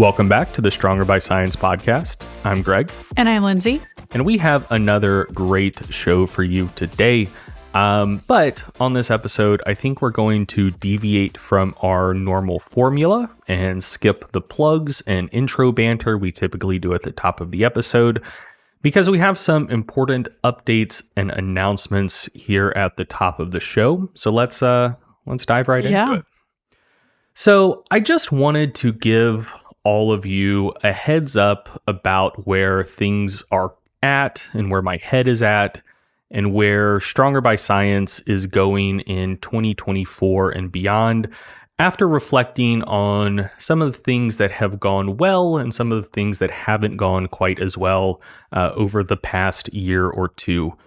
Welcome back to the Stronger by Science podcast. I'm Greg. And I'm Lyndsey. And we have another great show for you today. But on this episode, I think we're going to deviate from our normal formula and skip the plugs and intro banter we typically do at the top of the episode, because we have some important updates and announcements here at the top of the show. So let's dive right into it. So I just wanted to give all of you a heads up about where things are at and where my head is at and where Stronger by Science is going in 2024 and beyond, after reflecting on some of the things that have gone well and some of the things that haven't gone quite as well over the past year or two.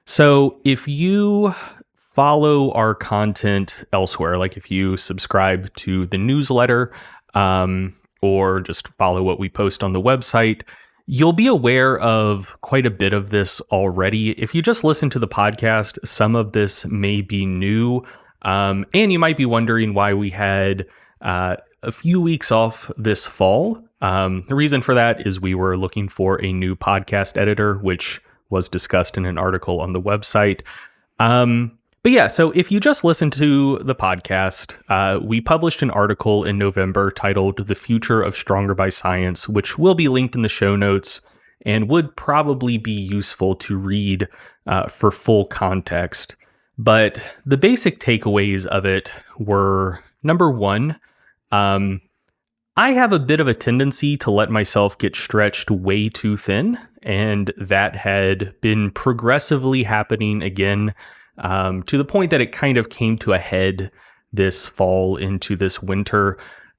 So if you follow our content elsewhere, like if you subscribe to the newsletter, or just follow what we post on the website, you'll be aware of quite a bit of this already. If you just listen to the podcast, some of this may be new, and you might be wondering why we had a few weeks off this fall. The reason for that is we were looking for a new podcast editor, which was discussed in an article on the website. But yeah, so if you just listen to the podcast, we published an article in November titled The Future of Stronger by Science, which will be linked in the show notes and would probably be useful to read for full context. But the basic takeaways of it were, number one, I have a bit of a tendency to let myself get stretched way too thin, and that had been progressively happening again, to the point that it kind of came to a head this fall into this winter.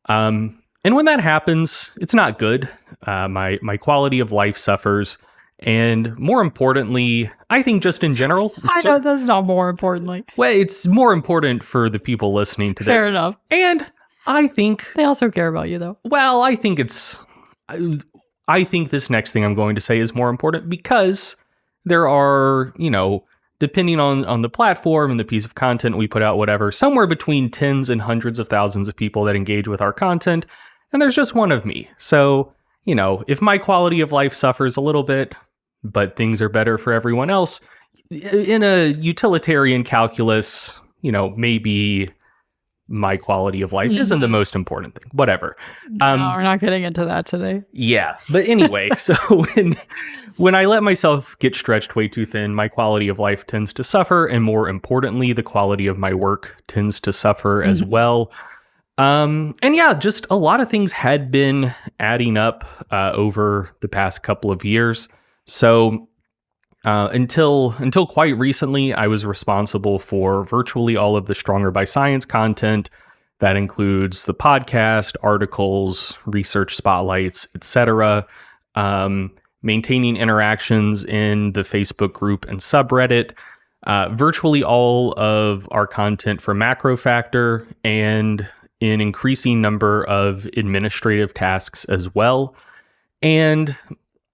And when that happens, it's not good. My quality of life suffers. And more importantly, I think just in general. I know that's not more importantly. Well, it's more important for the people listening to this. Fair enough. And I think they also care about you, though. Well, I think this next thing I'm going to say is more important because there are, depending on the platform and the piece of content we put out, whatever, somewhere between tens and hundreds of thousands of people that engage with our content, and there's just one of me. So, if my quality of life suffers a little bit, but things are better for everyone else, in a utilitarian calculus, maybe my quality of life isn't the most important thing. Whatever. No, we're not getting into that today. Yeah. But anyway, so when I let myself get stretched way too thin, my quality of life tends to suffer. And more importantly, the quality of my work tends to suffer as well. And yeah, just a lot of things had been adding up over the past couple of years. So until quite recently, I was responsible for virtually all of the Stronger by Science content. That includes the podcast, articles, research spotlights, etc., maintaining interactions in the Facebook group and subreddit, virtually all of our content for Macro Factor, and an increasing number of administrative tasks as well. And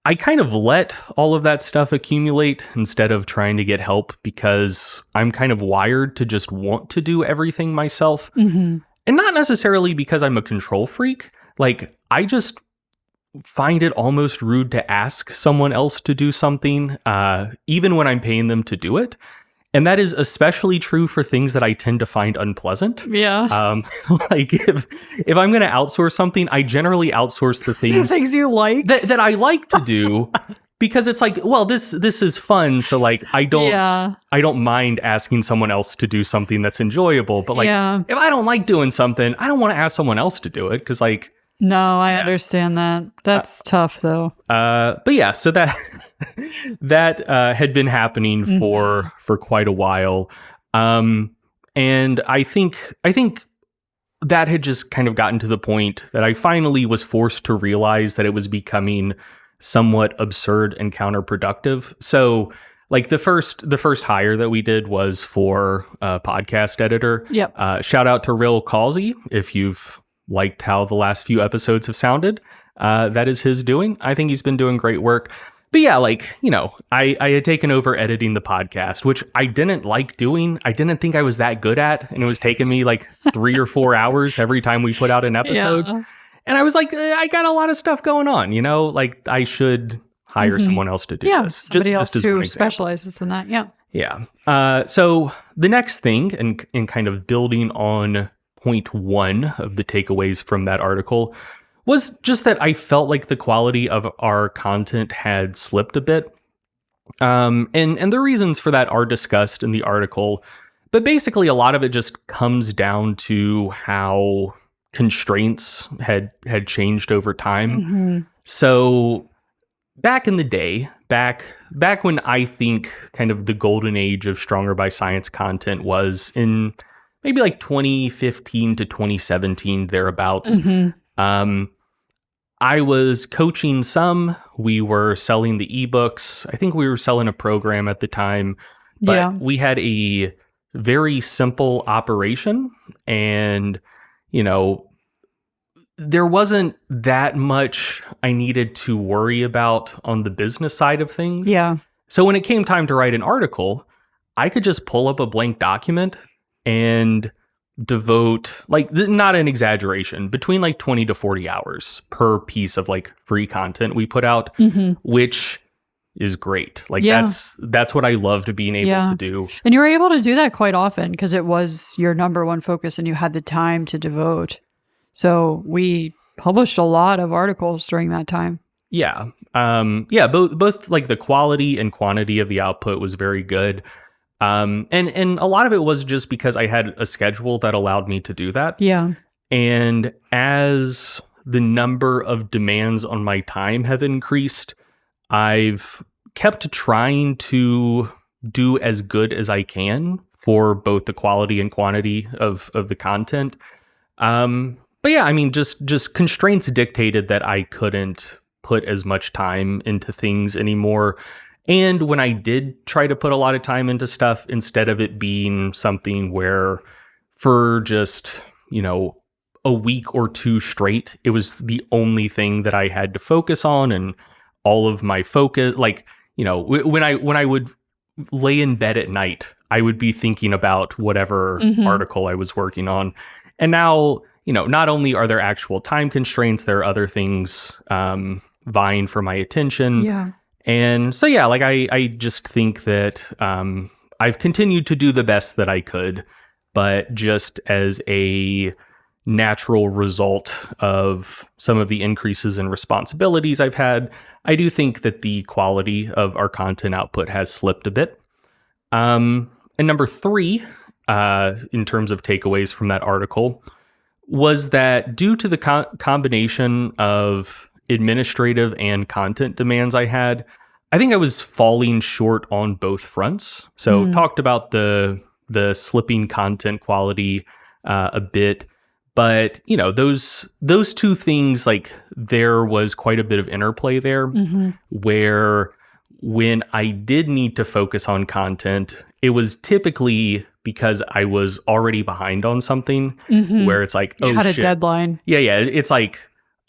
I kind of let all of that stuff accumulate instead of trying to get help because I'm kind of wired to just want to do everything myself. Mm-hmm. And not necessarily because I'm a control freak. Like, I just find it almost rude to ask someone else to do something, even when I'm paying them to do it. And that is especially true for things that I tend to find unpleasant. Yeah. Like if I'm going to outsource something, I generally outsource the things you like that I like to do because it's like, well, this is fun. So like, I don't mind asking someone else to do something that's enjoyable. But like, if I don't like doing something, I don't want to ask someone else to do it because like, no, I understand that. That's tough, though. But yeah, so that had been happening for quite a while, and I think that had just kind of gotten to the point that I finally was forced to realize that it was becoming somewhat absurd and counterproductive. So, like the first hire that we did was for a podcast editor. Yep. Shout out to Real Calsey if you've liked how the last few episodes have sounded. That is his doing. I think he's been doing great work. But yeah, like, I had taken over editing the podcast, which I didn't like doing. I didn't think I was that good at. And it was taking me like 3 or 4 hours every time we put out an episode. Yeah. And I was like, I got a lot of stuff going on, like I should hire someone else to do this. Somebody else as one who example. specializes in that. Yeah. Yeah. So the next thing, and kind of building on point one of the takeaways from that article, was just that I felt like the quality of our content had slipped a bit. And the reasons for that are discussed in the article. But basically, a lot of it just comes down to how constraints had changed over time. So back in the day, back when I think kind of the golden age of Stronger by Science content was in maybe like 2015 to 2017, thereabouts. I was coaching some. We were selling the ebooks. I think we were selling a program at the time. But we had a very simple operation. And, there wasn't that much I needed to worry about on the business side of things. Yeah. So when it came time to write an article, I could just pull up a blank document and devote, like, not an exaggeration, between like 20 to 40 hours per piece of like free content we put out, which is great. Like that's what I loved being able to do. And you were able to do that quite often because it was your number one focus and you had the time to devote. So we published a lot of articles during that time. Yeah. Both like the quality and quantity of the output was very good. And a lot of it was just because I had a schedule that allowed me to do that. Yeah. And as the number of demands on my time have increased, I've kept trying to do as good as I can for both the quality and quantity of the content. But yeah, I mean, just constraints dictated that I couldn't put as much time into things anymore. And when I did try to put a lot of time into stuff, instead of it being something where for just, a week or two straight, it was the only thing that I had to focus on, and all of my focus, like, when I would lay in bed at night, I would be thinking about whatever article I was working on. And now, not only are there actual time constraints, there are other things vying for my attention. Yeah. And so, yeah, like I just think that I've continued to do the best that I could, but just as a natural result of some of the increases in responsibilities I've had, I do think that the quality of our content output has slipped a bit. And number 3, in terms of takeaways from that article, was that due to the combination of administrative and content demands I had, I think I was falling short on both fronts. So talked about the slipping content quality a bit, but those two things, like, there was quite a bit of interplay there, where when I did need to focus on content, it was typically because I was already behind on something, where it's like, you had a deadline. Yeah. It's like,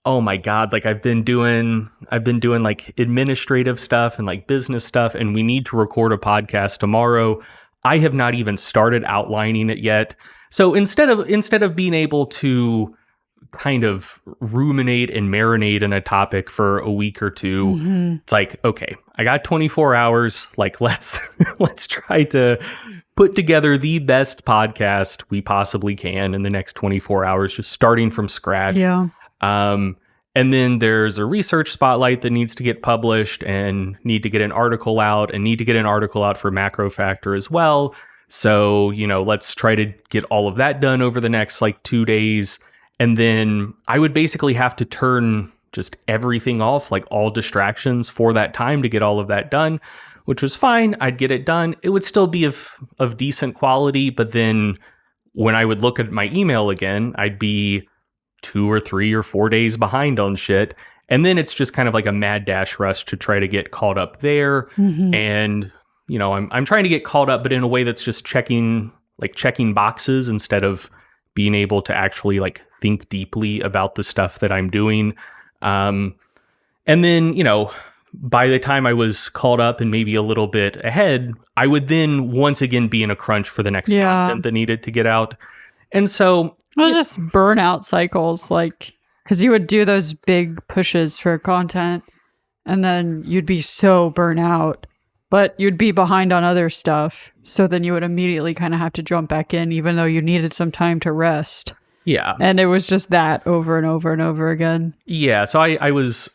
oh my God, like I've been doing like administrative stuff and like business stuff, and we need to record a podcast tomorrow. I have not even started outlining it yet. So instead of being able to kind of ruminate and marinate in a topic for a week or two, it's like, okay, I got 24 hours. Like, let's try to put together the best podcast we possibly can in the next 24 hours, just starting from scratch. Yeah. And then there's a research spotlight that needs to get published, and need to get an article out, for Macro Factor as well. So, let's try to get all of that done over the next like 2 days. And then I would basically have to turn just everything off, like all distractions, for that time to get all of that done, which was fine. I'd get it done. It would still be of decent quality. But then when I would look at my email again, I'd be 2 or 3 or 4 days behind on shit. And then it's just kind of like a mad dash rush to try to get caught up there. And, I'm trying to get caught up, but in a way that's just checking boxes instead of being able to actually like think deeply about the stuff that I'm doing. And then, by the time I was caught up and maybe a little bit ahead, I would then once again be in a crunch for the next content that needed to get out. And so it was just burnout cycles. Like, Because you would do those big pushes for content and then you'd be so burnt out, but you'd be behind on other stuff. So then you would immediately kind of have to jump back in, even though you needed some time to rest. Yeah. And it was just that over and over and over again. Yeah. So I was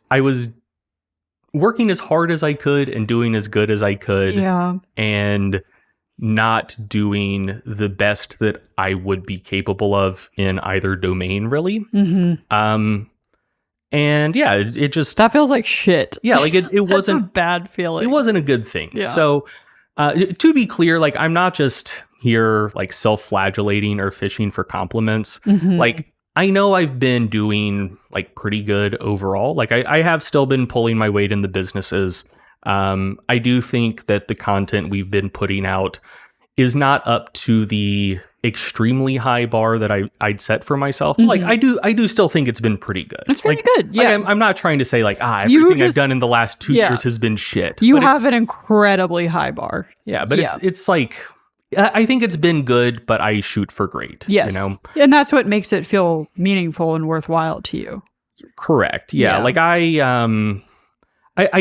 working as hard as I could and doing as good as I could. Yeah. And not doing the best that I would be capable of in either domain, really. Mm-hmm. And yeah, it just... That feels like shit. Yeah, like it wasn't... a bad feeling. It wasn't a good thing. Yeah. So to be clear, like I'm not just here like self-flagellating or fishing for compliments. Mm-hmm. Like I know I've been doing like pretty good overall. Like I have still been pulling my weight in the businesses. I do think that the content we've been putting out is not up to the extremely high bar that I'd set for myself. Mm-hmm. Like I do still think it's been pretty good. It's pretty good. Yeah. Like I'm not trying to say like, everything I've done in the last 2 years has been shit. You have an incredibly high bar. Yeah. But it's like, I think it's been good, but I shoot for great. Yes. You know? And that's what makes it feel meaningful and worthwhile to you. Correct. Yeah. Like I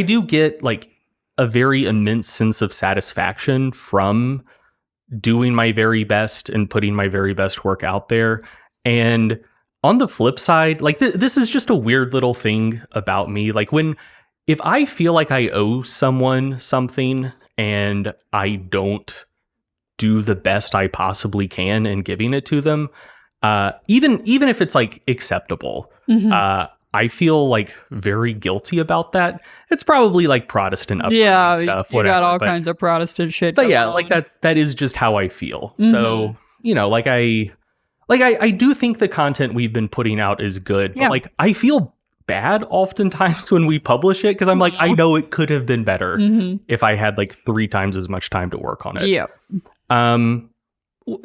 do get like a very immense sense of satisfaction from doing my very best and putting my very best work out there. And on the flip side, like this is just a weird little thing about me. Like if I feel like I owe someone something and I don't do the best I possibly can in giving it to them, even if it's like acceptable, I feel like very guilty about that. It's probably like Protestant upbringing stuff. You got all kinds of Protestant shit. But yeah, like that is just how I feel. Mm-hmm. So, you know, like I do think the content we've been putting out is good. But like I feel bad oftentimes when we publish it because I'm like, I know it could have been better if I had like 3 times as much time to work on it. Yeah.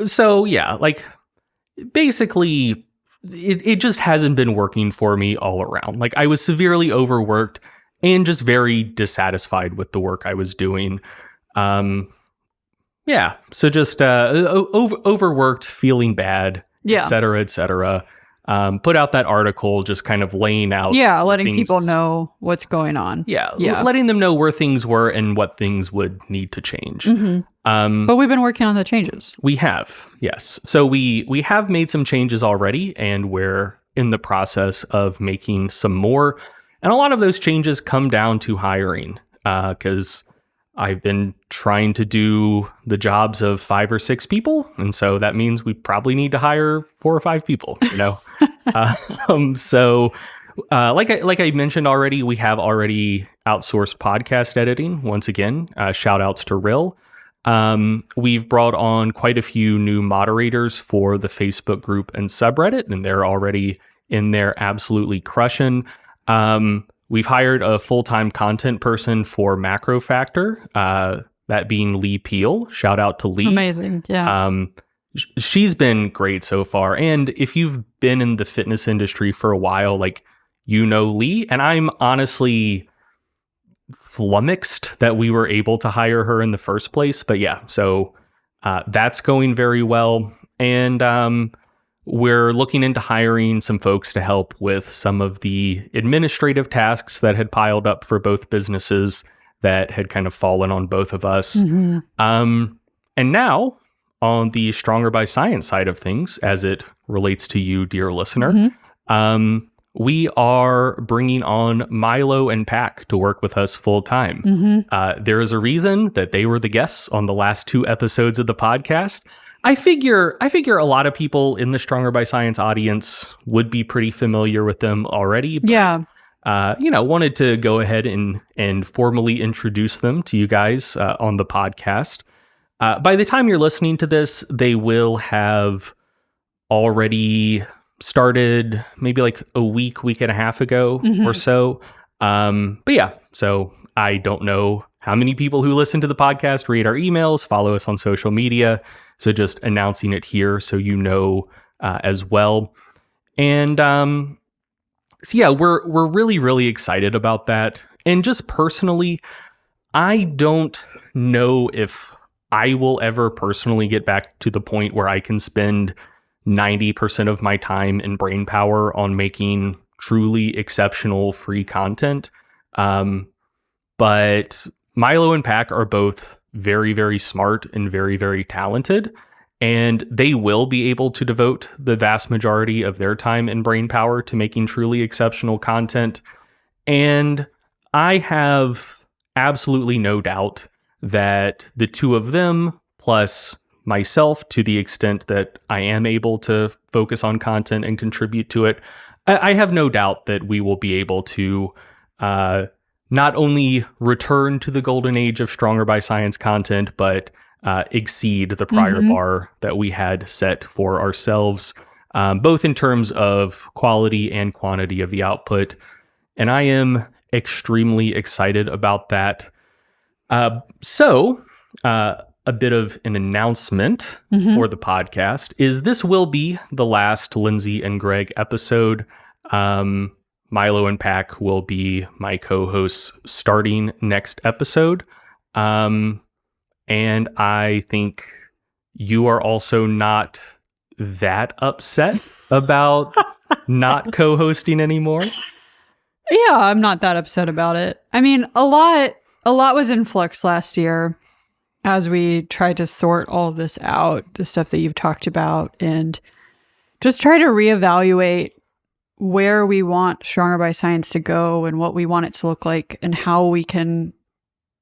So yeah, like basically it just hasn't been working for me all around. Like I was severely overworked and just very dissatisfied with the work I was doing. Yeah. So just overworked, feeling bad, et cetera, et cetera. Put out that article just kind of laying out. Yeah, letting people know what's going on. Yeah, letting them know where things were and what things would need to change. Mm-hmm. But we've been working on the changes. We have, yes. So we have made some changes already, and we're in the process of making some more. And a lot of those changes come down to hiring, because I've been trying to do the jobs of 5 or 6 people. And so that means we probably need to hire 4 or 5 people, you know? So like I mentioned already, we have already outsourced podcast editing. Once again, shout outs to Rill. We've brought on quite a few new moderators for the Facebook group and subreddit, and they're already in there absolutely crushing. We've hired a full-time content person for Macro Factor, that being Lee Peel. Shout out to Lee. Amazing. Yeah. She's been great so far. And if you've been in the fitness industry for a while, like, you know Lee, and I'm honestly flummoxed that we were able to hire her in the first place. But yeah, so that's going very well. And we're looking into hiring some folks to help with some of the administrative tasks that had piled up for both businesses that had kind of fallen on both of us. Mm-hmm. And now on the Stronger by Science side of things, as it relates to you, dear listener, we are bringing on Milo and Pack to work with us full time. Mm-hmm. There is a reason that they were the guests on the last 2 episodes of the podcast. I figure a lot of people in the Stronger by Science audience would be pretty familiar with them already. But, wanted to go ahead and formally introduce them to you guys on the podcast. By the time you're listening to this, they will have already started maybe like a week and a half ago or so. But yeah, so I don't know how many people who listen to the podcast read our emails, follow us on social media. So just announcing it here so you know as well. And so yeah, we're really, really excited about that. And just personally, I don't know if I will ever personally get back to the point where I can spend 90% of my time and brain power on making truly exceptional free content. But Milo and Pack are both very, very smart and very, very talented. And they will be able to devote the vast majority of their time and brain power to making truly exceptional content. And I have absolutely no doubt that the two of them, plus myself, to the extent that I am able to focus on content and contribute to it, I have no doubt that we will be able to not only return to the golden age of Stronger by Science content, but exceed the prior bar that we had set for ourselves, both in terms of quality and quantity of the output. And I am extremely excited about that. So a bit of an announcement for the podcast is this will be the last Lyndsey and Greg episode. Milo and Pack will be my co-hosts starting next episode. And I think you are also not that upset about not co-hosting anymore. Yeah, I'm not that upset about it. I mean, a lot was in flux last year as we tried to sort all of this out, the stuff that you've talked about, and just try to reevaluate where we want Stronger by Science to go and what we want it to look like and how we can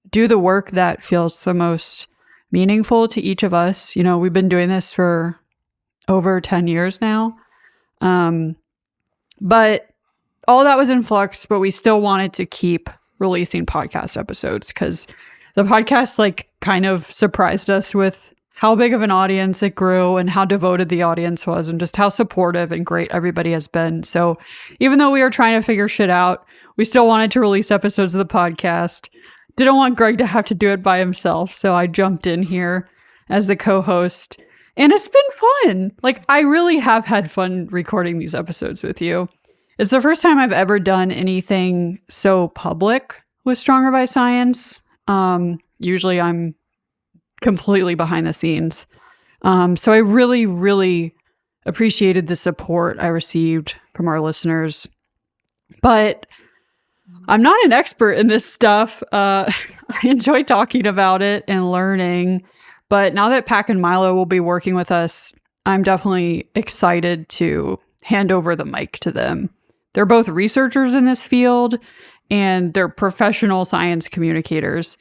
do the work that feels the most meaningful to each of us. You know, we've been doing this for over 10 years now. But all that was in flux, but we still wanted to keep releasing podcast episodes because the podcast kind of surprised us with how big of an audience it grew and how devoted the audience was and just how supportive and great everybody has been. So even though we were trying to figure shit out, we still wanted to release episodes of the podcast. Didn't want Greg to have to do it by himself, so I jumped in here as the co-host, and it's been fun. I really have had fun recording these episodes with you. It's the first time I've ever done anything so public with Stronger by Science. Usually I'm completely behind the scenes. So I really, really appreciated the support I received from our listeners. But I'm not an expert in this stuff. I enjoy talking about it and learning. But now that Pack and Milo will be working with us, I'm definitely excited to hand over the mic to them. They're both researchers in this field, and they're professional science communicators.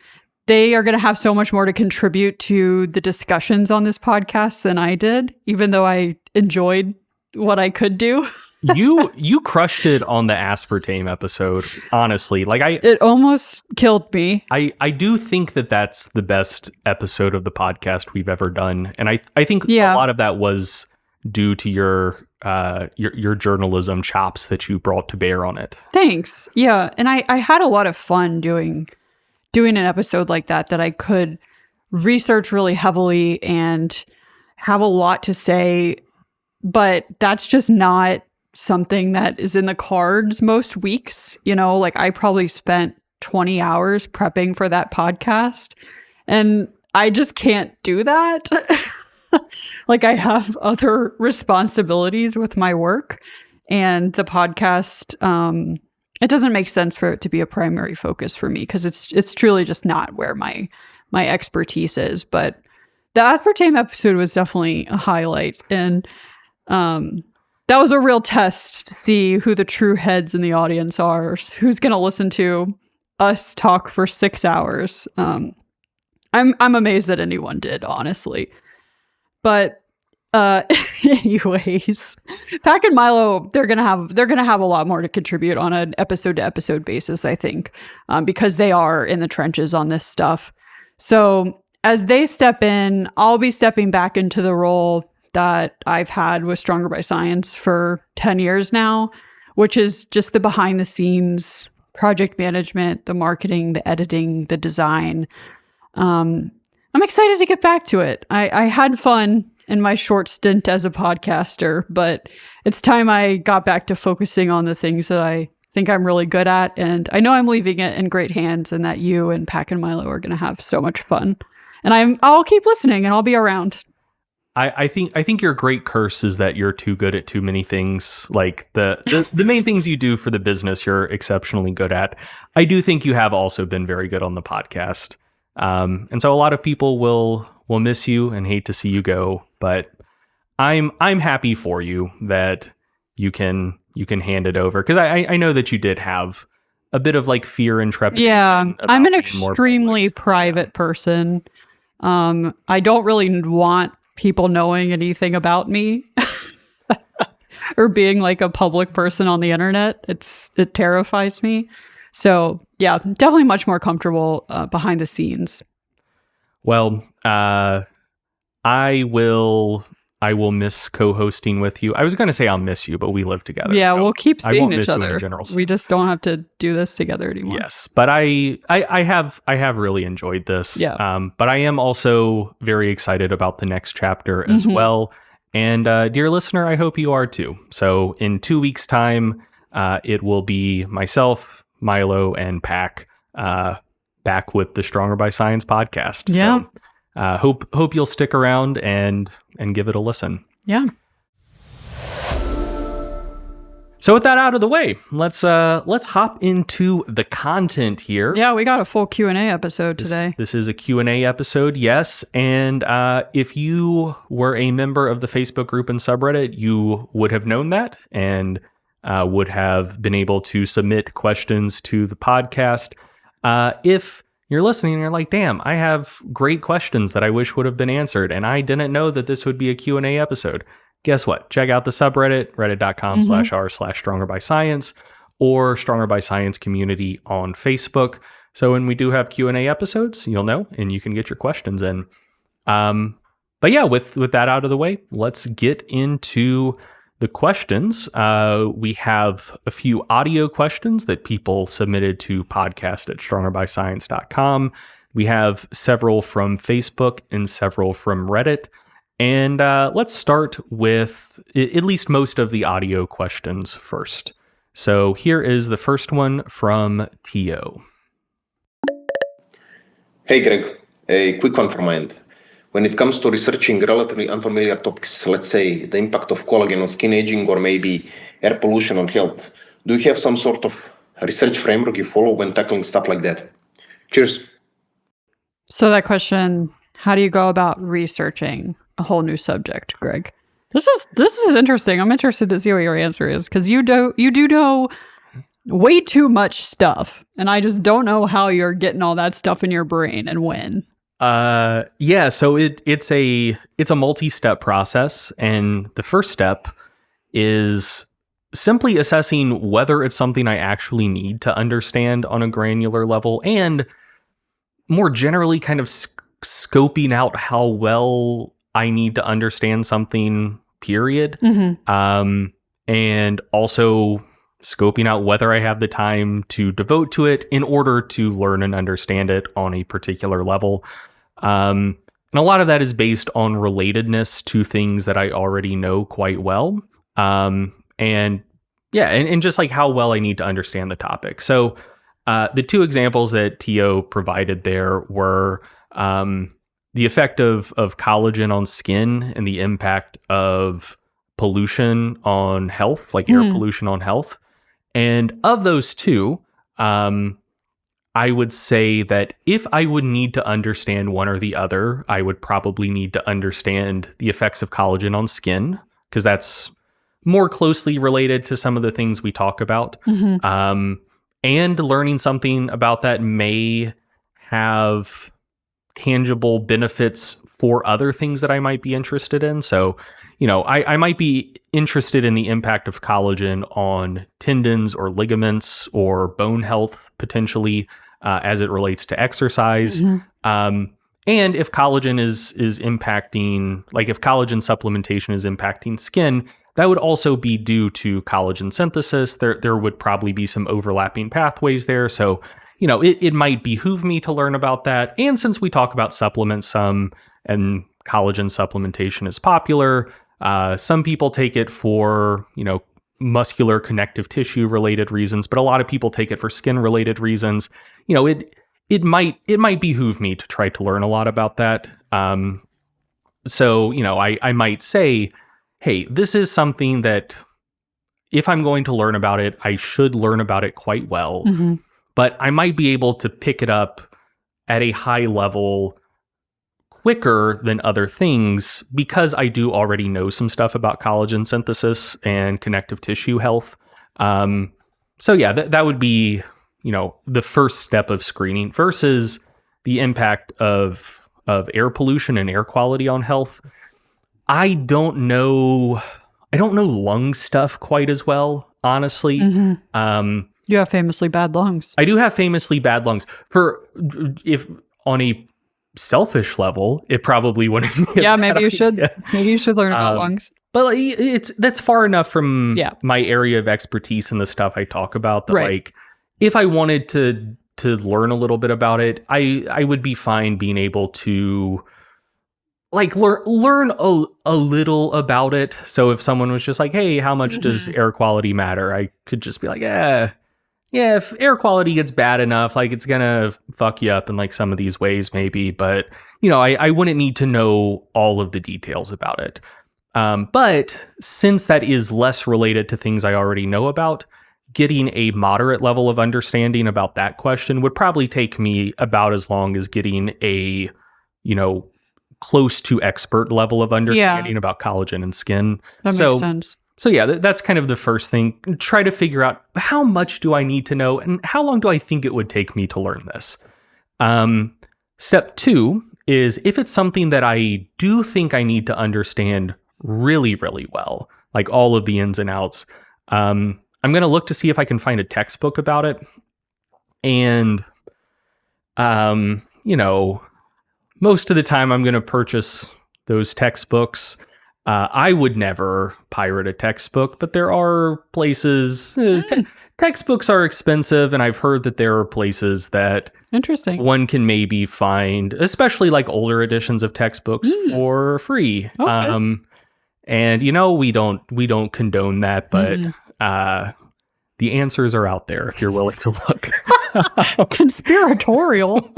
They are going to have so much more to contribute to the discussions on this podcast than I did, even though I enjoyed what I could do. You crushed it on the aspartame episode, honestly. It almost killed me. I do think that that's the best episode of the podcast we've ever done, and I think a lot of that was due to your journalism chops that you brought to bear on it. Thanks. Yeah, and I had a lot of fun doing an episode like that I could research really heavily and have a lot to say, but that's just not something that is in the cards most weeks. You know, I probably spent 20 hours prepping for that podcast, and I just can't do that. I have other responsibilities with my work, and the podcast, it doesn't make sense for it to be a primary focus for me because it's truly just not where my expertise is. But the aspartame episode was definitely a highlight, and that was a real test to see who the true heads in the audience are, who's going to listen to us talk for 6 hours. I'm amazed that anyone did, honestly. But anyways, Pack and Milo, they're gonna have a lot more to contribute on an episode to episode basis, I think, because they are in the trenches on this stuff. So as they step in, I'll be stepping back into the role that I've had with Stronger by Science for 10 years now, which is just the behind the scenes project management, the marketing, the editing, the design. I'm excited to get back to it. I had fun in my short stint as a podcaster, but it's time I got back to focusing on the things that I think I'm really good at. And I know I'm leaving it in great hands and that you and Pack and Milo are going to have so much fun. And I'll keep listening and I'll be around. I think your great curse is that you're too good at too many things. Like the main things you do for the business, you're exceptionally good at. I do think you have also been very good on the podcast. And so a lot of people will miss you and hate to see you go, but I'm happy for you that you can hand it over, because I know that you did have a bit of like fear and trepidation. Yeah, about I'm an being more extremely public. private person. I don't really want people knowing anything about me or being like a public person on the internet. It terrifies me. So yeah, definitely much more comfortable behind the scenes. Well, I will miss co-hosting with you. I was going to say I'll miss you, but we live together. Yeah, so we'll keep I seeing won't each miss you in other. a general sense. We just don't have to do this together anymore. Yes, but I have really enjoyed this. Yeah. But I am also very excited about the next chapter as well. And dear listener, I hope you are too. So in 2 weeks' time, it will be myself, Milo, and Pac back with the Stronger by Science podcast. Yeah. So hope you'll stick around and give it a listen. Yeah. So with that out of the way, let's hop into the content here. Yeah, we got a full Q&A episode today. This is a Q&A episode, yes. And if you were a member of the Facebook group and subreddit, you would have known that and would have been able to submit questions to the podcast. If you're listening and you're like, damn, I have great questions that I wish would have been answered, and I didn't know that this would be a Q&A episode. Guess what? Check out the subreddit, reddit.com/r/strongerbyscience, or Stronger by Science community on Facebook. So when we do have Q&A episodes, you'll know, and you can get your questions in. But yeah, with that out of the way, let's get into the questions. We have a few audio questions that people submitted to podcast@strongerbyscience.com. We have several from Facebook and several from Reddit. And let's start with at least most of the audio questions first. So here is the first one from Tio. Hey Greg, a quick one from my end. When it comes to researching relatively unfamiliar topics, let's say the impact of collagen on skin aging or maybe air pollution on health, do you have some sort of research framework you follow when tackling stuff like that? Cheers. So that question, how do you go about researching a whole new subject, Greg? This is interesting. I'm interested to see what your answer is, because you do know way too much stuff, and I just don't know how you're getting all that stuff in your brain and when. Yeah, so it's a multi-step process, and the first step is simply assessing whether it's something I actually need to understand on a granular level, and more generally kind of scoping out how well I need to understand something, period. And also scoping out whether I have the time to devote to it in order to learn and understand it on a particular level. And a lot of that is based on relatedness to things that I already know quite well. And just like how well I need to understand the topic. So the two examples that Tio provided there were the effect of collagen on skin and the impact of pollution on health, like air pollution on health. And of those two, I would say that if I would need to understand one or the other, I would probably need to understand the effects of collagen on skin, because that's more closely related to some of the things we talk about. And learning something about that may have tangible benefits for other things that I might be interested in. So, I might be interested in the impact of collagen on tendons or ligaments or bone health, potentially, as it relates to exercise. And if collagen is impacting, like if collagen supplementation is impacting skin, that would also be due to collagen synthesis. There would probably be some overlapping pathways there. So, it might behoove me to learn about that. And since we talk about supplements some, and collagen supplementation is popular, some people take it for, muscular connective tissue related reasons, but a lot of people take it for skin related reasons. It might behoove me to try to learn a lot about that. So, I might say, hey, this is something that if I'm going to learn about it, I should learn about it quite well. Mm-hmm. But I might be able to pick it up at a high level quicker than other things because I do already know some stuff about collagen synthesis and connective tissue health. So yeah, that would be, the first step of screening versus the impact of air pollution and air quality on health. I don't know lung stuff quite as well, honestly. Mm-hmm. You have famously bad lungs. I do have famously bad lungs. If on a selfish level, it probably wouldn't be maybe you should. Maybe you should learn about lungs. But that's far enough from my area of expertise and the stuff I talk about that like if I wanted to learn a little bit about it, I would be fine being able to like learn a little about it. So if someone was just like, hey, how much does air quality matter? I could just be like, yeah, if air quality gets bad enough, like it's gonna fuck you up in like some of these ways maybe, but I wouldn't need to know all of the details about it. But since that is less related to things I already know about, getting a moderate level of understanding about that question would probably take me about as long as getting a, close to expert level of understanding about collagen and skin. That makes sense. So yeah, that's kind of the first thing. Try to figure out how much do I need to know and how long do I think it would take me to learn this. Step 2 is if it's something that I do think I need to understand really, really well, like all of the ins and outs, I'm going to look to see if I can find a textbook about it. And, most of the time I'm going to purchase those textbooks. I would never pirate a textbook, but there are places, textbooks are expensive, and I've heard that there are places that one can maybe find, especially like older editions of textbooks for free. Okay. And we don't condone that, but the answers are out there if you're willing to look. Conspiratorial.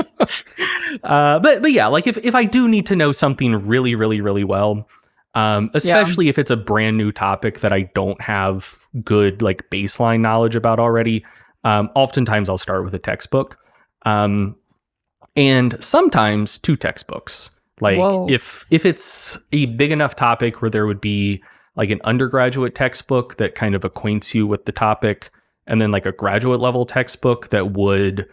But yeah, like if I do need to know something really, really, really well, especially if it's a brand new topic that I don't have good like baseline knowledge about already, oftentimes I'll start with a textbook, and sometimes 2 textbooks. Like if it's a big enough topic where there would be like an undergraduate textbook that kind of acquaints you with the topic, and then like a graduate level textbook that would,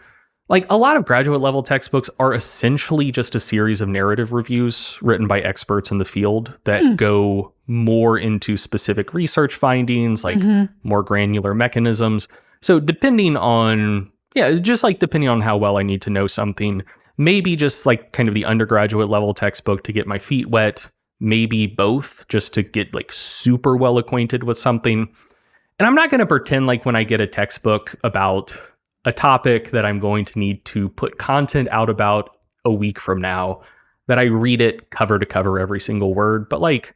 like a lot of graduate level textbooks are essentially just a series of narrative reviews written by experts in the field that go more into specific research findings, like more granular mechanisms. So depending on how well I need to know something, maybe just like kind of the undergraduate level textbook to get my feet wet, maybe both just to get like super well acquainted with something. And I'm not going to pretend like when I get a textbook about a topic that I'm going to need to put content out about a week from now that I read it cover to cover every single word. But like,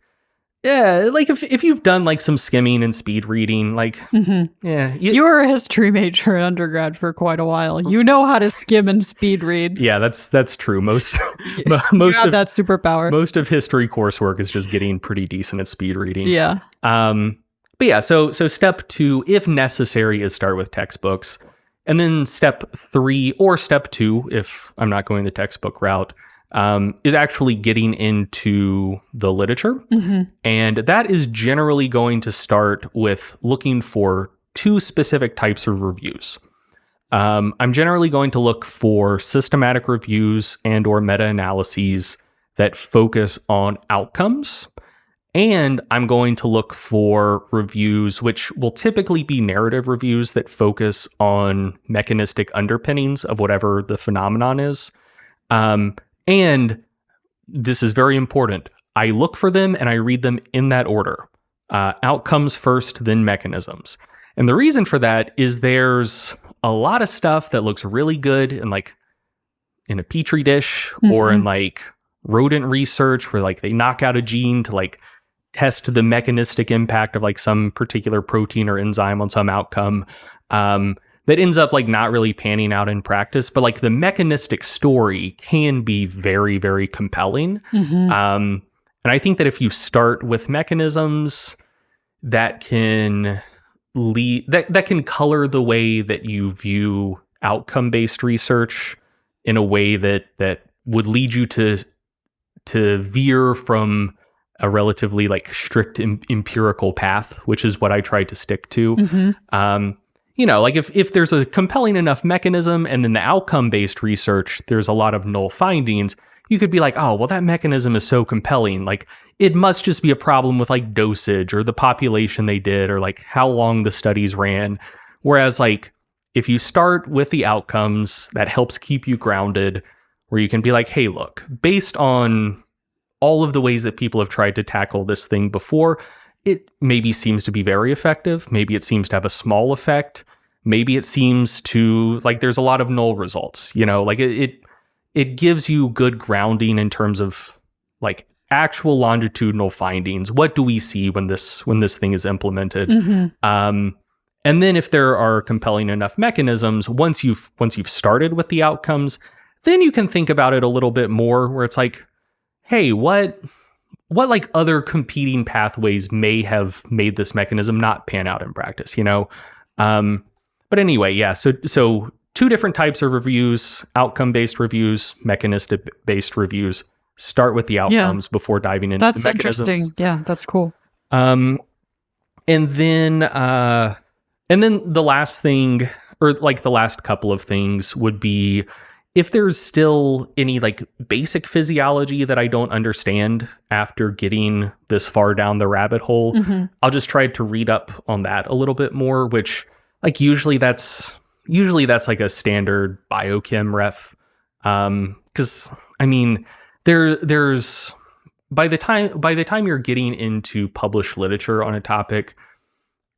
yeah, like if you've done like some skimming and speed reading, like, you were a history major in undergrad for quite a while. You know how to skim and speed read. Yeah, that's true. Most you have that superpower. Most of history coursework is just getting pretty decent at speed reading. Yeah. But yeah, so step 2, if necessary, is start with textbooks. And then step 3 or step 2, if I'm not going the textbook route, is actually getting into the literature. And that is generally going to start with looking for 2 specific types of reviews. I'm generally going to look for systematic reviews and or meta-analyses that focus on outcomes. And I'm going to look for reviews, which will typically be narrative reviews that focus on mechanistic underpinnings of whatever the phenomenon is. And this is very important. I look for them and I read them in that order. Outcomes first, then mechanisms. And the reason for that is there's a lot of stuff that looks really good in like in a petri dish or in like rodent research where like they knock out a gene to like test the mechanistic impact of like some particular protein or enzyme on some outcome, that ends up like not really panning out in practice. But like the mechanistic story can be very, very compelling. And I think that if you start with mechanisms that can that can color the way that you view outcome-based research in a way that would lead you to veer from a relatively like strict empirical path, which is what I tried to stick to. Like if there's a compelling enough mechanism and then the outcome-based research, there's a lot of null findings, you could be like, oh, well, that mechanism is so compelling. Like it must just be a problem with like dosage or the population they did or like how long the studies ran. Whereas like if you start with the outcomes, that helps keep you grounded, where you can be like, hey, look, based on all of the ways that people have tried to tackle this thing before, it maybe seems to be very effective. Maybe it seems to have a small effect. Maybe it seems to like there's a lot of null results, like it gives you good grounding in terms of like actual longitudinal findings. What do we see when this thing is implemented? And then if there are compelling enough mechanisms, once you've started with the outcomes, then you can think about it a little bit more where it's like, hey, what like other competing pathways may have made this mechanism not pan out in practice, But anyway, yeah, so two different types of reviews, outcome-based reviews, mechanistic-based reviews. Start with the outcomes before diving into the mechanisms. That's interesting. Yeah, that's cool. And then the last thing, or like the last couple of things, would be if there's still any like basic physiology that I don't understand after getting this far down the rabbit hole, I'll just try to read up on that a little bit more, which like usually that's like a standard biochem ref. 'Cause I mean, there's by the time you're getting into published literature on a topic,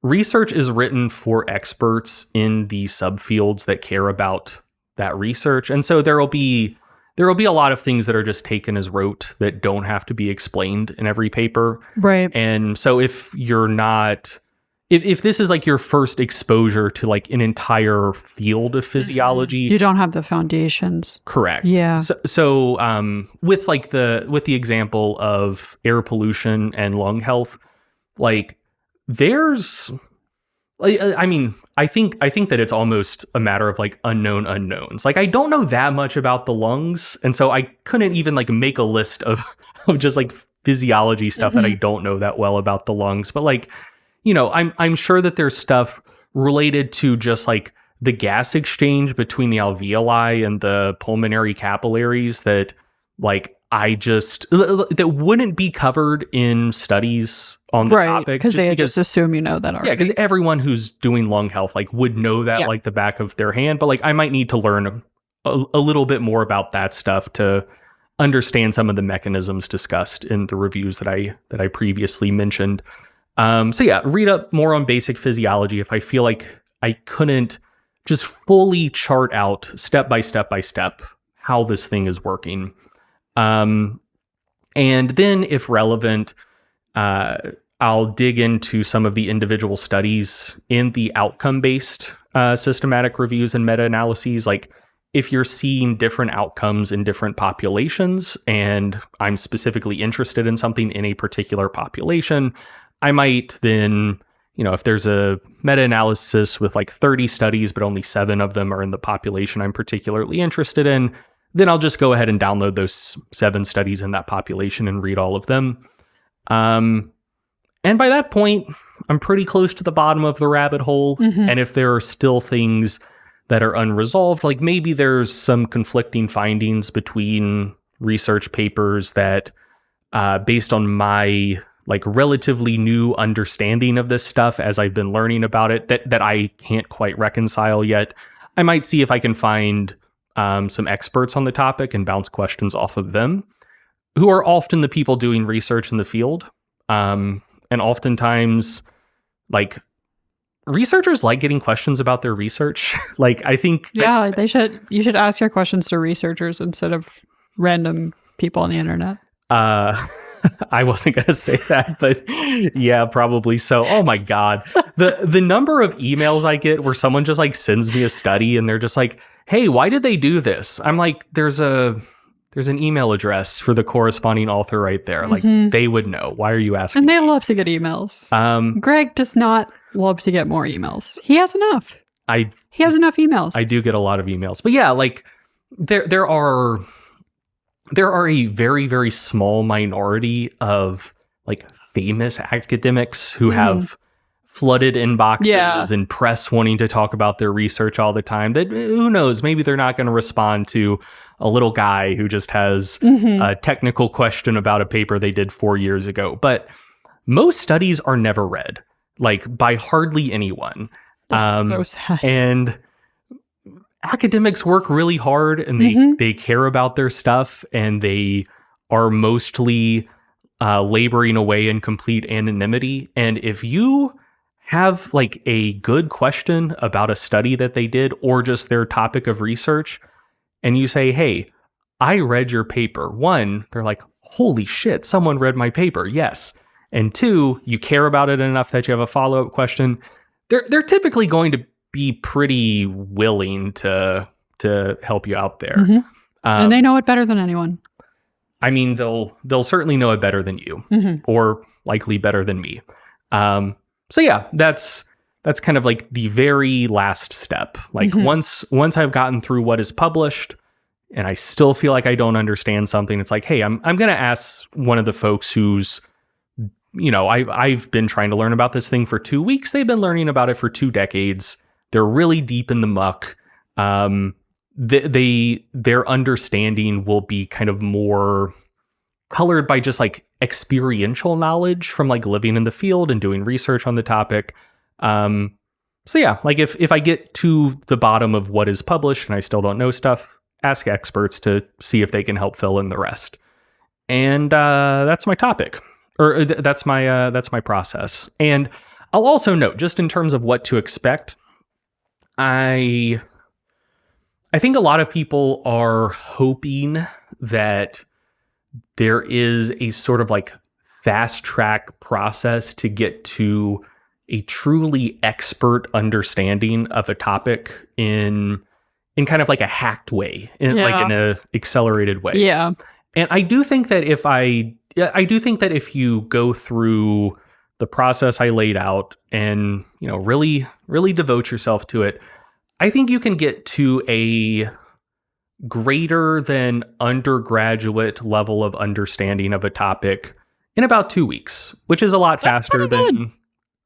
research is written for experts in the subfields that care about that research. And so there will be a lot of things that are just taken as rote that don't have to be explained in every paper. Right. And so if you're not, if this is like your first exposure to like an entire field of physiology, you don't have the foundations. Correct. Yeah. So with the example of air pollution and lung health, like there's, I mean, I think that it's almost a matter of like unknown unknowns. Like I don't know that much about the lungs, and so I couldn't even like make a list of just like physiology stuff that I don't know that well about the lungs. But like, I'm sure that there's stuff related to just like the gas exchange between the alveoli and the pulmonary capillaries that like that wouldn't be covered in studies on the topic. Because they just assume you know that already. Yeah, because everyone who's doing lung health like would know that like the back of their hand. But like I might need to learn a little bit more about that stuff to understand some of the mechanisms discussed in the reviews that I previously mentioned. So yeah, read up more on basic physiology if I feel like I couldn't just fully chart out step by step how this thing is working. And then if relevant, I'll dig into some of the individual studies in the outcome-based systematic reviews and meta-analyses. Like if you're seeing different outcomes in different populations and I'm specifically interested in something in a particular population, I might then, if there's a meta-analysis with like 30 studies, but only 7 of them are in the population I'm particularly interested in, then I'll just go ahead and download those 7 studies in that population and read all of them. And by that point, I'm pretty close to the bottom of the rabbit hole. And if there are still things that are unresolved, like maybe there's some conflicting findings between research papers that, based on my like relatively new understanding of this stuff as I've been learning about it, that I can't quite reconcile yet, I might see if I can find some experts on the topic and bounce questions off of them, who are often the people doing research in the field. And oftentimes, like, researchers like getting questions about their research. Like, I think... Yeah, you should ask your questions to researchers instead of random people on the internet. I wasn't going to say that, but yeah, probably so. Oh my God. The number of emails I get where someone just like sends me a study and they're just like, hey, why did they do this? I'm like, there's a there's an email address for the corresponding author right there. Like they would know. Why are you asking? And they love to get emails. Greg does not love to get more emails. He has enough. He has enough emails. I do get a lot of emails. But yeah, like there are a very, very small minority of like famous academics who have flooded inboxes and press wanting to talk about their research all the time. That who knows, maybe they're not going to respond to a little guy who just has a technical question about a paper they did 4 years ago. But most studies are never read, like by hardly anyone. That's so sad. And academics work really hard and they care about their stuff, and they are mostly laboring away in complete anonymity. And if you have like a good question about a study that they did or just their topic of research, and you say, hey, I read your paper. One, they're like, holy shit, someone read my paper. Yes. And two, you care about it enough that you have a follow-up question. They're typically going to be pretty willing to help you out there. And they know it better than anyone. I mean, they'll certainly know it better than you, or likely better than me. So yeah, that's kind of like the very last step. Like once I've gotten through what is published and I still feel like I don't understand something, it's like, hey, I'm going to ask one of the folks who's, I've been trying to learn about this thing for 2 weeks. They've been learning about it for 2 decades. They're really deep in the muck. Their understanding will be kind of more colored by just like experiential knowledge from like living in the field and doing research on the topic. So yeah, like if I get to the bottom of what is published and I still don't know stuff, ask experts to see if they can help fill in the rest. And that's my topic, or that's my process. And I'll also note, just in terms of what to expect, I think a lot of people are hoping that there is a sort of like fast track process to get to a truly expert understanding of a topic in kind of like a hacked way, like in a accelerated way. Yeah. And I do think that if you go through the process I laid out and, really, really devote yourself to it, I think you can get to a greater than undergraduate level of understanding of a topic in about 2 weeks, which is a lot faster than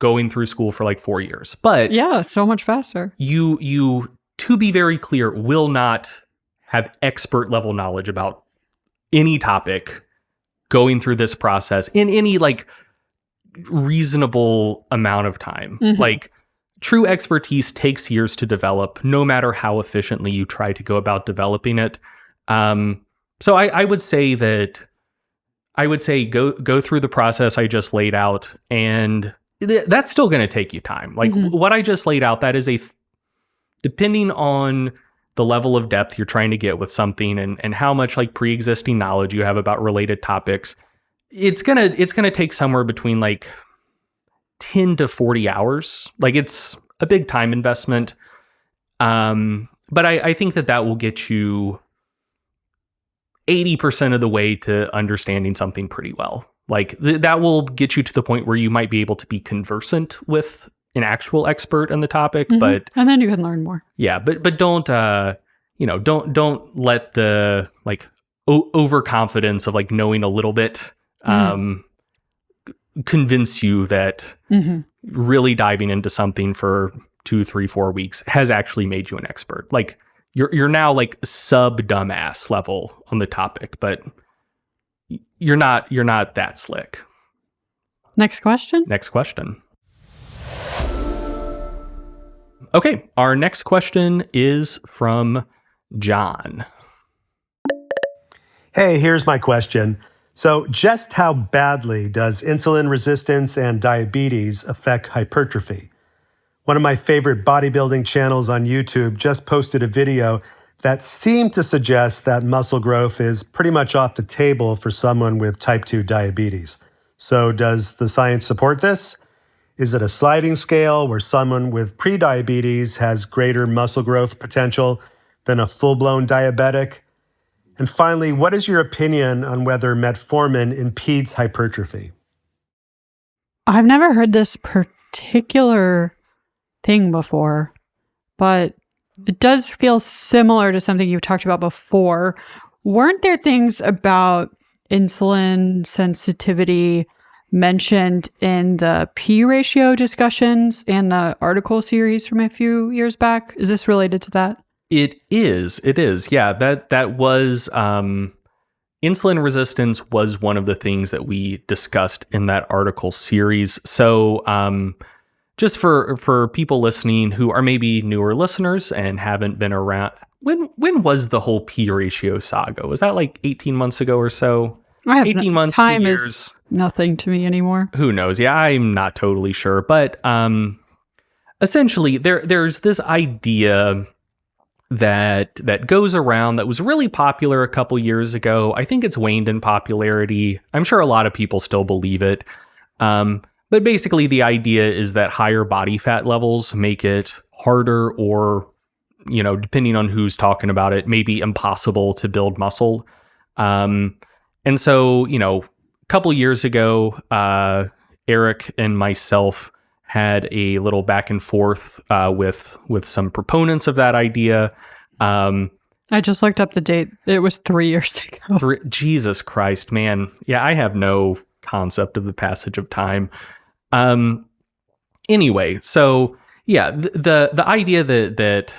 going through school for like 4 years. But yeah, so much faster. You, to be very clear, will not have expert level knowledge about any topic going through this process in any like reasonable amount of time. Like, true expertise takes years to develop, no matter how efficiently you try to go about developing it. So I would say go through the process I just laid out, and that's still going to take you time. Like what I just laid out, that is depending on the level of depth you're trying to get with something and how much like pre-existing knowledge you have about related topics, it's gonna take somewhere between like 10 to 40 hours. Like, it's a big time investment. But I think that will get you 80% of the way to understanding something pretty well. Like that will get you to the point where you might be able to be conversant with an actual expert in the topic, but and then you can learn more. Yeah, but don't don't let the like overconfidence of like knowing a little bit convince you that really diving into something for 2, 3, 4 weeks has actually made you an expert. Like you're now like sub dumbass level on the topic, but you're not that slick. Next question. Okay, our next question is from John. Hey, here's my question. So just how badly does insulin resistance and diabetes affect hypertrophy? One of my favorite bodybuilding channels on YouTube just posted a video that seemed to suggest that muscle growth is pretty much off the table for someone with type 2 diabetes. So does the science support this? Is it a sliding scale where someone with prediabetes has greater muscle growth potential than a full-blown diabetic? And finally, what is your opinion on whether metformin impedes hypertrophy? I've never heard this particular thing before, but it does feel similar to something you've talked about before. Weren't there things about insulin sensitivity mentioned in the P ratio discussions and the article series from a few years back? Is this related to that? It is. Yeah, that was insulin resistance was one of the things that we discussed in that article series. So just for people listening who are maybe newer listeners and haven't been around, when was the whole P ratio saga? Was that like 18 months ago or so? I have 18 months, time 2 years. Is nothing to me anymore. Who knows? Yeah, I'm not totally sure. But essentially, there's this idea that goes around that was really popular a couple years ago. I think it's waned in popularity. I'm sure a lot of people still believe it. But basically, the idea is that higher body fat levels make it harder or, depending on who's talking about it, maybe impossible to build muscle. And so, a couple years ago, Eric and myself had a little back and forth with some proponents of that idea. I just looked up the date. It was 3 years ago. Jesus Christ, man. Yeah, I have no concept of the passage of time. Anyway, so yeah, the idea that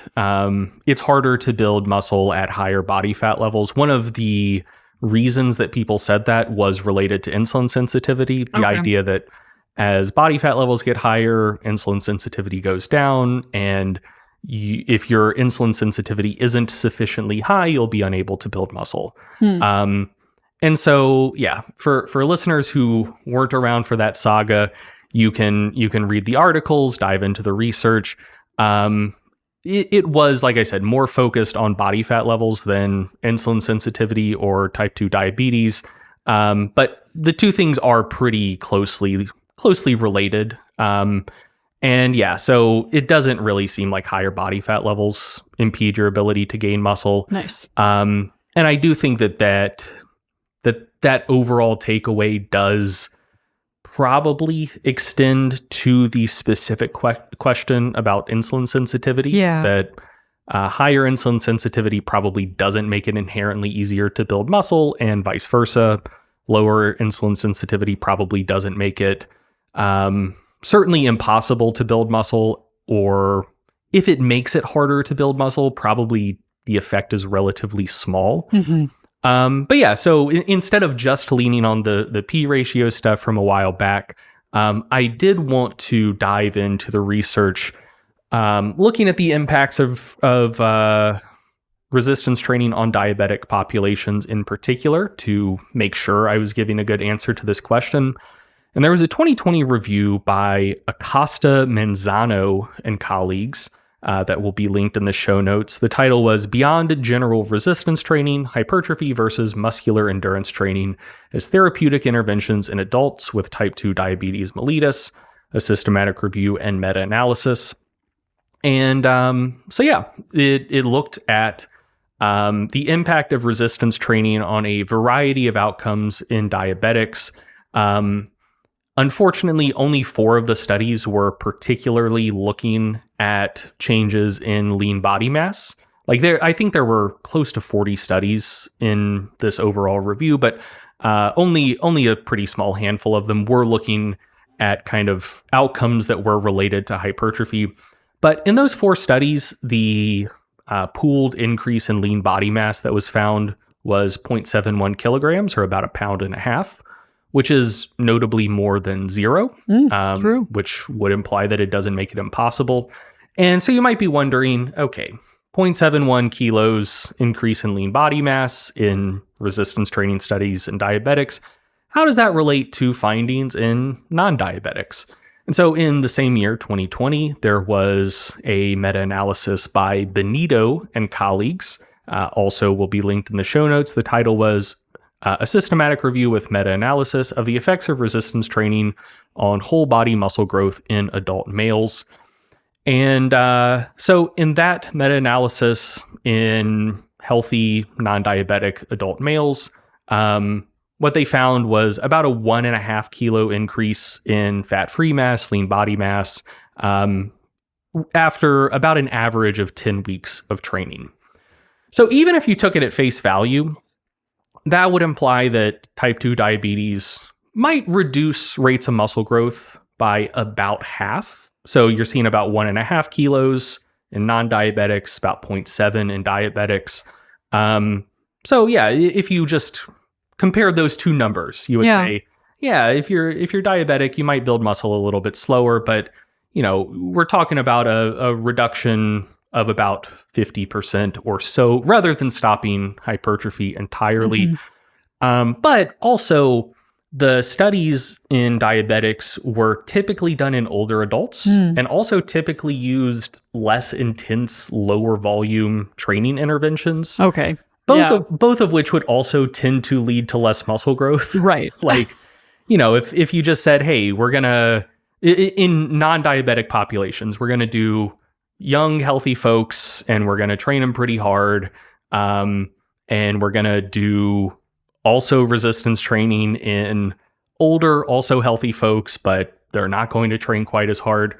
it's harder to build muscle at higher body fat levels, one of the reasons that people said that was related to insulin sensitivity. The idea that as body fat levels get higher, insulin sensitivity goes down, and if your insulin sensitivity isn't sufficiently high, you'll be unable to build muscle. And so, yeah, for listeners who weren't around for that saga, you can read the articles, dive into the research. It was, like I said, more focused on body fat levels than insulin sensitivity or type 2 diabetes. But the two things are pretty closely related. And yeah, so it doesn't really seem like higher body fat levels impede your ability to gain muscle. Nice. And I do think that overall takeaway does probably extend to the specific question about insulin sensitivity. Yeah. That higher insulin sensitivity probably doesn't make it inherently easier to build muscle, and vice versa. Lower insulin sensitivity probably doesn't make it certainly impossible to build muscle, or if it makes it harder to build muscle, probably the effect is relatively small. But yeah, so instead of just leaning on the P ratio stuff from a while back, I did want to dive into the research, looking at the impacts of resistance training on diabetic populations in particular, to make sure I was giving a good answer to this question. And there was a 2020 review by Acosta Manzano and colleagues that will be linked in the show notes. The title was Beyond General Resistance Training, Hypertrophy versus Muscular Endurance Training as Therapeutic Interventions in Adults with Type 2 Diabetes Mellitus, a Systematic Review and Meta-Analysis. And so yeah, it looked at the impact of resistance training on a variety of outcomes in diabetics. Unfortunately, only 4 of the studies were particularly looking at changes in lean body mass. I think there were close to 40 studies in this overall review, but only a pretty small handful of them were looking at kind of outcomes that were related to hypertrophy. But in those 4 studies, the pooled increase in lean body mass that was found was 0.71 kilograms, or about 1.5 pounds. Which is notably more than 0, true. Which would imply that it doesn't make it impossible. And so you might be wondering, okay, 0.71 kilos increase in lean body mass in resistance training studies in diabetics, how does that relate to findings in non-diabetics? And so in the same year, 2020, there was a meta-analysis by Benito and colleagues, also will be linked in the show notes. The title was a systematic review with meta-analysis of the effects of resistance training on whole body muscle growth in adult males. And so in that meta-analysis, in healthy, non-diabetic adult males, what they found was about a 1.5 kilo increase in fat-free mass, lean body mass, after about an average of 10 weeks of training. So even if you took it at face value, that would imply that type 2 diabetes might reduce rates of muscle growth by about half. So you're seeing about 1.5 kilos in non-diabetics, about 0.7 in diabetics. So yeah, if you just compare those two numbers, you would say, yeah, if you're diabetic, you might build muscle a little bit slower, but we're talking about a reduction of about 50% or so, rather than stopping hypertrophy entirely. But also, the studies in diabetics were typically done in older adults and also typically used less intense, lower volume training interventions. Okay. Both of which would also tend to lead to less muscle growth. Right. Like, if you just said, hey, we're going to, in non-diabetic populations, we're going to do young, healthy folks, and we're going to train them pretty hard. And we're going to do also resistance training in older, also healthy folks, but they're not going to train quite as hard.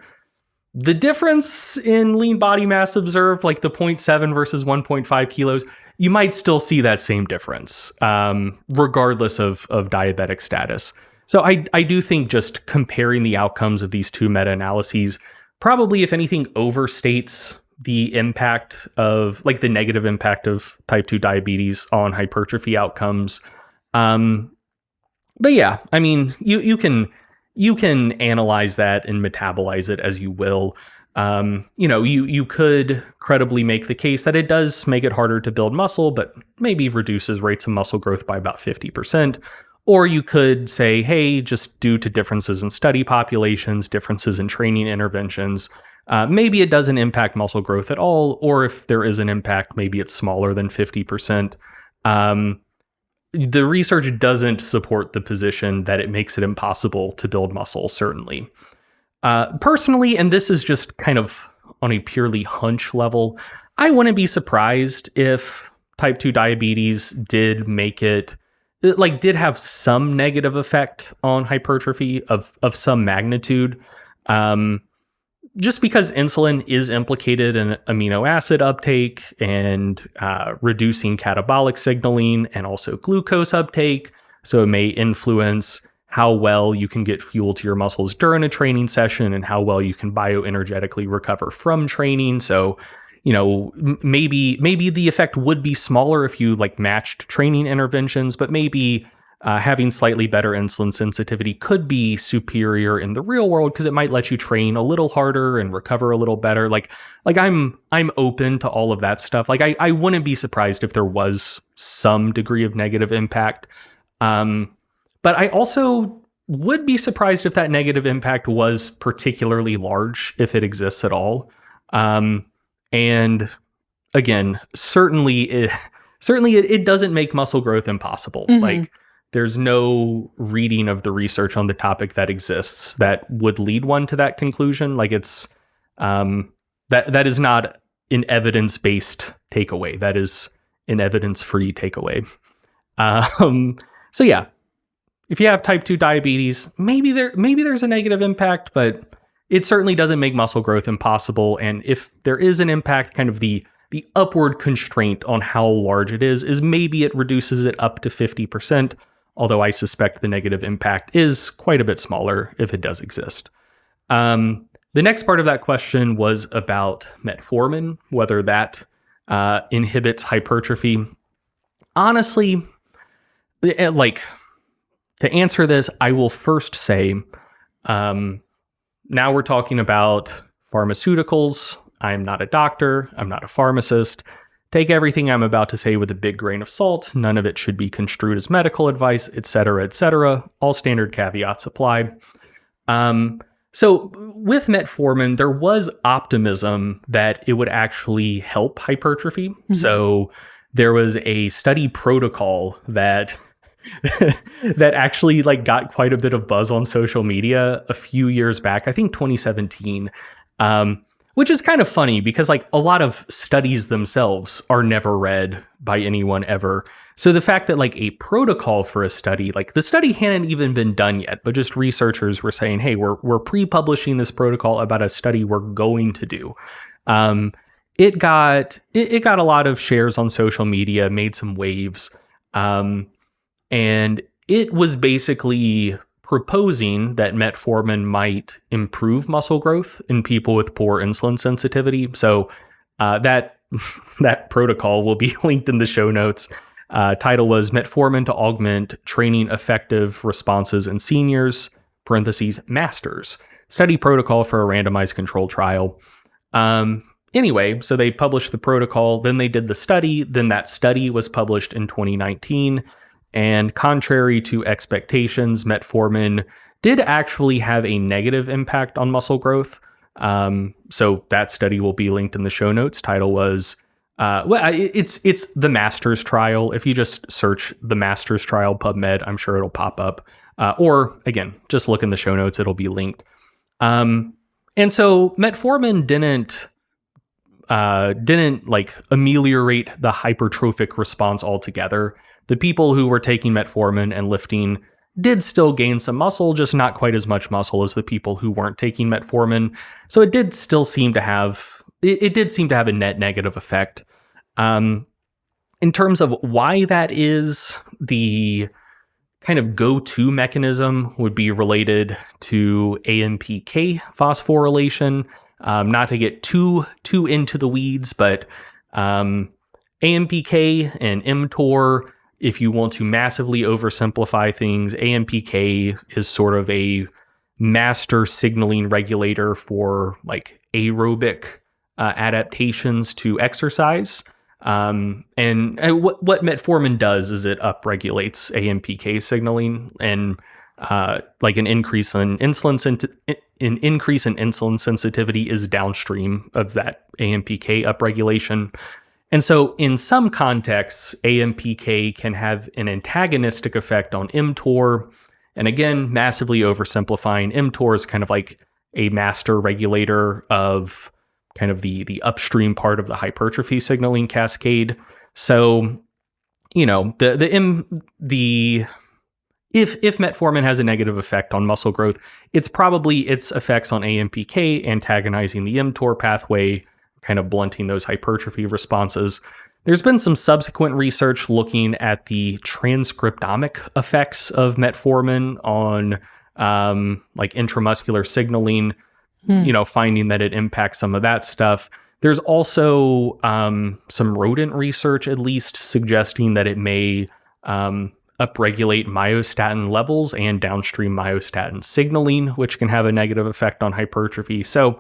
The difference in lean body mass observed, like the 0.7 versus 1.5 kilos, you might still see that same difference, regardless of diabetic status. So I do think just comparing the outcomes of these two meta-analyses probably, if anything, overstates the impact of, like, the negative impact of type 2 diabetes on hypertrophy outcomes. But yeah, I mean, you can analyze that and metabolize it as you will. You could credibly make the case that it does make it harder to build muscle, but maybe reduces rates of muscle growth by about 50%. Or you could say, hey, just due to differences in study populations, differences in training interventions, maybe it doesn't impact muscle growth at all. Or if there is an impact, maybe it's smaller than 50%. The research doesn't support the position that it makes it impossible to build muscle, certainly. Personally, and this is just kind of on a purely hunch level, I wouldn't be surprised if type 2 diabetes did have some negative effect on hypertrophy of some magnitude. Just because insulin is implicated in amino acid uptake and reducing catabolic signaling and also glucose uptake. So it may influence how well you can get fuel to your muscles during a training session and how well you can bioenergetically recover from training. So, maybe the effect would be smaller if you matched training interventions, but maybe having slightly better insulin sensitivity could be superior in the real world because it might let you train a little harder and recover a little better. I'm open to all of that stuff. I wouldn't be surprised if there was some degree of negative impact. But I also would be surprised if that negative impact was particularly large, if it exists at all. And again, certainly it doesn't make muscle growth impossible. There's no reading of the research on the topic that exists that would lead one to that conclusion. It's that is not an evidence-based takeaway. That is an evidence-free takeaway. So yeah, if you have type 2 diabetes, maybe there's a negative impact, but it certainly doesn't make muscle growth impossible. And if there is an impact, kind of the upward constraint on how large it is maybe it reduces it up to 50%, although I suspect the negative impact is quite a bit smaller if it does exist. The next part of that question was about metformin, whether that inhibits hypertrophy. Honestly, to answer this, I will first say, now we're talking about pharmaceuticals. I'm not a doctor. I'm not a pharmacist. Take everything I'm about to say with a big grain of salt. None of it should be construed as medical advice, etc., etc. All standard caveats apply. So with metformin, there was optimism that it would actually help hypertrophy. Mm-hmm. So there was a study protocol that that actually got quite a bit of buzz on social media a few years back, I think 2017, Which is kind of funny because like a lot of studies themselves are never read by anyone ever. So the fact that like a protocol for a study, like the study hadn't even been done yet, but just researchers were saying, hey, we're pre-publishing this protocol about a study we're going to do. It got a lot of shares on social media, made some waves. And it was basically proposing that metformin might improve muscle growth in people with poor insulin sensitivity. So that protocol will be linked in the show notes. Title was Metformin to Augment Training Effective Responses in Seniors, parentheses, Masters, Study Protocol for a Randomized Controlled Trial. Anyway, so they published the protocol, then they did the study, then that study was published in 2019. And contrary to expectations, metformin did actually have a negative impact on muscle growth. So that study will be linked in the show notes. Title was, it's the Masters trial. If you just search the Masters trial PubMed, I'm sure it'll pop up. Or again, just look in the show notes. It'll be linked. And so metformin didn't like ameliorate the hypertrophic response altogether. The people who were taking metformin and lifting did still gain some muscle, just not quite as much muscle as the people who weren't taking metformin. So it did still seem to have, it did seem to have a net negative effect. In terms of why that is, the kind of go-to mechanism would be related to AMPK phosphorylation. Not to get too into the weeds, but AMPK and mTOR, if you want to massively oversimplify things, AMPK is sort of a master signaling regulator for like aerobic adaptations to exercise. And what metformin does is it upregulates AMPK signaling, and like an increase in insulin sensitivity is downstream of that AMPK upregulation. And so in some contexts, AMPK can have an antagonistic effect on mTOR. And again, massively oversimplifying, mTOR is kind of like a master regulator of kind of the upstream part of the hypertrophy signaling cascade. So, you know, if metformin has a negative effect on muscle growth, it's probably its effects on AMPK antagonizing the mTOR pathway, kind of blunting those hypertrophy responses. There's been some subsequent research looking at the transcriptomic effects of metformin on like intramuscular signaling, you know, finding that it impacts some of that stuff. There's also some rodent research, at least, suggesting that it may upregulate myostatin levels and downstream myostatin signaling, which can have a negative effect on hypertrophy. So,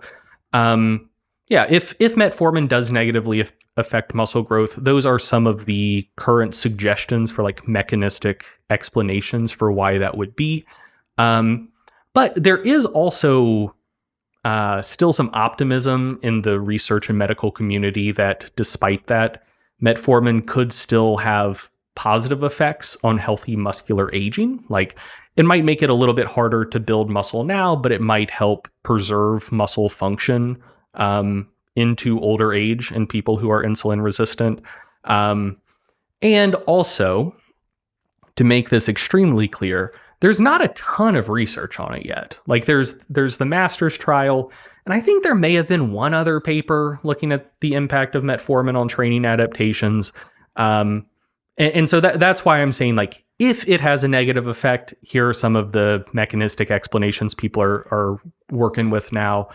yeah, if metformin does negatively affect muscle growth, those are some of the current suggestions for like mechanistic explanations for why that would be. But there is also still some optimism in the research and medical community that despite that, metformin could still have positive effects on healthy muscular aging. Like it might make it a little bit harder to build muscle now, but it might help preserve muscle function into older age in people who are insulin resistant. And also, to make this extremely clear, there's not a ton of research on it yet. Like there's the Masters trial, and I think there may have been one other paper looking at the impact of metformin on training adaptations. And so that's why I'm saying, like, if it has a negative effect, here are some of the mechanistic explanations people are working with now.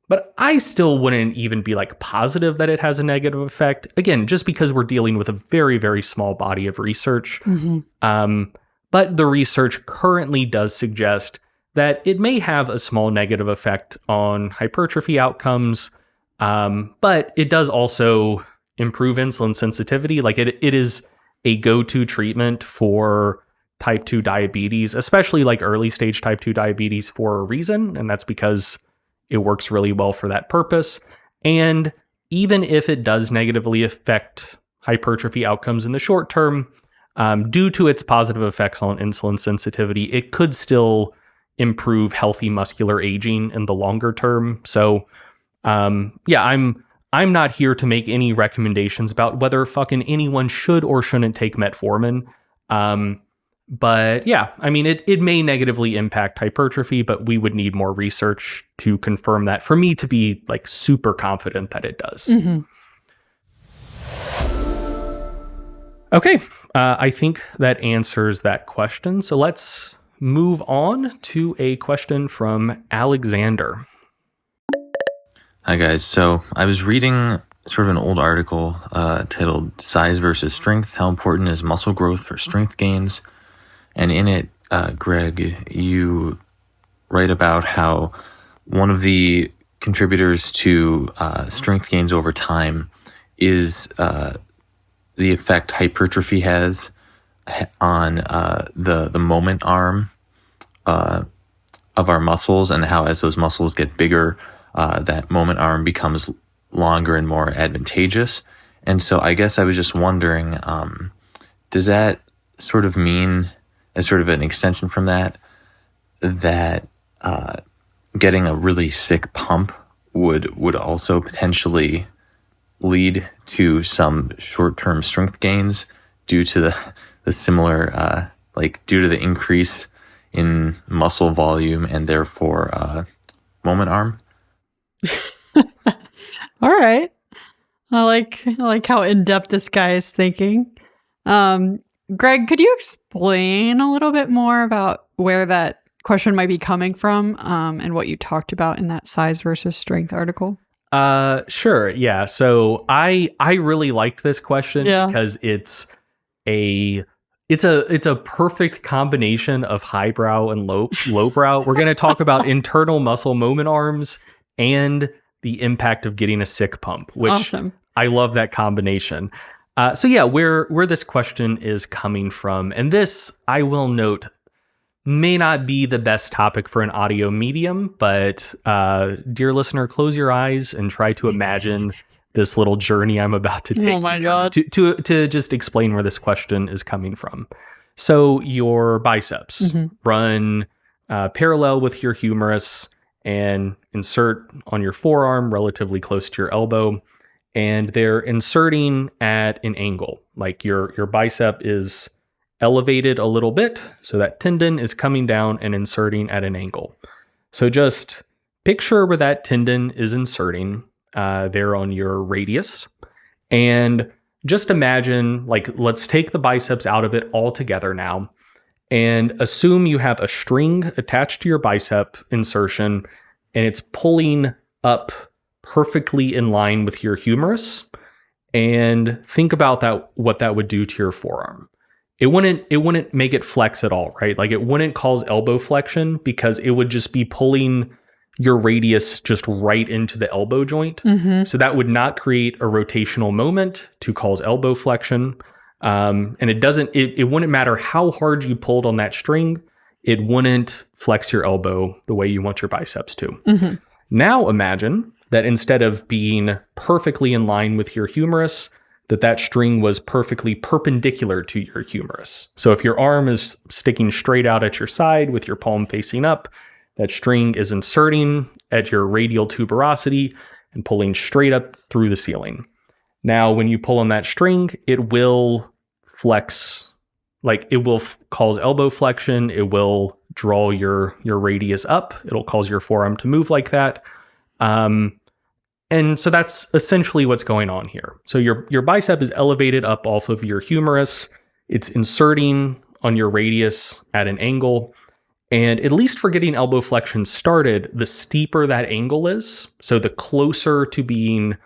But I still wouldn't even be like positive that it has a negative effect. Again, just because we're dealing with a very, very small body of research. Mm-hmm. But the research currently does suggest that it may have a small negative effect on hypertrophy outcomes. But it does also improve insulin sensitivity. Like it is a go-to treatment for type 2 diabetes, especially like early stage type 2 diabetes, for a reason. And that's because it works really well for that purpose. And even if it does negatively affect hypertrophy outcomes in the short term, due to its positive effects on insulin sensitivity, it could still improve healthy muscular aging in the longer term. So Yeah, I'm not here to make any recommendations about whether fucking anyone should or shouldn't take metformin. But yeah, I mean, it may negatively impact hypertrophy, but we would need more research to confirm that for me to be like super confident that it does. Mm-hmm. Okay, I think that answers that question. So let's move on to a question from Alexander. Hi guys, so I was reading sort of an old article titled Size versus Strength, How Important is Muscle Growth for Strength Gains? And in it, Greg, you write about how one of the contributors to strength gains over time is the effect hypertrophy has on the moment arm of our muscles, and how as those muscles get bigger, that moment arm becomes longer and more advantageous. And so I guess I was just wondering, does that sort of mean, as sort of an extension from that getting a really sick pump would also potentially lead to some short-term strength gains due to the similar, due to the increase in muscle volume and therefore moment arm? All right. I like how in-depth this guy is thinking. Greg, could you explain a little bit more about where that question might be coming from, and what you talked about in that size versus strength article? Sure. Yeah. So I really liked this question because it's a perfect combination of highbrow and lowbrow. We're going to talk about internal muscle moment arms and the impact of getting a sick pump, which awesome. I love that combination. So yeah, where this question is coming from, and this, I will note, may not be the best topic for an audio medium, but dear listener, close your eyes and try to imagine this little journey I'm about to take. Oh my God. To just explain where this question is coming from. So your biceps run parallel with your humerus and insert on your forearm relatively close to your elbow. And they're inserting at an angle. Like your bicep is elevated a little bit, so that tendon is coming down and inserting at an angle. So just picture where that tendon is inserting there on your radius. And just imagine, like, let's take the biceps out of it altogether now and assume you have a string attached to your bicep insertion and it's pulling up perfectly in line with your humerus. And think about that, what that would do to your forearm. It wouldn't make it flex at all, right? Like it wouldn't cause elbow flexion because it would just be pulling your radius just right into the elbow joint. So that would not create a rotational moment to cause elbow flexion. And it wouldn't matter how hard you pulled on that string. It wouldn't flex your elbow the way you want your biceps to. Now imagine that instead of being perfectly in line with your humerus, that string was perfectly perpendicular to your humerus. So if your arm is sticking straight out at your side with your palm facing up, that string is inserting at your radial tuberosity and pulling straight up through the ceiling. Now, when you pull on that string, it will flex, like it will cause elbow flexion. It will draw your radius up. It'll cause your forearm to move like that. And so that's essentially what's going on here. So your bicep is elevated up off of your humerus. It's inserting on your radius at an angle. And at least for getting elbow flexion started, the steeper that angle is, so the closer to being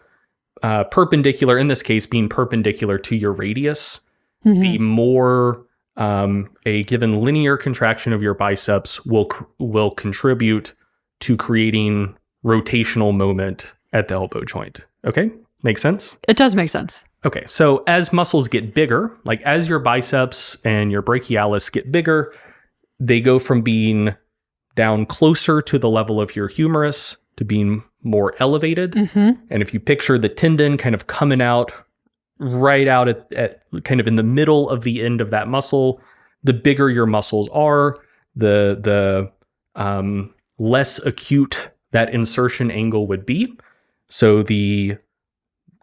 perpendicular, in this case, being perpendicular to your radius, the more a given linear contraction of your biceps will contribute to creating rotational moment at the elbow joint. Okay? Makes sense? It does make sense. Okay, so as muscles get bigger, like as your biceps and your brachialis get bigger, they go from being down closer to the level of your humerus to being more elevated. And if you picture the tendon kind of coming out right out at kind of in the middle of the end of that muscle, the bigger your muscles are, the less acute that insertion angle would be. So the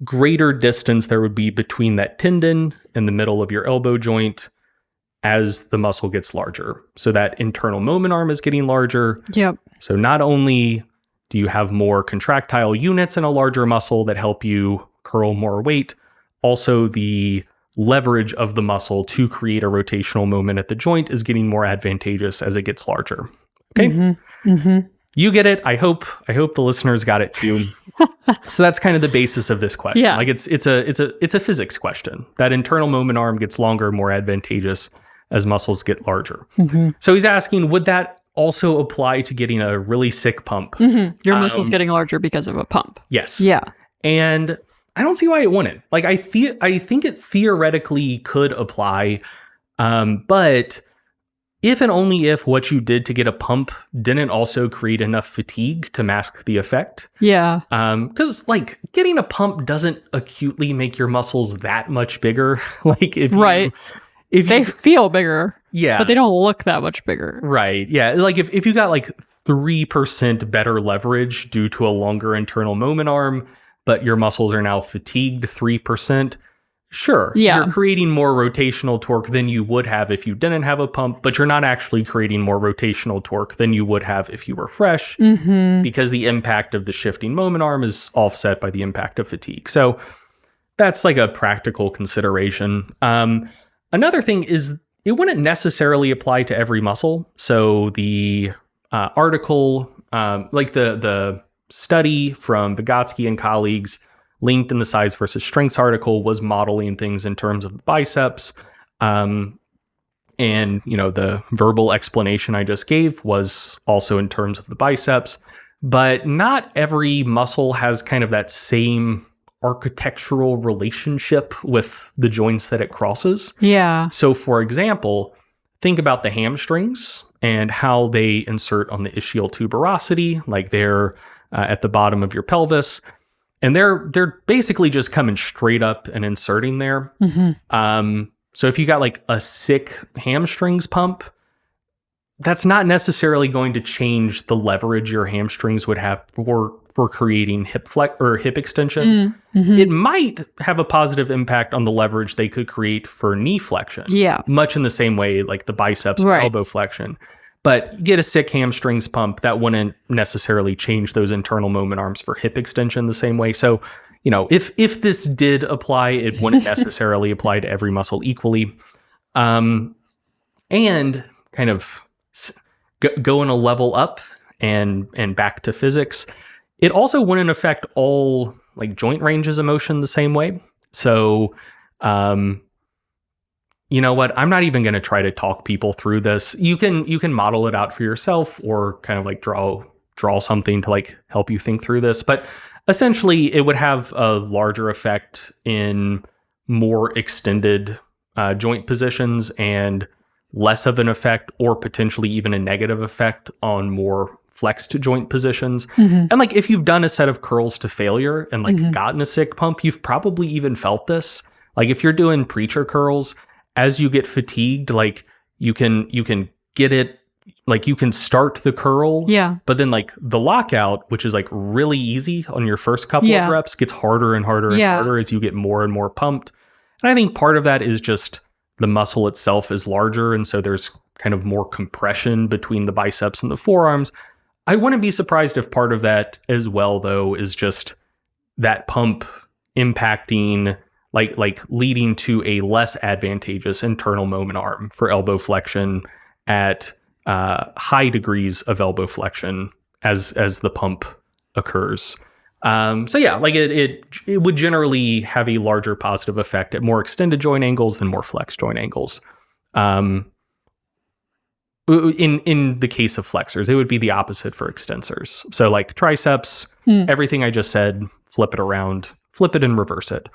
greater distance there would be between that tendon and the middle of your elbow joint as the muscle gets larger. So that internal moment arm is getting larger. Yep. So not only do you have more contractile units in a larger muscle that help you curl more weight, also the leverage of the muscle to create a rotational moment at the joint is getting more advantageous as it gets larger. Okay. You get it. I hope the listeners got it too. So that's kind of the basis of this question. Yeah. Like it's a physics question. That internal moment arm gets longer, more advantageous as muscles get larger. So he's asking, would that also apply to getting a really sick pump? Your muscles getting larger because of a pump. Yes. Yeah. And I don't see why it wouldn't. Like I think it theoretically could apply, but if and only if what you did to get a pump didn't also create enough fatigue to mask the effect. Yeah. Because like getting a pump doesn't acutely make your muscles that much bigger. Like if They feel bigger. Yeah. But they don't look that much bigger. Right. Yeah. Like if you got like 3% better leverage due to a longer internal moment arm, but your muscles are now fatigued 3%, sure. Yeah. You're creating more rotational torque than you would have if you didn't have a pump, but you're not actually creating more rotational torque than you would have if you were fresh, because the impact of the shifting moment arm is offset by the impact of fatigue. So that's like a practical consideration. Another thing is it wouldn't necessarily apply to every muscle. So the article, like the study from Vygotsky and colleagues linked in the size versus strengths article was modeling things in terms of the biceps. And, the verbal explanation I just gave was also in terms of the biceps. But not every muscle has kind of that same architectural relationship with the joints that it crosses. Yeah. So, for example, think about the hamstrings and how they insert on the ischial tuberosity, like they're at the bottom of your pelvis. And they're basically just coming straight up and inserting there. So if you got like a sick hamstrings pump, that's not necessarily going to change the leverage your hamstrings would have for creating hip extension. It might have a positive impact on the leverage they could create for knee flexion. Yeah. Much in the same way like the biceps or elbow flexion. But get a sick hamstrings pump, that wouldn't necessarily change those internal moment arms for hip extension the same way. So, if this did apply, it wouldn't necessarily apply to every muscle equally. And kind of going a level up and back to physics, it also wouldn't affect all like joint ranges of motion the same way. So, you know what? I'm not even going to try to talk people through this. You can model it out for yourself or kind of like draw something to like help you think through this. But essentially, it would have a larger effect in more extended joint positions and less of an effect or potentially even a negative effect on more flexed joint positions. And like if you've done a set of curls to failure and like gotten a sick pump, you've probably even felt this. Like if you're doing preacher curls, as you get fatigued, like you can get it, like you can start the curl. Yeah. But then like the lockout, which is like really easy on your first couple of reps, gets harder and harder and harder as you get more and more pumped. And I think part of that is just the muscle itself is larger. And so there's kind of more compression between the biceps and the forearms. I wouldn't be surprised if part of that as well, though, is just that pump impacting like leading to a less advantageous internal moment arm for elbow flexion at high degrees of elbow flexion as the pump occurs. So yeah, like it would generally have a larger positive effect at more extended joint angles than more flexed joint angles. In the case of flexors, it would be the opposite for extensors. So like triceps, everything I just said, flip it around, flip it and reverse it.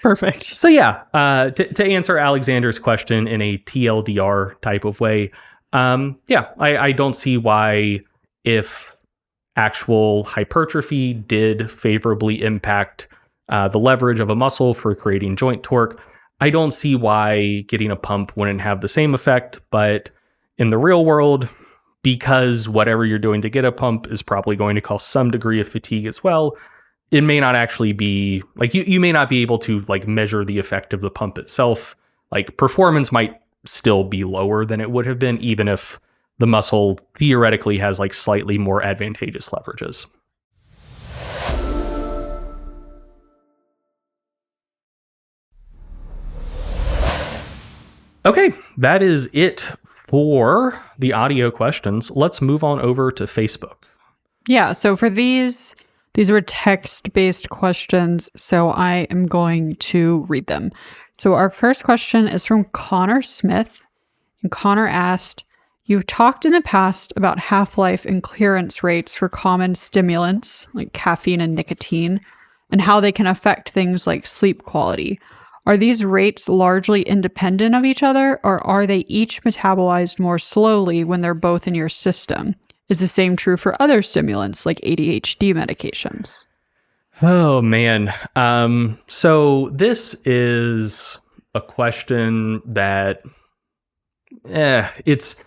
Perfect. So yeah, to answer Alexander's question in a TLDR type of way, I don't see why if actual hypertrophy did favorably impact the leverage of a muscle for creating joint torque, I don't see why getting a pump wouldn't have the same effect. But in the real world, because whatever you're doing to get a pump is probably going to cause some degree of fatigue as well, it may not actually be like you may not be able to like measure the effect of the pump itself. Like performance might still be lower than it would have been, even if the muscle theoretically has like slightly more advantageous leverages. Okay, that is it for the audio questions. Let's move on over to Facebook. Yeah, so for these were text-based questions, so I am going to read them. So our first question is from Connor Smith, and Connor asked, you've talked in the past about half-life and clearance rates for common stimulants like caffeine and nicotine, and how they can affect things like sleep quality. Are these rates largely independent of each other, or are they each metabolized more slowly when they're both in your system? Is the same true for other stimulants like ADHD medications? Oh, man. So this is a question that it's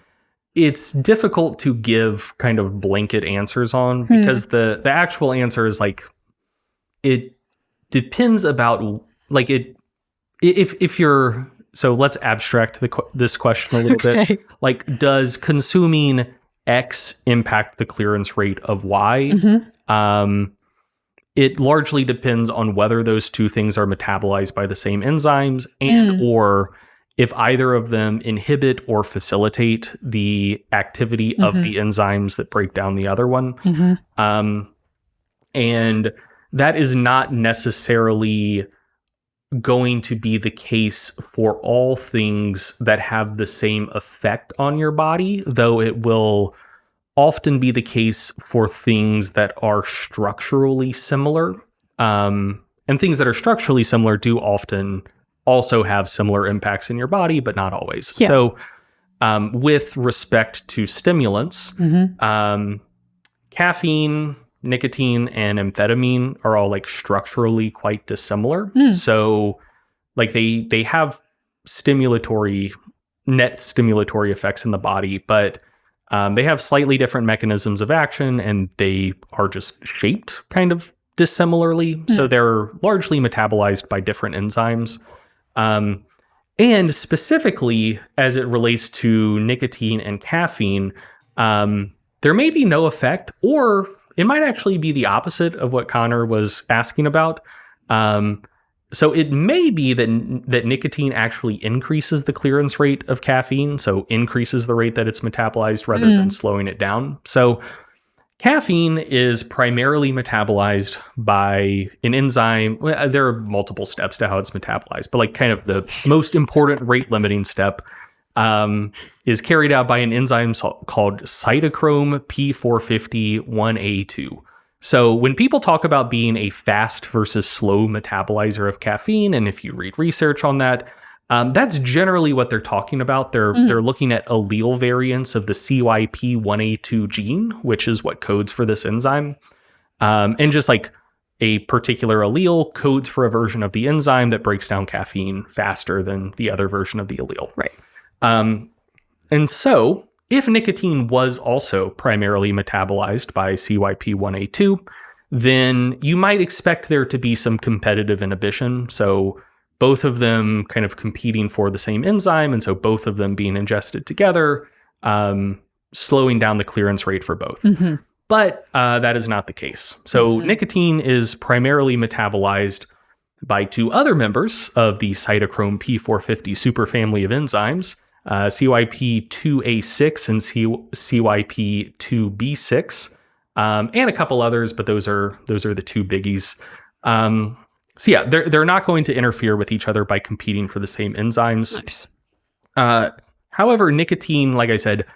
difficult to give kind of blanket answers on because the actual answer is like, it depends about like it. If you're, so let's abstract this question a little bit. Like, does consuming X impact the clearance rate of Y? It largely depends on whether those two things are metabolized by the same enzymes and or if either of them inhibit or facilitate the activity of the enzymes that break down the other one. And that is not necessarily going to be the case for all things that have the same effect on your body, though it will often be the case for things that are structurally similar. And things that are structurally similar do often also have similar impacts in your body, but not always. Yeah. So with respect to stimulants, caffeine, nicotine, and amphetamine are all like structurally quite dissimilar. So like they have net stimulatory effects in the body, but they have slightly different mechanisms of action, and they are just shaped kind of dissimilarly. So they're largely metabolized by different enzymes. And specifically as it relates to nicotine and caffeine, there may be no effect, or it might actually be the opposite of what Connor was asking about. So it may be that nicotine actually increases the clearance rate of caffeine, so increases the rate that it's metabolized rather than slowing it down. So caffeine is primarily metabolized by an enzyme. Well, there are multiple steps to how it's metabolized, but like kind of the most important rate limiting step is carried out by an enzyme called cytochrome P450-1A2. So when people talk about being a fast versus slow metabolizer of caffeine, and if you read research on that, that's generally what they're talking about. They're looking at allele variants of the CYP1A2 gene, which is what codes for this enzyme. And just like a particular allele codes for a version of the enzyme that breaks down caffeine faster than the other version of the allele. Right. And so if nicotine was also primarily metabolized by CYP1A2, then you might expect there to be some competitive inhibition. So both of them kind of competing for the same enzyme, and so both of them being ingested together, slowing down the clearance rate for both. But that is not the case. So nicotine is primarily metabolized by two other members of the cytochrome P450 superfamily of enzymes, CYP2A6 and CYP2B6, and a couple others, but those are the two biggies. So yeah, they're not going to interfere with each other by competing for the same enzymes. Nice. However, nicotine, like I said,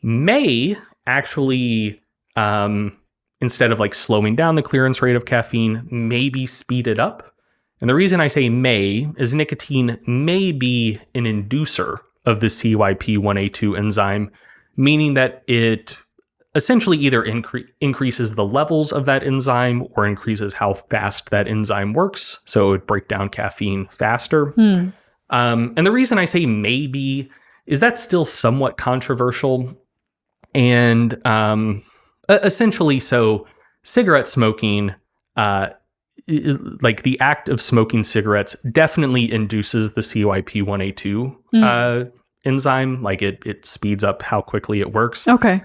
may actually, instead of like slowing down the clearance rate of caffeine, maybe speed it up. And the reason I say may is nicotine may be an inducer of the CYP1A2 enzyme, meaning that it essentially either increases the levels of that enzyme or increases how fast that enzyme works. So it would break down caffeine faster. And the reason I say maybe is that's still somewhat controversial. And essentially, so cigarette smoking, is, like the act of smoking cigarettes definitely induces the CYP1A2 enzyme. Like it speeds up how quickly it works. Okay.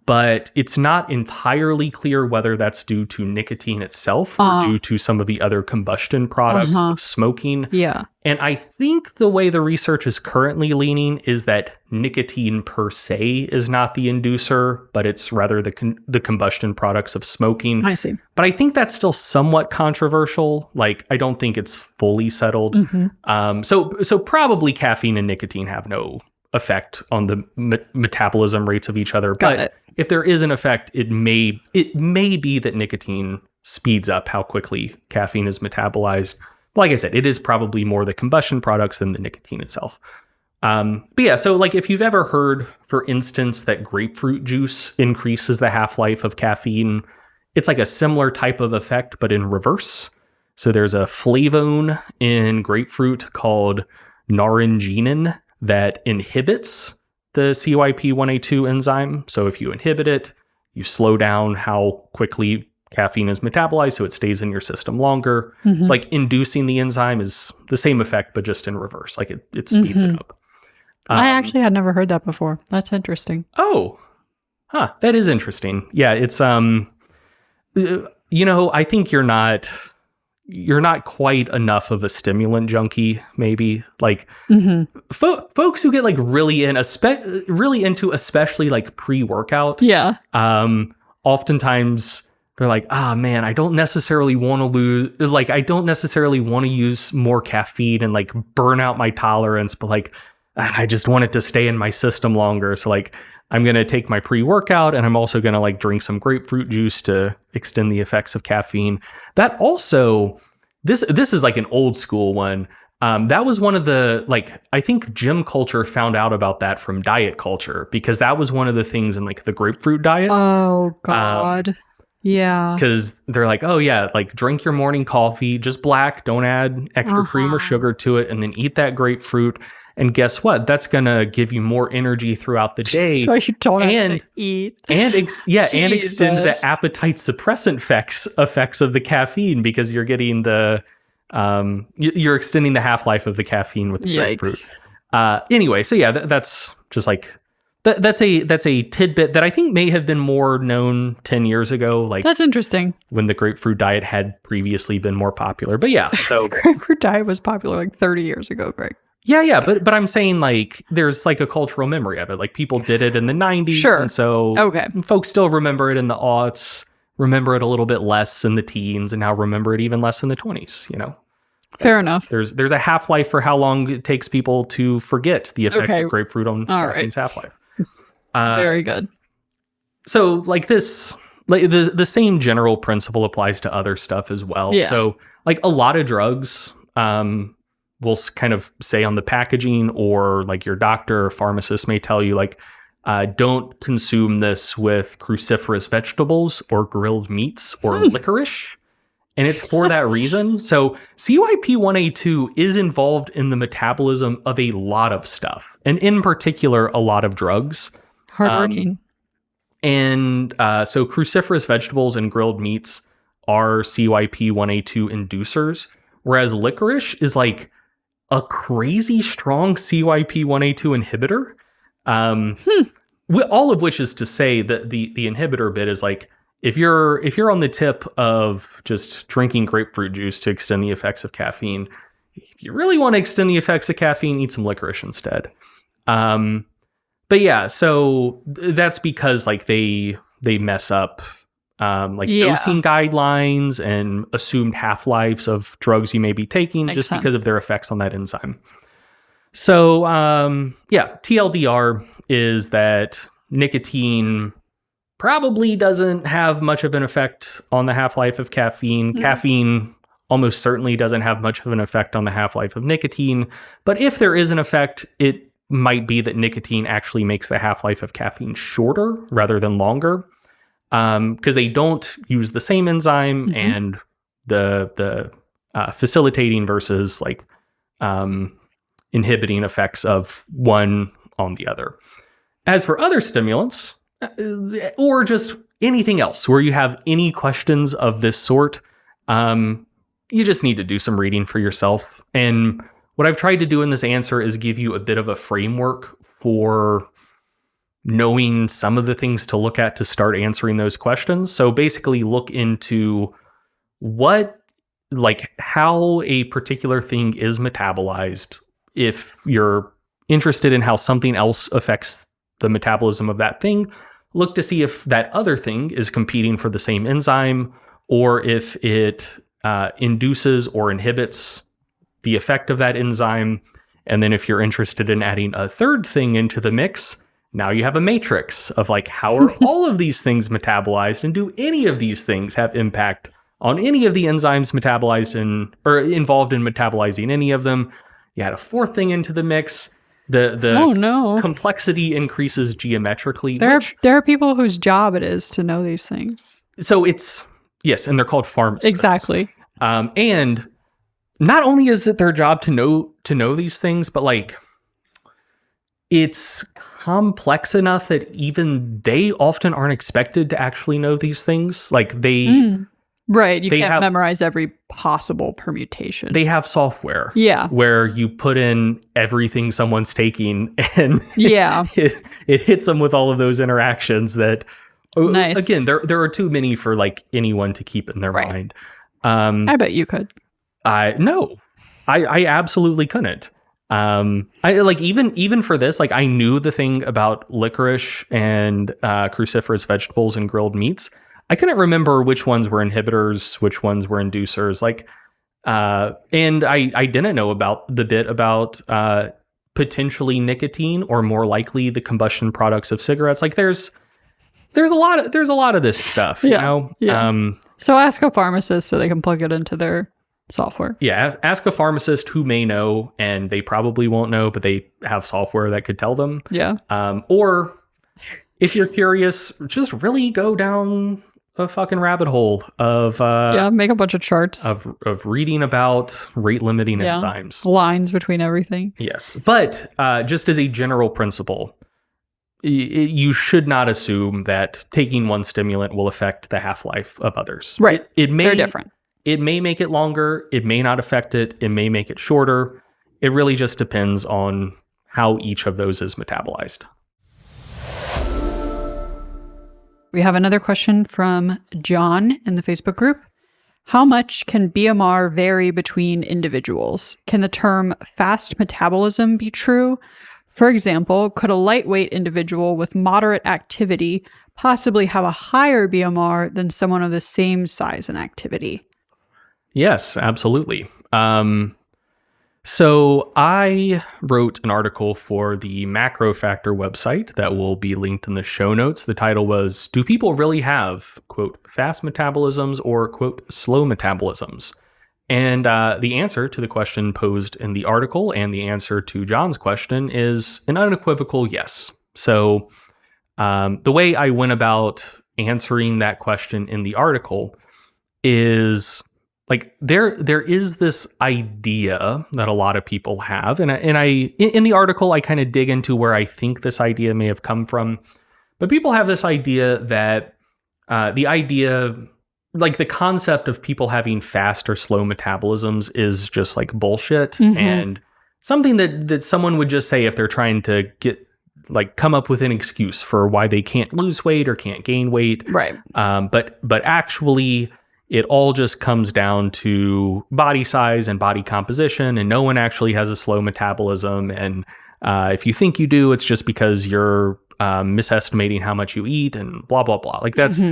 But it's not entirely clear whether that's due to nicotine itself or due to some of the other combustion products of smoking. Yeah. And I think the way the research is currently leaning is that nicotine per se is not the inducer, but it's rather the combustion products of smoking. I see. But I think that's still somewhat controversial. Like, I don't think it's fully settled. So probably caffeine and nicotine have no effect on the metabolism rates of each other. But if there is an effect, it may be that nicotine speeds up how quickly caffeine is metabolized. Like I said, it is probably more the combustion products than the nicotine itself. But yeah, so like if you've ever heard, for instance, that grapefruit juice increases the half-life of caffeine, it's like a similar type of effect, but in reverse. So there's a flavone in grapefruit called naringenin that inhibits the CYP1A2 enzyme. So if you inhibit it, you slow down how quickly caffeine is metabolized, so it stays in your system longer. It's like inducing the enzyme is the same effect, but just in reverse. Like it speeds it up. I actually had never heard that before. That's interesting. Oh, that is interesting. Yeah, it's I think you're not quite enough of a stimulant junkie, maybe. Like folks who get like really into especially like pre-workout. Yeah. Oftentimes they're like, man, I don't necessarily want to use more caffeine and like burn out my tolerance, but like I just want it to stay in my system longer. So like I'm going to take my pre-workout and I'm also going to like drink some grapefruit juice to extend the effects of caffeine. That also, this is like an old school one. That was one of the, like, I think gym culture found out about that from diet culture, because that was one of the things in like the grapefruit diet. Oh God. Yeah. Because they're like, oh yeah, like drink your morning coffee, just black, don't add extra cream or sugar to it, and then eat that grapefruit. And guess what? That's going to give you more energy throughout the day. So you don't have to eat. And extend the appetite suppressant effects of the caffeine, because you're getting you're extending the half-life of the caffeine with the grapefruit. Anyway, so yeah, that's just like, that's a tidbit that I think may have been more known 10 years ago. Like, that's interesting. When the grapefruit diet had previously been more popular. But yeah, so grapefruit diet was popular like 30 years ago, Greg. Yeah, but I'm saying like there's like a cultural memory of it. Like people did it in the 90s. Sure. And so folks still remember it in the aughts, remember it a little bit less in the teens, and now remember it even less in the 20s, Fair enough. There's a half-life for how long it takes people to forget the effects of grapefruit on caffeine's half-life. Very good. So like this, like the same general principle applies to other stuff as well. Yeah. So like a lot of drugs, will kind of say on the packaging, or like your doctor or pharmacist may tell you like, don't consume this with cruciferous vegetables or grilled meats or licorice. And it's for that reason. So CYP1A2 is involved in the metabolism of a lot of stuff, and in particular, a lot of drugs. Hardworking. So cruciferous vegetables and grilled meats are CYP1A2 inducers, whereas licorice is like a crazy strong CYP1A2 inhibitor. All of which is to say that the inhibitor bit is like, if you're on the tip of just drinking grapefruit juice to extend the effects of caffeine, if you really want to extend the effects of caffeine, eat some licorice instead. But yeah, so that's because like they mess up dosing guidelines and assumed half-lives of drugs you may be taking. Makes just sense. Because of their effects on that enzyme. So TLDR is that nicotine probably doesn't have much of an effect on the half-life of caffeine. Caffeine almost certainly doesn't have much of an effect on the half-life of nicotine. But if there is an effect, it might be that nicotine actually makes the half-life of caffeine shorter rather than longer. Because they don't use the same enzyme, and the facilitating versus like inhibiting effects of one on the other. As for other stimulants, or just anything else where you have any questions of this sort, you just need to do some reading for yourself. And what I've tried to do in this answer is give you a bit of a framework for knowing some of the things to look at to start answering those questions. So basically look into how a particular thing is metabolized. If you're interested in how something else affects the metabolism of that thing, look to see if that other thing is competing for the same enzyme, or if it induces or inhibits the effect of that enzyme. And then if you're interested in adding a third thing into the mix, now you have a matrix of like, how are all of these things metabolized, and do any of these things have impact on any of the enzymes metabolized or involved in metabolizing any of them? You add a fourth thing into the mix. The complexity increases geometrically. There are people whose job it is to know these things. So yes, and they're called pharmacists. Exactly. And not only is it their job to know these things, but like, it's complex enough that even they often aren't expected to actually know these things. Like right. You can't memorize every possible permutation. They have software. Yeah. Where you put in everything someone's taking, and it hits them with all of those interactions that, nice. Again, there are too many for like anyone to keep in their mind. I bet you could. No, I absolutely couldn't. I like even for this, like I knew the thing about licorice and cruciferous vegetables and grilled meats. I couldn't remember which ones were inhibitors, which ones were inducers. Like, and I didn't know about the bit about potentially nicotine, or more likely the combustion products of cigarettes. Like there's a lot of this stuff, you know? Yeah. So ask a pharmacist so they can plug it into their software. Yeah. Ask a pharmacist who may know, and they probably won't know, but they have software that could tell them. Yeah. Or if you're curious, just really go down a fucking rabbit hole of make a bunch of charts of reading about rate limiting enzymes, lines between everything. Yes. But just as a general principle, you should not assume that taking one stimulant will affect the half-life of others. Right. They're different. It may make it longer. It may not affect it. It may make it shorter. It really just depends on how each of those is metabolized. We have another question from John in the Facebook group. How much can BMR vary between individuals? Can the term fast metabolism be true? For example, could a lightweight individual with moderate activity possibly have a higher BMR than someone of the same size and activity? Yes, absolutely. So I wrote an article for the Macro Factor website that will be linked in the show notes. The title was, "Do people really have, quote, fast metabolisms or, quote, slow metabolisms?" And the answer to the question posed in the article and the answer to John's question is an unequivocal yes. So the way I went about answering that question in the article is like there is this idea that a lot of people have, and I in the article I kind of dig into where I think this idea may have come from, but people have this idea that the concept of people having fast or slow metabolisms is just like bullshit, and something that someone would just say if they're trying to come up with an excuse for why they can't lose weight or can't gain weight, right? But actually, it all just comes down to body size and body composition, and no one actually has a slow metabolism. And if you think you do, it's just because you're misestimating how much you eat and blah, blah, blah. Like that's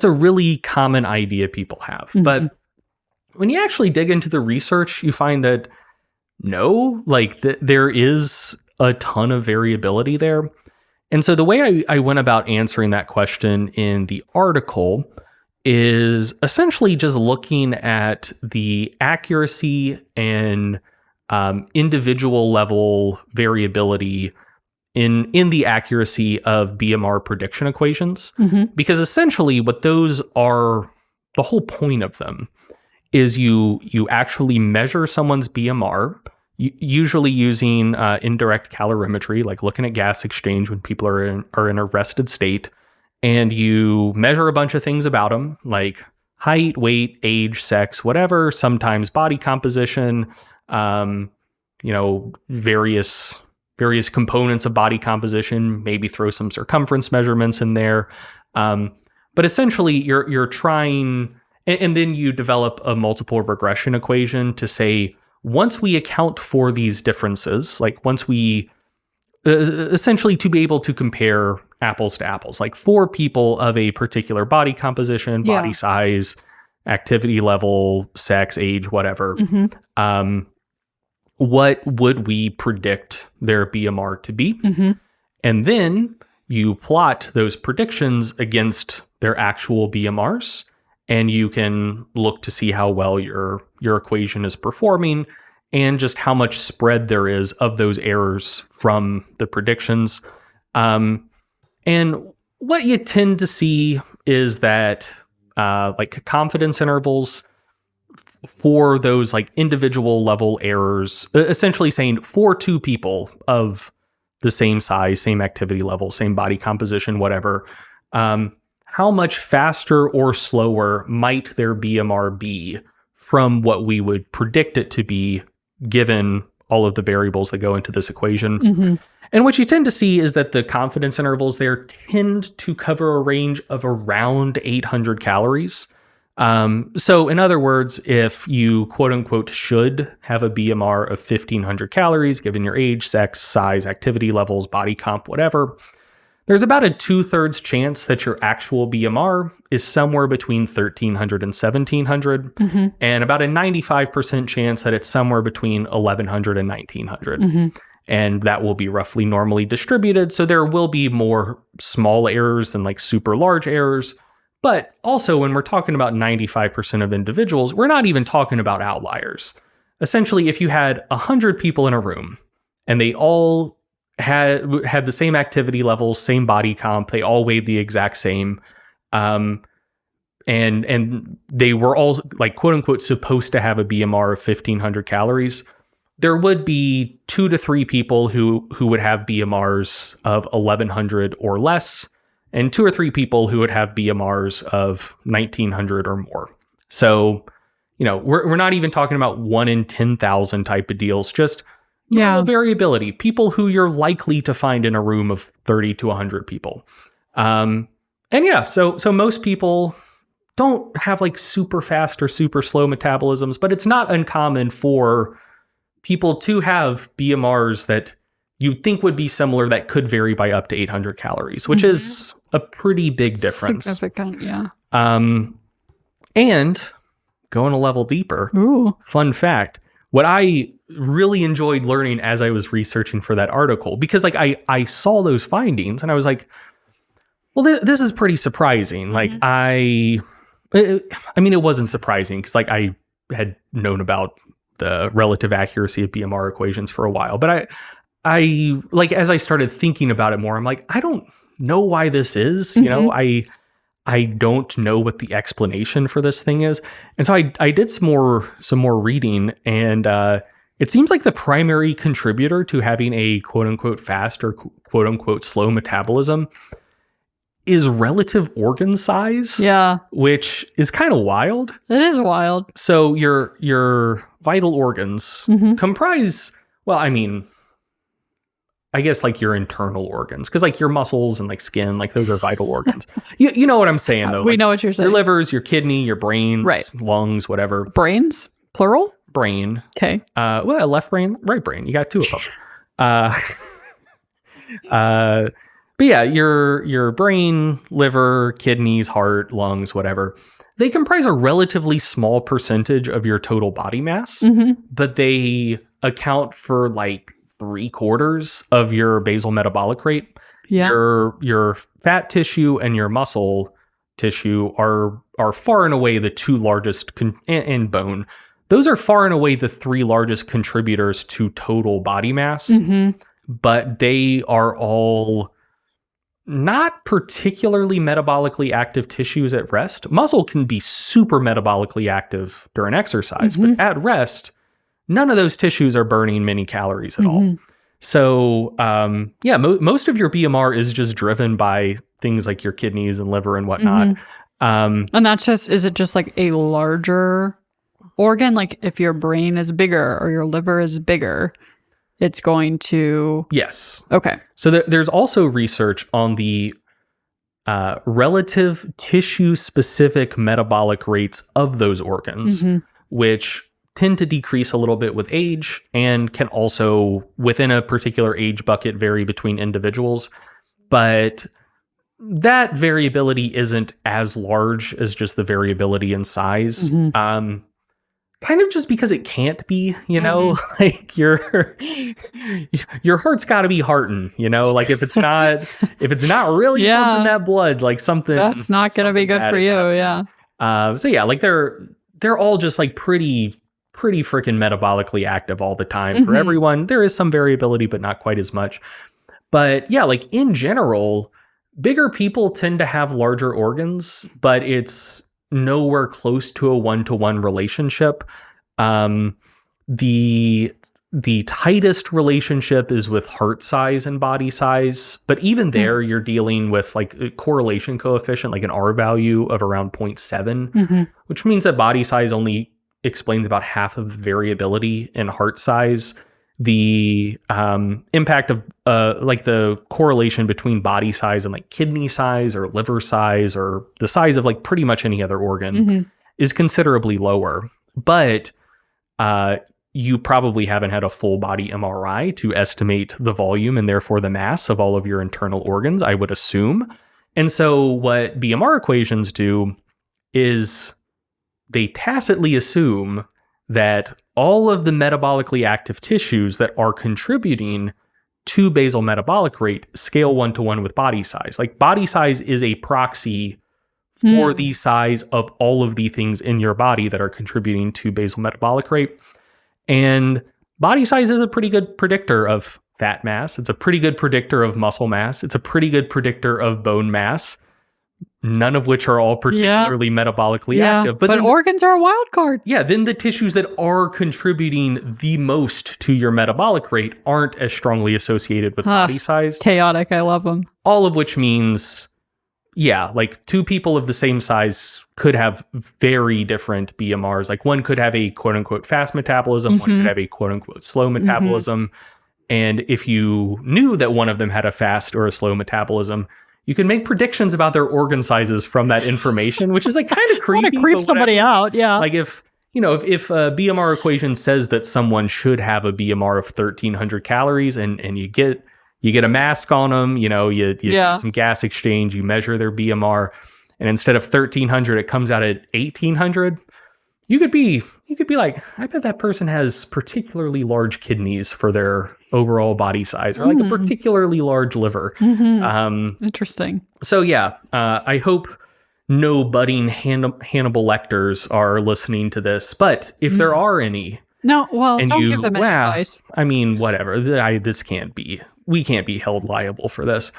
a really common idea people have. But when you actually dig into the research, you find that no, there is a ton of variability there. And so the way I went about answering that question in the article is essentially just looking at the accuracy and individual level variability in the accuracy of BMR prediction equations. Because essentially what those are, the whole point of them is you actually measure someone's BMR, usually using indirect calorimetry, like looking at gas exchange when people are in a rested state, and you measure a bunch of things about them, like height, weight, age, sex, whatever, sometimes body composition, various components of body composition, maybe throw some circumference measurements in there. But essentially you're trying, and then you develop a multiple regression equation to say, once we account for these differences, like once we essentially to be able to compare apples to apples, like for people of a particular body composition, body size, activity level, sex, age, whatever, what would we predict their BMR to be? And then you plot those predictions against their actual BMRs, and you can look to see how well your equation is performing and just how much spread there is of those errors from the predictions. And what you tend to see is that like confidence intervals for those like individual level errors, essentially saying for two people of the same size, same activity level, same body composition, whatever, how much faster or slower might their BMR be from what we would predict it to be given all of the variables that go into this equation. And what you tend to see is that the confidence intervals there tend to cover a range of around 800 calories. So in other words, if you quote unquote should have a BMR of 1500 calories, given your age, sex, size, activity levels, body comp, whatever, there's about a 2/3 chance that your actual BMR is somewhere between 1300 and 1700, and about a 95% chance that it's somewhere between 1100 and 1900. And that will be roughly normally distributed. So there will be more small errors than like super large errors. But also when we're talking about 95% of individuals, we're not even talking about outliers. Essentially, if you had 100 people in a room and they all had the same activity levels, same body comp, they all weighed the exact same, and they were all like quote unquote supposed to have a BMR of 1500 calories, there would be 2 to 3 people who would have BMRs of 1100 or less, and 2 or 3 people who would have BMRs of 1900 or more. So, we're not even talking about 1 in 10,000 type of deals, just normal variability, people who you're likely to find in a room of 30 to 100 people. So most people don't have like super fast or super slow metabolisms, but it's not uncommon for people to have BMRs that you'd think would be similar that could vary by up to 800 calories, which is a pretty big difference. Significant, yeah. And going a level deeper, fun fact, what I really enjoyed learning as I was researching for that article, because like I saw those findings and I was like, well, this is pretty surprising. Like I mean, it wasn't surprising because like I had known about the relative accuracy of BMR equations for a while, but I like, as I started thinking about it more, I'm like, I don't know why this is, I don't know what the explanation for this thing is. And so I did some more reading, and it seems like the primary contributor to having a quote unquote fast or quote unquote slow metabolism is relative organ size. Yeah. Which is kind of wild. It is wild. So your vital organs comprise, well, I mean, I guess like your internal organs, because like your muscles and like skin, like those are vital organs. You know what I'm saying though. We like know what you're saying. Your livers, your kidney, your brains, lungs, whatever. Brains, plural. Brain. Okay. Well, left brain, right brain. You got 2 of them. But yeah, your brain, liver, kidneys, heart, lungs, whatever. They comprise a relatively small percentage of your total body mass, but they account for like 3/4 of your basal metabolic rate. Yeah. Your fat tissue and your muscle tissue are far and away the 2 largest and bone. Those are far and away the 3 largest contributors to total body mass, but they are all not particularly metabolically active tissues at rest. Muscle can be super metabolically active during exercise, but at rest, none of those tissues are burning many calories at all. So, most of your BMR is just driven by things like your kidneys and liver and whatnot. And that's just, is it just like a larger organ? Like if your brain is bigger or your liver is bigger, it's going to... Yes. Okay. So there's also research on the relative tissue-specific metabolic rates of those organs, which tend to decrease a little bit with age and can also, within a particular age bucket, vary between individuals. But that variability isn't as large as just the variability in size. Kind of just because it can't be, you know, like your heart's got to be hearting, you know, like if it's not really pumping that blood, like something that's not going to be good for you. So yeah, like they're all just like pretty freaking metabolically active all the time for everyone. There is some variability, but not quite as much. But yeah, like in general, bigger people tend to have larger organs, but it's nowhere close to a 1-to-1 relationship. The tightest relationship is with heart size and body size, but even there you're dealing with like a correlation coefficient, like an R value of around 0.7, which means that body size only explains about half of the variability in heart size. The impact of like the correlation between body size and like kidney size or liver size or the size of like pretty much any other organ is considerably lower. But you probably haven't had a full body MRI to estimate the volume and therefore the mass of all of your internal organs, I would assume. And so what BMR equations do is they tacitly assume that all of the metabolically active tissues that are contributing to basal metabolic rate scale 1-to-1 with body size. Like body size is a proxy for the size of all of the things in your body that are contributing to basal metabolic rate. And body size is a pretty good predictor of fat mass. It's a pretty good predictor of muscle mass. It's a pretty good predictor of bone mass. None of which are all particularly metabolically active. But organs are a wild card. Yeah, then the tissues that are contributing the most to your metabolic rate aren't as strongly associated with body size. Chaotic, I love them. All of which means, yeah, like two people of the same size could have very different BMRs. Like one could have a quote-unquote fast metabolism, one could have a quote-unquote slow metabolism. And if you knew that one of them had a fast or a slow metabolism, you can make predictions about their organ sizes from that information, which is like kind of creepy. Want to creep somebody out, yeah. Like if a BMR equation says that someone should have a BMR of 1,300 calories, and you get a mask on them, you do some gas exchange, you measure their BMR, and instead of 1,300, it comes out at 1,800. You could be like, I bet that person has particularly large kidneys for their overall body size, or like a particularly large liver. Interesting. So yeah, I hope no budding Hannibal Lecters are listening to this, but if there are any, don't give them any advice. I mean, whatever. We can't be held liable for this.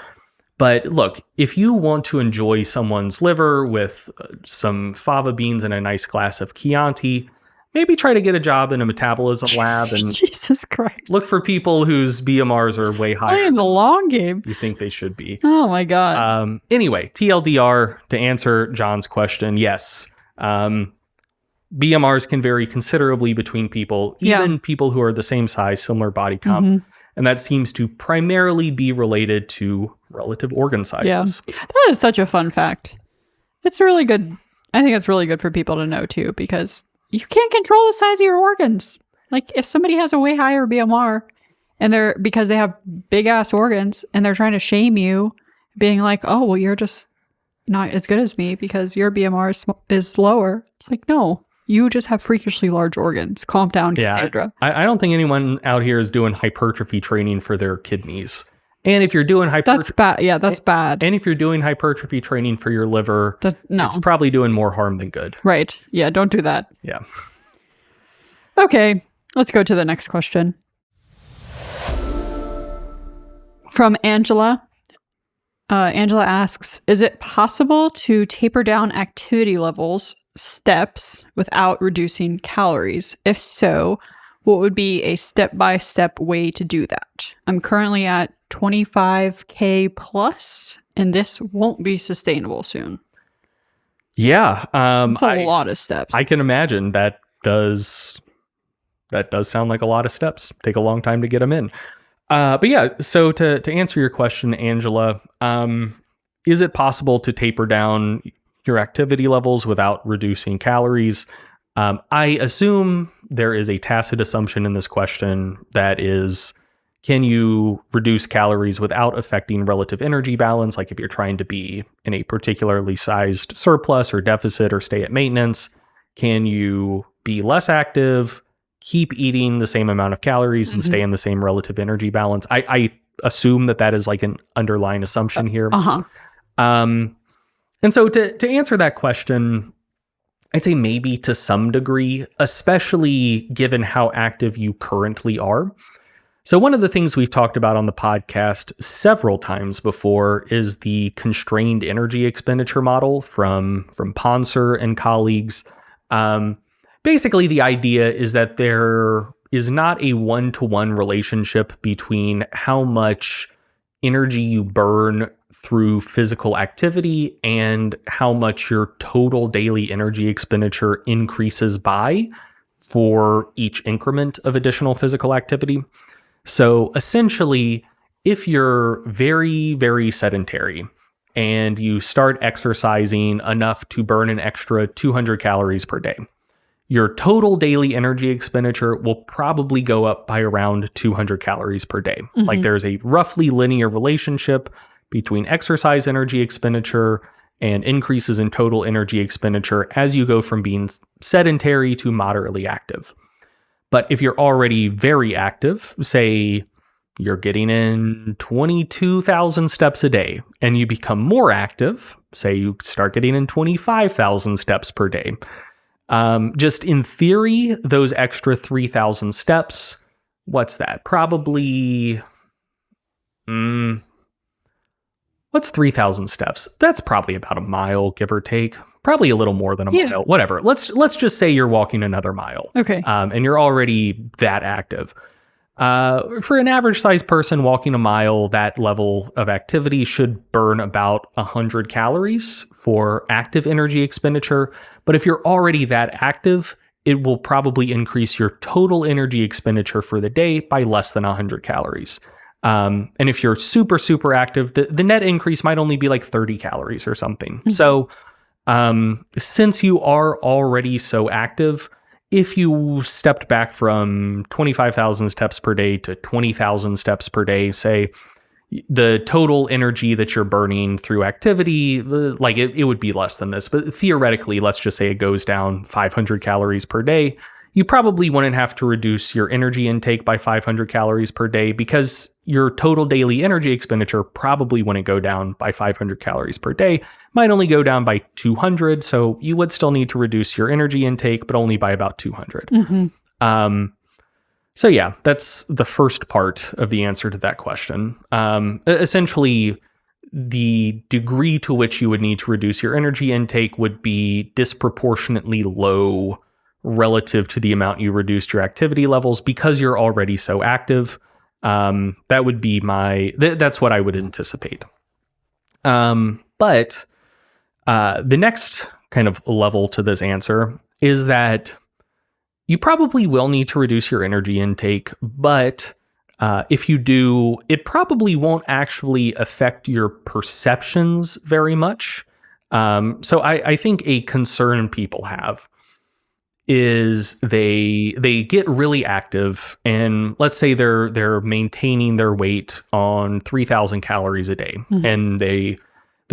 But look, if you want to enjoy someone's liver with some fava beans and a nice glass of Chianti, maybe try to get a job in a metabolism lab and Jesus Christ. Look for people whose BMRs are way higher. Playing the long game. You think they should be. Oh my God. Anyway, TLDR, to answer John's question, yes. BMRs can vary considerably between people, even people who are the same size, similar body comp. And that seems to primarily be related to relative organ sizes. Yeah. That is such a fun fact. It's really good. I think it's really good for people to know too, because you can't control the size of your organs. Like if somebody has a way higher BMR and because they have big ass organs and they're trying to shame you, being like, oh, well, you're just not as good as me because your BMR is lower. It's like, no. You just have freakishly large organs. Calm down, Cassandra. I don't think anyone out here is doing hypertrophy training for their kidneys. And if you're doing that's bad. Yeah, that's bad. And if you're doing hypertrophy training for your liver, it's probably doing more harm than good. Right. Yeah, don't do that. Yeah. Okay, let's go to the next question. From Angela. Angela asks, is it possible to taper down activity levels steps without reducing calories? If so, what would be a step-by-step way to do that? I'm currently at 25K plus, and this won't be sustainable soon. Yeah. It's a lot of steps. I can imagine that does sound like a lot of steps. Take a long time to get them in. But yeah, so to answer your question, Angela, is it possible to taper down your activity levels without reducing calories? I assume there is a tacit assumption in this question that is, can you reduce calories without affecting relative energy balance? Like if you're trying to be in a particularly sized surplus or deficit or stay at maintenance, can you be less active, keep eating the same amount of calories and stay in the same relative energy balance? I assume that is like an underlying assumption here. And so to answer that question, I'd say maybe to some degree, especially given how active you currently are. So one of the things we've talked about on the podcast several times before is the constrained energy expenditure model from Ponser and colleagues. Basically, the idea is that there is not a one-to-one relationship between how much energy you burn through physical activity and how much your total daily energy expenditure increases by for each increment of additional physical activity. So essentially, if you're very, very sedentary and you start exercising enough to burn an extra 200 calories per day, your total daily energy expenditure will probably go up by around 200 calories per day. Like there's a roughly linear relationship between exercise energy expenditure and increases in total energy expenditure as you go from being sedentary to moderately active. But if you're already very active, say you're getting in 22,000 steps a day, and you become more active, say you start getting in 25,000 steps per day, just in theory, those extra 3,000 steps, what's that? Probably, what's 3,000 steps? That's probably about a mile, give or take. Probably a little more than a mile, whatever. Let's just say you're walking another mile. Okay. And you're already that active. For an average sized person walking a mile, that level of activity should burn about 100 calories for active energy expenditure. But if you're already that active, it will probably increase your total energy expenditure for the day by less than 100 calories. And if you're super, super active, the net increase might only be like 30 calories or something. So since you are already so active, if you stepped back from 25,000 steps per day to 20,000 steps per day, say the total energy that you're burning through activity, like it would be less than this. But theoretically, let's just say it goes down 500 calories per day. You probably wouldn't have to reduce your energy intake by 500 calories per day because your total daily energy expenditure probably wouldn't go down by 500 calories per day, might only go down by 200. So you would still need to reduce your energy intake, but only by about 200. So yeah, that's the first part of the answer to that question. Essentially, the degree to which you would need to reduce your energy intake would be disproportionately low relative to the amount you reduced your activity levels because you're already so active. That would be that's what I would anticipate. But the next kind of level to this answer is that you probably will need to reduce your energy intake, but if you do, it probably won't actually affect your perceptions very much. So I think a concern people have is they get really active, and let's say they're maintaining their weight on 3,000 calories a day, and they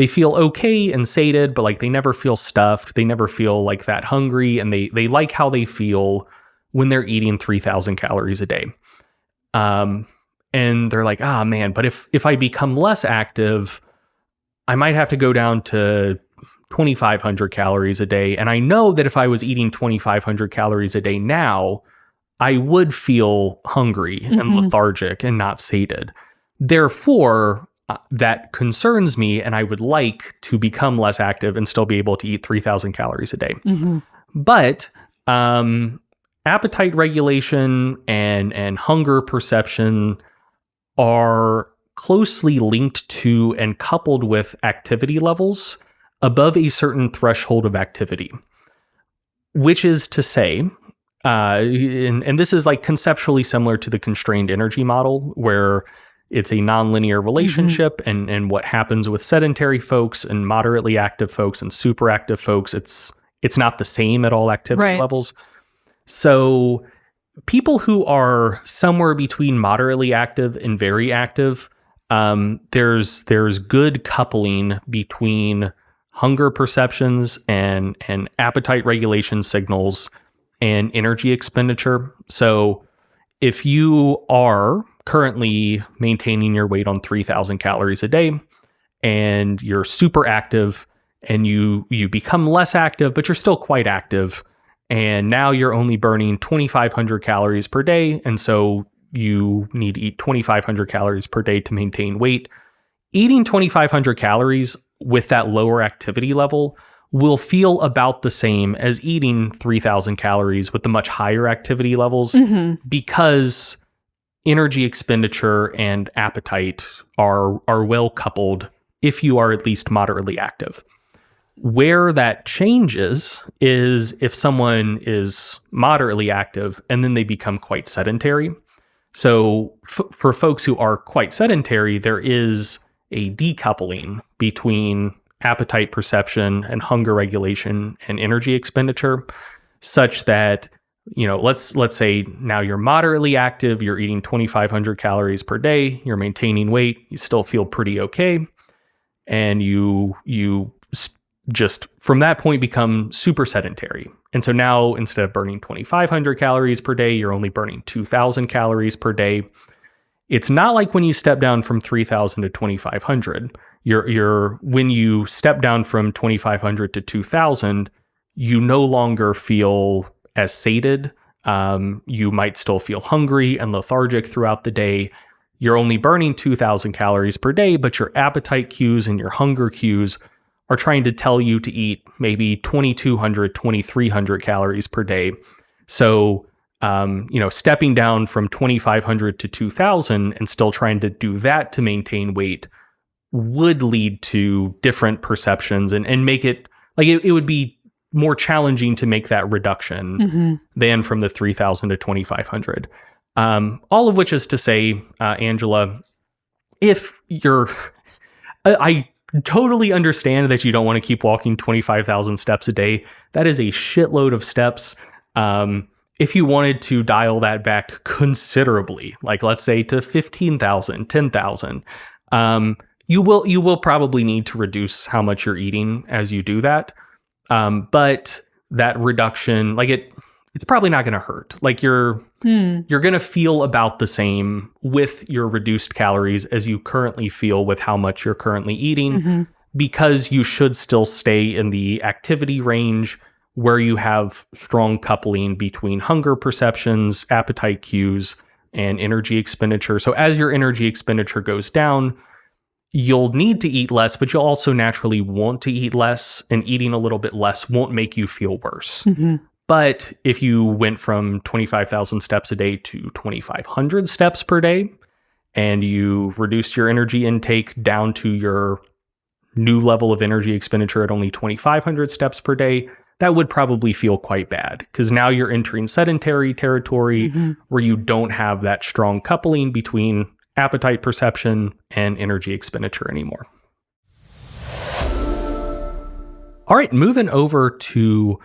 feel okay and sated, but like they never feel stuffed, they never feel like that hungry, and they like how they feel when they're eating 3,000 calories a day. And they're like, man, but if I become less active, I might have to go down to 2,500 calories a day. And I know that if I was eating 2,500 calories a day now, I would feel hungry and lethargic and not sated. Therefore, that concerns me, and I would like to become less active and still be able to eat 3,000 calories a day. But appetite regulation and hunger perception are closely linked to and coupled with activity levels above a certain threshold of activity, which is to say, and this is like conceptually similar to the constrained energy model, where it's a nonlinear relationship, and what happens with sedentary folks and moderately active folks and super active folks, it's not the same at all activity levels. So people who are somewhere between moderately active and very active, there's good coupling between hunger perceptions and appetite regulation signals and energy expenditure. So if you are currently maintaining your weight on 3,000 calories a day and you're super active and you become less active, but you're still quite active, and now you're only burning 2,500 calories per day, and so you need to eat 2,500 calories per day to maintain weight. Eating 2,500 calories with that lower activity level will feel about the same as eating 3,000 calories with the much higher activity levels, because energy expenditure and appetite are well coupled if you are at least moderately active. Where that changes is if someone is moderately active and then they become quite sedentary. So for folks who are quite sedentary, there is a decoupling between appetite perception and hunger regulation and energy expenditure, such that, you know, let's say now you're moderately active, you're eating 2,500 calories per day, you're maintaining weight, you still feel pretty okay, and you just from that point become super sedentary. And so now instead of burning 2,500 calories per day, you're only burning 2,000 calories per day. It's not like when you step down from 3,000 to 2,500. When you step down from 2,500 to 2,000, you no longer feel as sated. You might still feel hungry and lethargic throughout the day. You're only burning 2,000 calories per day, but your appetite cues and your hunger cues are trying to tell you to eat maybe 2,200, 2,300 calories per day. So, stepping down from 2,500 to 2,000 and still trying to do that to maintain weight would lead to different perceptions and make it like it would be more challenging to make that reduction than from the 3,000 to 2,500. All of which is to say, Angela, if you're, I totally understand that you don't want to keep walking 25,000 steps a day. That is a shitload of steps. If you wanted to dial that back considerably, like let's say to 15,000, 10,000, you will probably need to reduce how much you're eating as you do that. But that reduction, like it's probably not going to hurt. Like you're going to feel about the same with your reduced calories as you currently feel with how much you're currently eating, because you should still stay in the activity range where you have strong coupling between hunger perceptions, appetite cues, and energy expenditure. So as your energy expenditure goes down, you'll need to eat less, but you'll also naturally want to eat less, and eating a little bit less won't make you feel worse. But if you went from 25,000 steps a day to 2,500 steps per day, and you've reduced your energy intake down to your new level of energy expenditure at only 2,500 steps per day, that would probably feel quite bad, because now you're entering sedentary territory where you don't have that strong coupling between appetite perception and energy expenditure anymore. All right, moving over to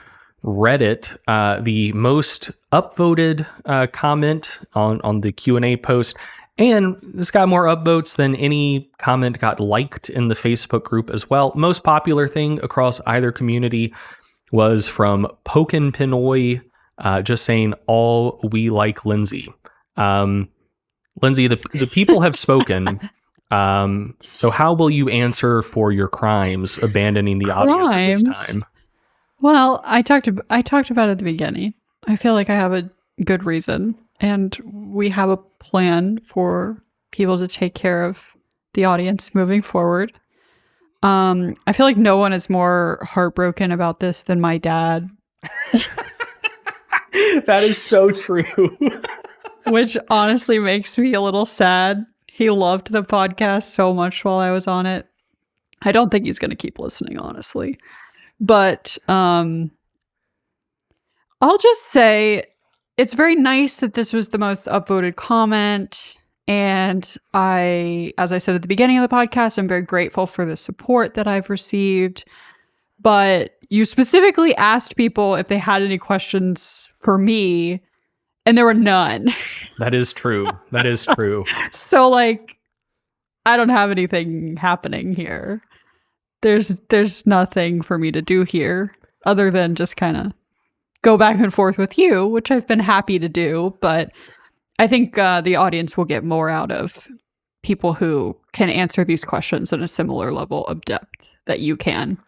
Reddit, the most upvoted comment on the Q&A post, and this got more upvotes than any comment got liked in the Facebook group as well. Most popular thing across either community was from Pokin Pinoy, just saying, all we like Lyndsey. Lyndsey, the people have spoken. So how will you answer for your crimes, abandoning the audience at this time? Well, I talked about it at the beginning. I feel like I have a good reason, and we have a plan for people to take care of the audience moving forward. I feel like no one is more heartbroken about this than my dad. That is so true. Which honestly makes me a little sad. He loved the podcast so much while I was on it. I don't think he's going to keep listening, honestly. But I'll just say it's very nice that this was the most upvoted comment. And as I said at the beginning of the podcast, I'm very grateful for the support that I've received. But you specifically asked people if they had any questions for me, and there were none. That is true. That is true. So, like, I don't have anything happening here. There's nothing for me to do here other than just kind of go back and forth with you, which I've been happy to do. But I think the audience will get more out of people who can answer these questions in a similar level of depth that you can.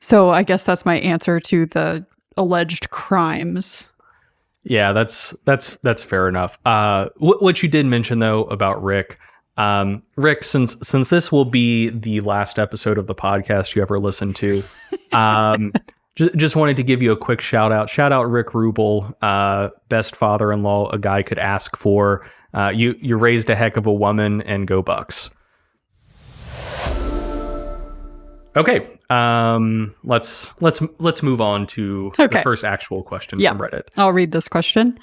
So I guess that's my answer to the alleged crimes. Yeah, that's fair enough. What you did mention though about Rick, since this will be the last episode of the podcast you ever listen to, just wanted to give you a quick shout out. Shout out Rick Rubel, best father-in-law a guy could ask for. You raised a heck of a woman, and go Bucks. Okay, let's move on to the first actual question from Reddit. I'll read this question.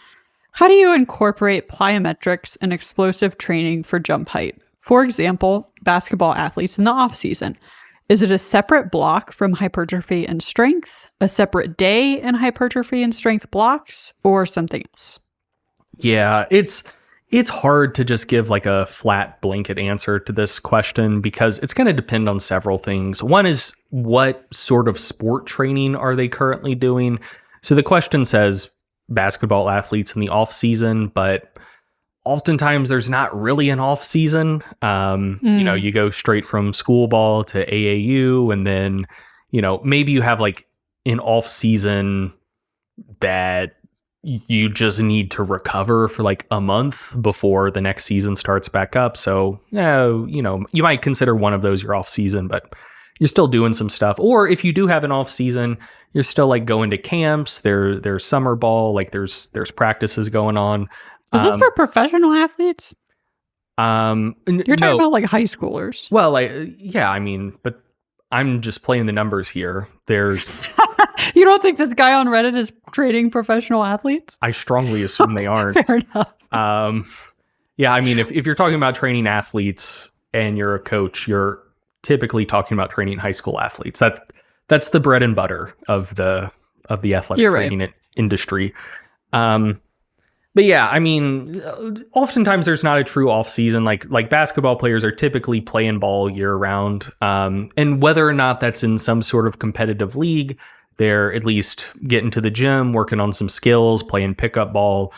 How do you incorporate plyometrics and explosive training for jump height? For example, basketball athletes in the off season. Is it a separate block from hypertrophy and strength, a separate day in hypertrophy and strength blocks, or something else? Yeah, it's hard to just give like a flat blanket answer to this question because it's going to depend on several things. One is, what sort of sport training are they currently doing? So the question says basketball athletes in the off season, but oftentimes there's not really an off season. You go straight from school ball to AAU, and then, maybe you have like an off season that you just need to recover for like a month before the next season starts back up. So, you might consider one of those your off season, but you're still doing some stuff. Or if you do have an off season, you're still like going to camps. There's summer ball, like there's practices going on. Is this for professional athletes? You're talking about like high schoolers. Well, but I'm just playing the numbers here. There's You don't think this guy on Reddit is training professional athletes? I strongly assume they aren't. Fair enough. If you're talking about training athletes and you're a coach, you're typically talking about training high school athletes. That's the bread and butter of the athletic training industry. But yeah, oftentimes there's not a true off season. Like basketball players are typically playing ball year round. And whether or not that's in some sort of competitive league, they're at least getting to the gym, working on some skills, playing pickup ball.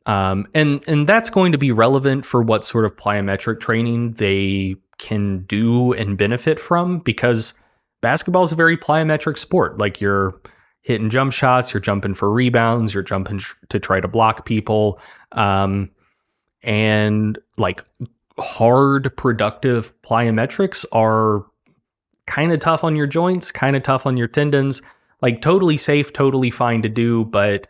And that's going to be relevant for what sort of plyometric training they can do and benefit from, because basketball is a very plyometric sport. Like, you're hitting jump shots, you're jumping for rebounds, you're jumping to try to block people. And like hard, productive plyometrics are kind of tough on your joints, kind of tough on your tendons, like totally safe, totally fine to do, but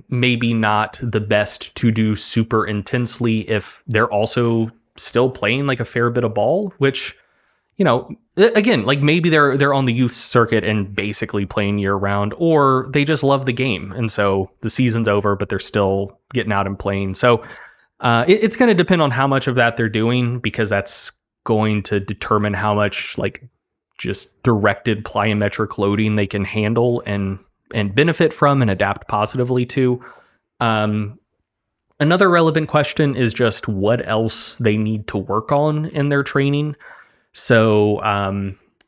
maybe not the best to do super intensely if they're also still playing like a fair bit of ball, which, again, like maybe they're on the youth circuit and basically playing year round, or they just love the game. And so the season's over, but they're still getting out and playing. So it's going to depend on how much of that they're doing, because that's going to determine how much like just directed plyometric loading they can handle and benefit from and adapt positively to. Another relevant question is just what else they need to work on in their training. So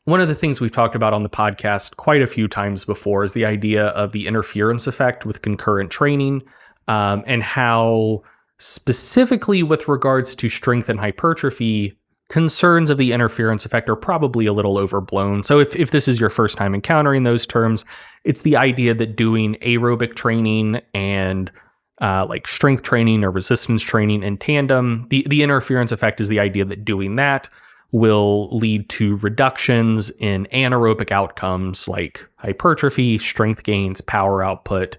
one of the things we've talked about on the podcast quite a few times before is the idea of the interference effect with concurrent training, and how specifically with regards to strength and hypertrophy, concerns of the interference effect are probably a little overblown. So if this is your first time encountering those terms, it's the idea that doing aerobic training and like strength training or resistance training in tandem, the interference effect is the idea that doing that will lead to reductions in anaerobic outcomes like hypertrophy, strength gains, power output,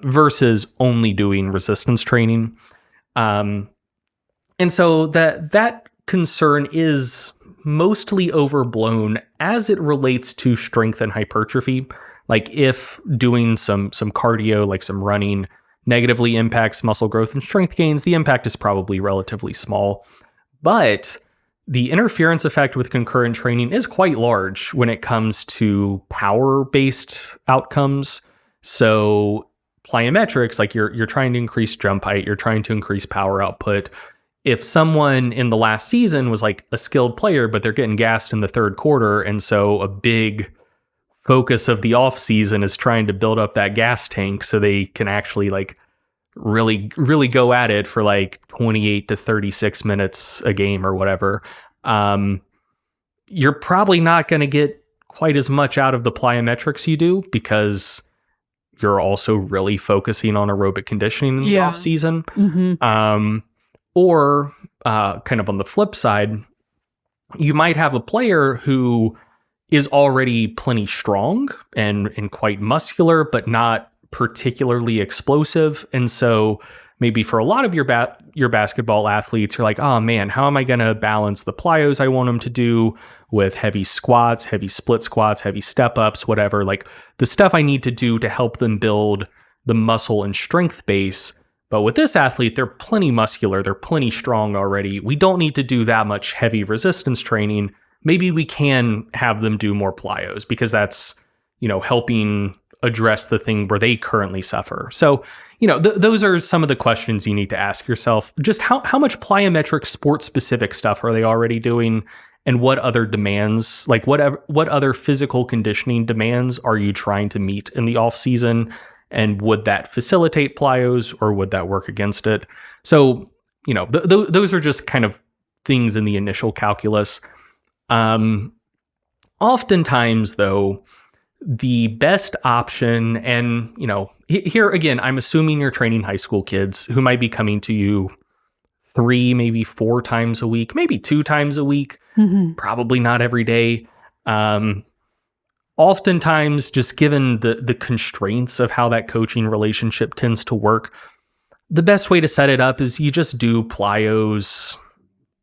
versus only doing resistance training. And so that concern is mostly overblown as it relates to strength and hypertrophy. Like if doing some cardio, like some running, negatively impacts muscle growth and strength gains, the impact is probably relatively small. But the interference effect with concurrent training is quite large when it comes to power-based outcomes. So plyometrics, like you're trying to increase jump height, you're trying to increase power output. If someone in the last season was like a skilled player, but they're getting gassed in the third quarter, and so a big focus of the off season is trying to build up that gas tank so they can actually like really go at it for like 28 to 36 minutes a game or whatever. You're probably not going to get quite as much out of the plyometrics you do because you're also really focusing on aerobic conditioning in the off season. Or kind of on the flip side, you might have a player who is already plenty strong and quite muscular, but not particularly explosive. And so maybe for a lot of your basketball athletes, you're like, oh man, how am I going to balance the plyos I want them to do with heavy squats, heavy split squats, heavy step ups, whatever, like the stuff I need to do to help them build the muscle and strength base. But with this athlete, they're plenty muscular, they're plenty strong already. We don't need to do that much heavy resistance training. Maybe we can have them do more plyos because that's, helping address the thing where they currently suffer. So, those are some of the questions you need to ask yourself. Just how much plyometric sport specific stuff are they already doing? And what other demands, like what other physical conditioning demands are you trying to meet in the off season? And would that facilitate plyos or would that work against it? So, those are just kind of things in the initial calculus. Oftentimes, though, the best option, and, here again, I'm assuming you're training high school kids who might be coming to you 3, maybe 4 times a week, maybe 2 times a week, probably not every day. Oftentimes, just given the constraints of how that coaching relationship tends to work, the best way to set it up is you just do plyos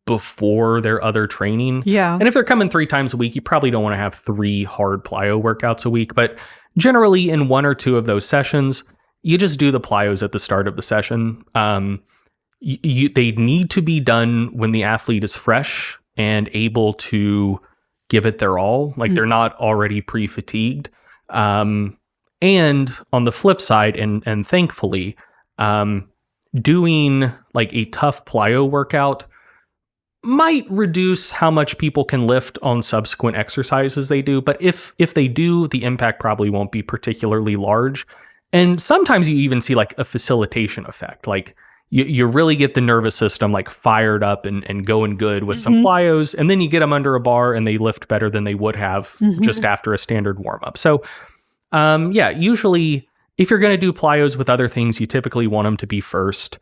before their other training. Yeah. And if they're coming 3 times a week, you probably don't want to have 3 hard plyo workouts a week. But generally, in 1 or 2 of those sessions, you just do the plyos at the start of the session. They need to be done when the athlete is fresh and able to give it their all, like they're not already pre-fatigued. And on the flip side, and thankfully, doing like a tough plyo workout might reduce how much people can lift on subsequent exercises they do. But if they do, the impact probably won't be particularly large. And sometimes you even see like a facilitation effect. Like you really get the nervous system like fired up and going good with some plyos, and then you get them under a bar and they lift better than they would have just after a standard warm up. So usually if you're going to do plyos with other things, you typically want them to be first.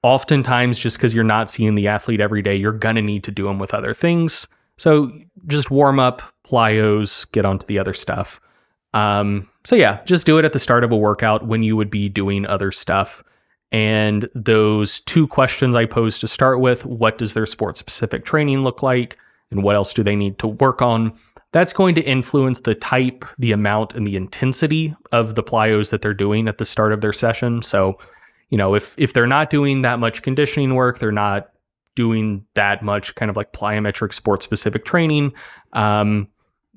Oftentimes, just because you're not seeing the athlete every day, you're going to need to do them with other things. So just warm up, plyos, get onto the other stuff. Just do it at the start of a workout when you would be doing other stuff. And those 2 questions I posed to start with, what does their sport-specific training look like? And what else do they need to work on? That's going to influence the type, the amount, and the intensity of the plyos that they're doing at the start of their session. So, if they're not doing that much conditioning work, they're not doing that much kind of like plyometric sport-specific training,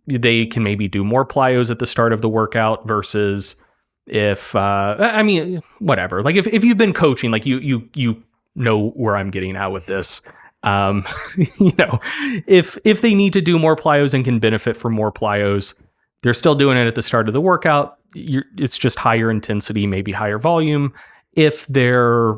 they can maybe do more plyos at the start of the workout versus if whatever, like if you've been coaching, like you know where I'm getting at with this. If they need to do more plyos and can benefit from more plyos, they're still doing it at the start of the workout. It's just higher intensity, maybe higher volume. If they're,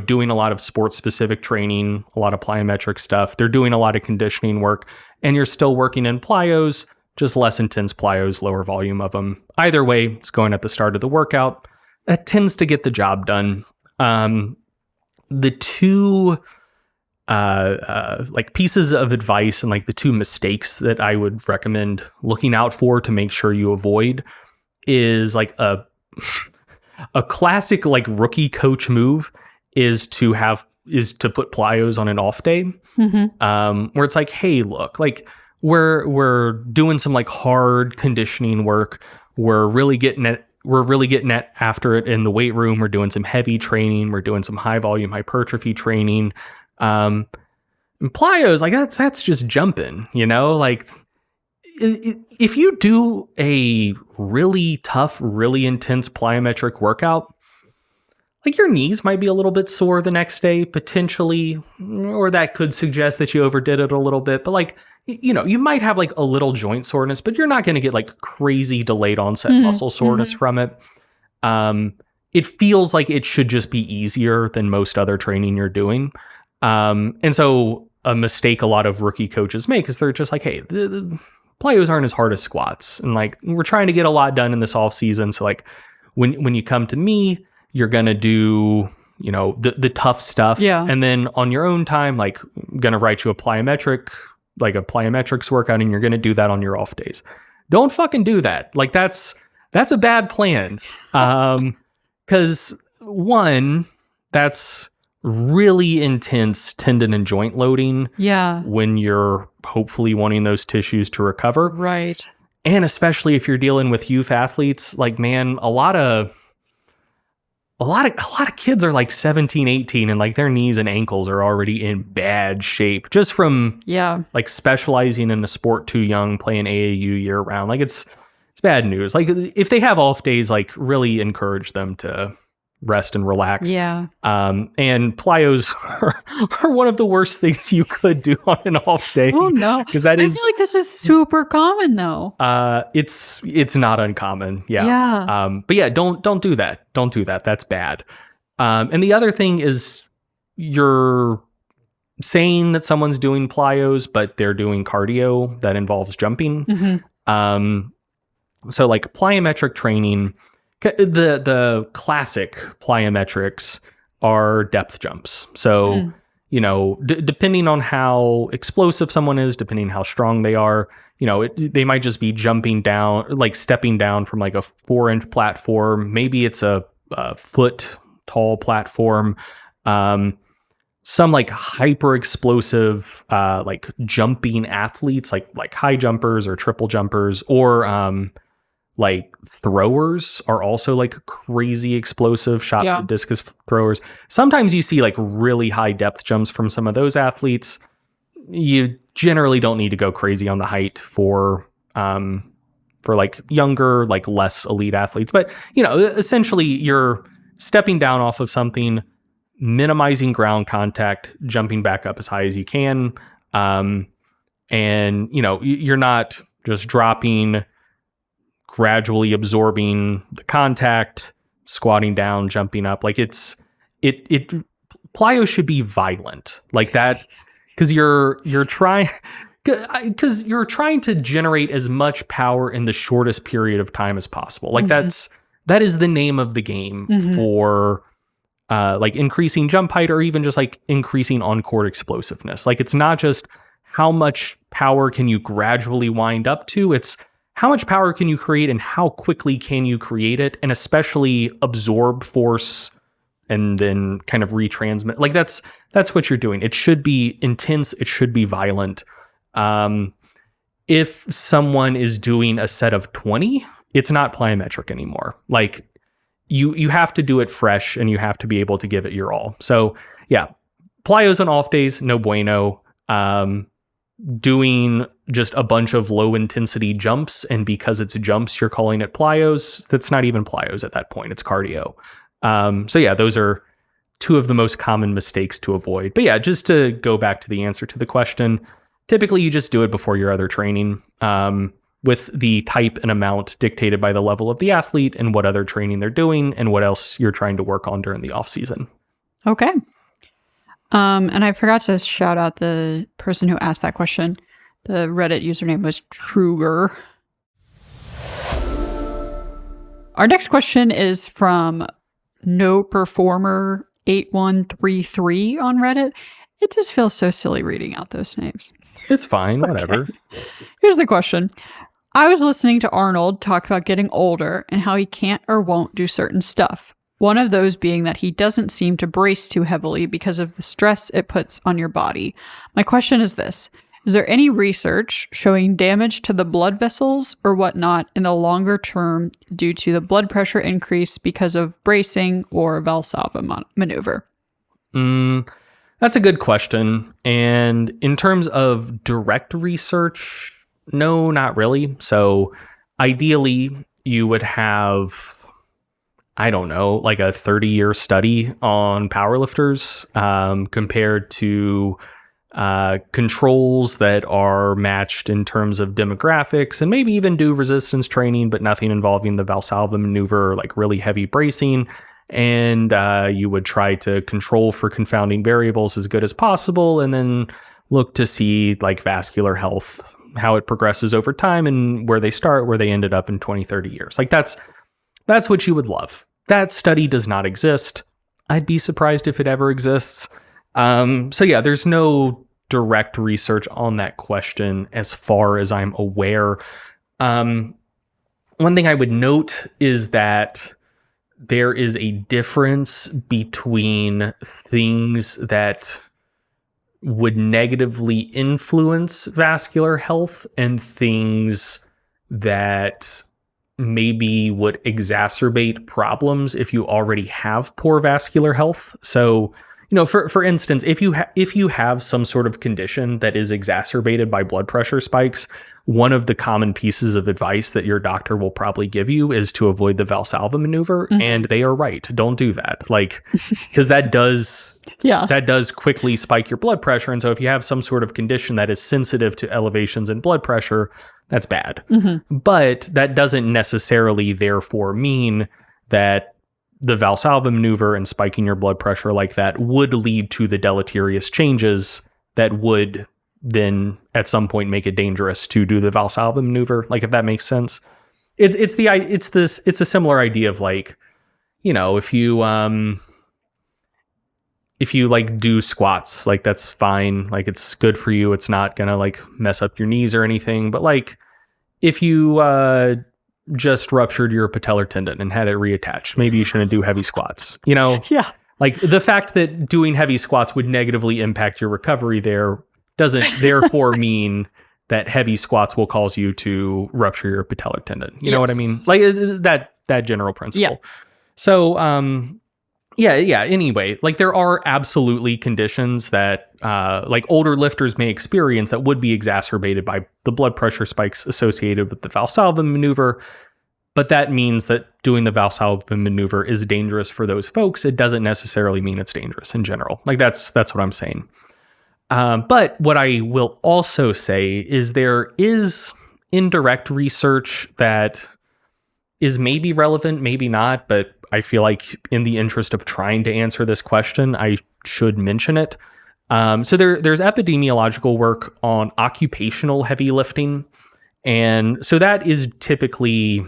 doing a lot of sports specific training, a lot of plyometric stuff, they're doing a lot of conditioning work, and you're still working in plyos, just less intense plyos, lower volume of them. Either way, it's going at the start of the workout. That tends to get the job done. The 2 like pieces of advice and like the 2 mistakes that I would recommend looking out for to make sure you avoid is like a classic like rookie coach move is to put plyos on an off day, where it's like, hey, look, like we're doing some like hard conditioning work. We're really getting at after it in the weight room. We're doing some heavy training. We're doing some high volume hypertrophy training. And plyos, like that's just jumping, like if you do a really tough, really intense plyometric workout, like your knees might be a little bit sore the next day, potentially, or that could suggest that you overdid it a little bit. But like, you might have like a little joint soreness, but you're not going to get like crazy delayed onset muscle soreness from it. It feels like it should just be easier than most other training you're doing. And so a mistake a lot of rookie coaches make is they're just like, hey, the plyos aren't as hard as squats. And like, we're trying to get a lot done in this off season. So like when you come to me, you're going to do, the tough stuff. Yeah. And then on your own time, like I'm going to write you a plyometrics workout, and you're going to do that on your off days. Don't fucking do that. Like that's a bad plan. 'Cause one, that's really intense tendon and joint loading. Yeah. When you're hopefully wanting those tissues to recover. Right. And especially if you're dealing with youth athletes, like, man, a lot of kids are like 17, 18 and like their knees and ankles are already in bad shape just from like specializing in a sport too young, playing AAU year round. Like it's bad news. Like if they have off days, like really encourage them to rest and relax. Yeah. And plyos are one of the worst things you could do on an off day. Oh no. Because I feel like this is super common though. It's not uncommon. Yeah. Yeah. But yeah, don't do that. Don't do that. That's bad. And the other thing is you're saying that someone's doing plyos, but they're doing cardio that involves jumping. So like plyometric training, the classic plyometrics are depth jumps. So, depending on how explosive someone is, depending how strong they are, they might just be jumping down, like stepping down from like a 4-inch platform. Maybe it's a foot tall platform. Some like hyper explosive, like jumping athletes, like high jumpers or triple jumpers, or, like throwers are also like crazy explosive shot put discus throwers. Sometimes you see like really high depth jumps from some of those athletes. You generally don't need to go crazy on the height for like younger, like less elite athletes. But, essentially you're stepping down off of something, minimizing ground contact, jumping back up as high as you can. And, you're not just dropping, gradually absorbing the contact, squatting down, jumping up. Like plyo should be violent like that. Cause you're trying to generate as much power in the shortest period of time as possible. Like that is the name of the game for, like increasing jump height or even just like increasing on-court explosiveness. Like it's not just how much power can you gradually wind up to, it's how much power can you create and how quickly can you create it, and especially absorb force and then kind of retransmit. Like that's what you're doing. It should be intense. It should be violent. If someone is doing a set of 20, it's not plyometric anymore. Like you have to do it fresh and you have to be able to give it your all. So yeah, plyos on off days, no bueno. Doing just a bunch of low intensity jumps, and because it's jumps, you're calling it plyos. That's not even plyos at that point. It's cardio. So yeah, those are two of the most common mistakes to avoid. But yeah, just to go back to the answer to the question, typically you just do it before your other training, with the type and amount dictated by the level of the athlete and what other training they're doing and what else you're trying to work on during the off season. Okay. And I forgot to shout out the person who asked that question. The Reddit username was Trugor. Our next question is from No Performer 8133 on Reddit. It just feels so silly reading out those names. It's fine, whatever. Here's the question. I was listening to Arnold talk about getting older and how he can't or won't do certain stuff. One of those being that he doesn't seem to brace too heavily because of the stress it puts on your body. My question is this. Is there any research showing damage to the blood vessels or whatnot in the longer term due to the blood pressure increase because of bracing or Valsalva maneuver? That's a good question. And in terms of direct research, no, not really. So ideally, you would have, I don't know, like a 30-year study on powerlifters compared to controls that are matched in terms of demographics, and maybe even do resistance training, but nothing involving the Valsalva maneuver, like really heavy bracing. And you would try to control for confounding variables as good as possible, and then look to see like vascular health, how it progresses over time, and where they start, where they ended up in 20, 30 years. Like that's what you would love. That study does not exist. I'd be surprised if it ever exists. So yeah, there's no direct research on that question as far as I'm aware. One thing I would note is that there is a difference between things that would negatively influence vascular health and things that maybe would exacerbate problems if you already have poor vascular health. So, for instance, if you have some sort of condition that is exacerbated by blood pressure spikes, one of the common pieces of advice that your doctor will probably give you is to avoid the Valsalva maneuver. Mm-hmm. And they are right. Don't do that. Like, because that does quickly spike your blood pressure. And so if you have some sort of condition that is sensitive to elevations in blood pressure, that's bad. Mm-hmm. But that doesn't necessarily therefore mean that the Valsalva maneuver and spiking your blood pressure like that would lead to the deleterious changes that would then at some point make it dangerous to do the Valsalva maneuver. Like, if that makes sense. It's a similar idea of like, if you like do squats, like that's fine. Like, it's good for you. It's not gonna like mess up your knees or anything. But like, if you just ruptured your patellar tendon and had it reattached, maybe you shouldn't do heavy squats. Yeah. Like, the fact that doing heavy squats would negatively impact your recovery there doesn't therefore mean that heavy squats will cause you to rupture your patellar tendon. You know what I mean? Like that general principle. Yeah. So, anyway, like there are absolutely conditions that like older lifters may experience that would be exacerbated by the blood pressure spikes associated with the Valsalva maneuver. But that means that doing the Valsalva maneuver is dangerous for those folks. It doesn't necessarily mean it's dangerous in general. Like that's what I'm saying. But what I will also say is there is indirect research that is maybe relevant, maybe not, but I feel like in the interest of trying to answer this question, I should mention it. So there's epidemiological work on occupational heavy lifting. And so that is typically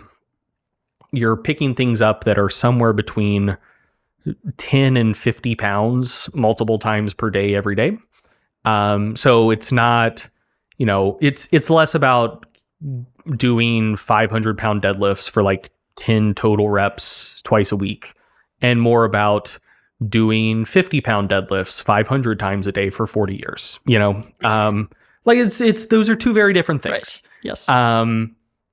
you're picking things up that are somewhere between 10 and 50 pounds multiple times per day, every day. So it's not, it's less about doing 500-pound deadlifts for like 10 total reps twice a week, and more about doing 50-pound deadlifts 500 times a day for 40 years. Like it's those are two very different things. Right. Yes.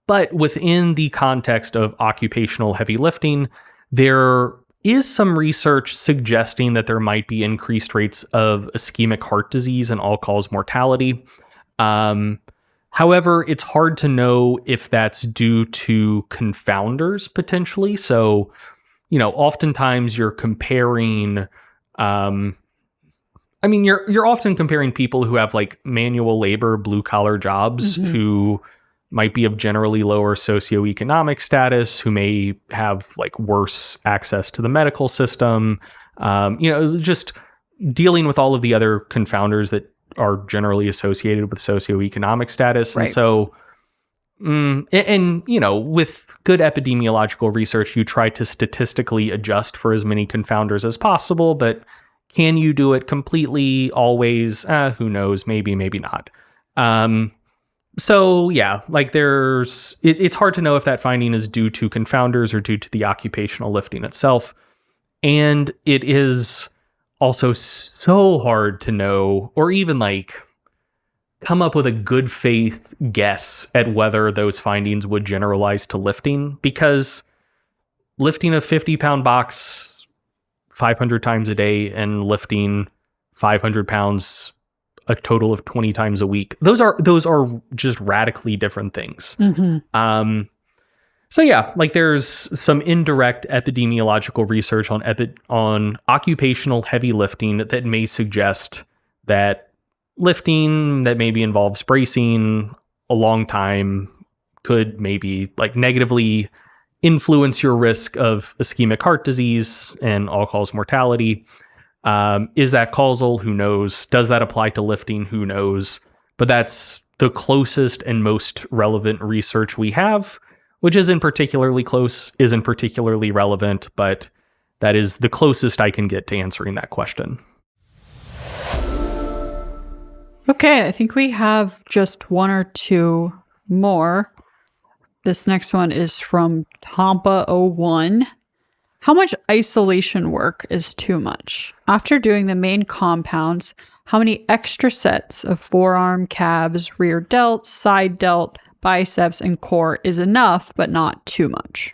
But within the context of occupational heavy lifting, there is some research suggesting that there might be increased rates of ischemic heart disease and all-cause mortality. However, it's hard to know if that's due to confounders potentially. So, oftentimes you're comparing, you're often comparing people who have like manual labor, blue collar jobs, mm-hmm. who might be of generally lower socioeconomic status, who may have like worse access to the medical system, just dealing with all of the other confounders that are generally associated with socioeconomic status. Right. And so, with good epidemiological research, you try to statistically adjust for as many confounders as possible, but Can you do it completely always? Who knows? Maybe, maybe not. So yeah, like it's hard to know if that finding is due to confounders or due to the occupational lifting itself. And it is also so hard to know, or even like come up with a good faith guess at whether those findings would generalize to lifting, because lifting a 50-pound box 500 times a day and lifting 500 pounds a total of 20 times a week, those are just radically different things. So yeah, like there's some indirect epidemiological research on occupational heavy lifting that may suggest that lifting that maybe involves bracing a long time could maybe like negatively influence your risk of ischemic heart disease and all-cause mortality. Is that causal? Who knows? Does that apply to lifting? Who knows? But that's the closest and most relevant research we have, which isn't particularly close, isn't particularly relevant, but that is the closest I can get to answering that question. Okay, I think we have just one or two more. This next one is from Tampa01. How much isolation work is too much? After doing the main compounds, how many extra sets of forearm, calves, rear delts, side delt, biceps, and core is enough, but not too much?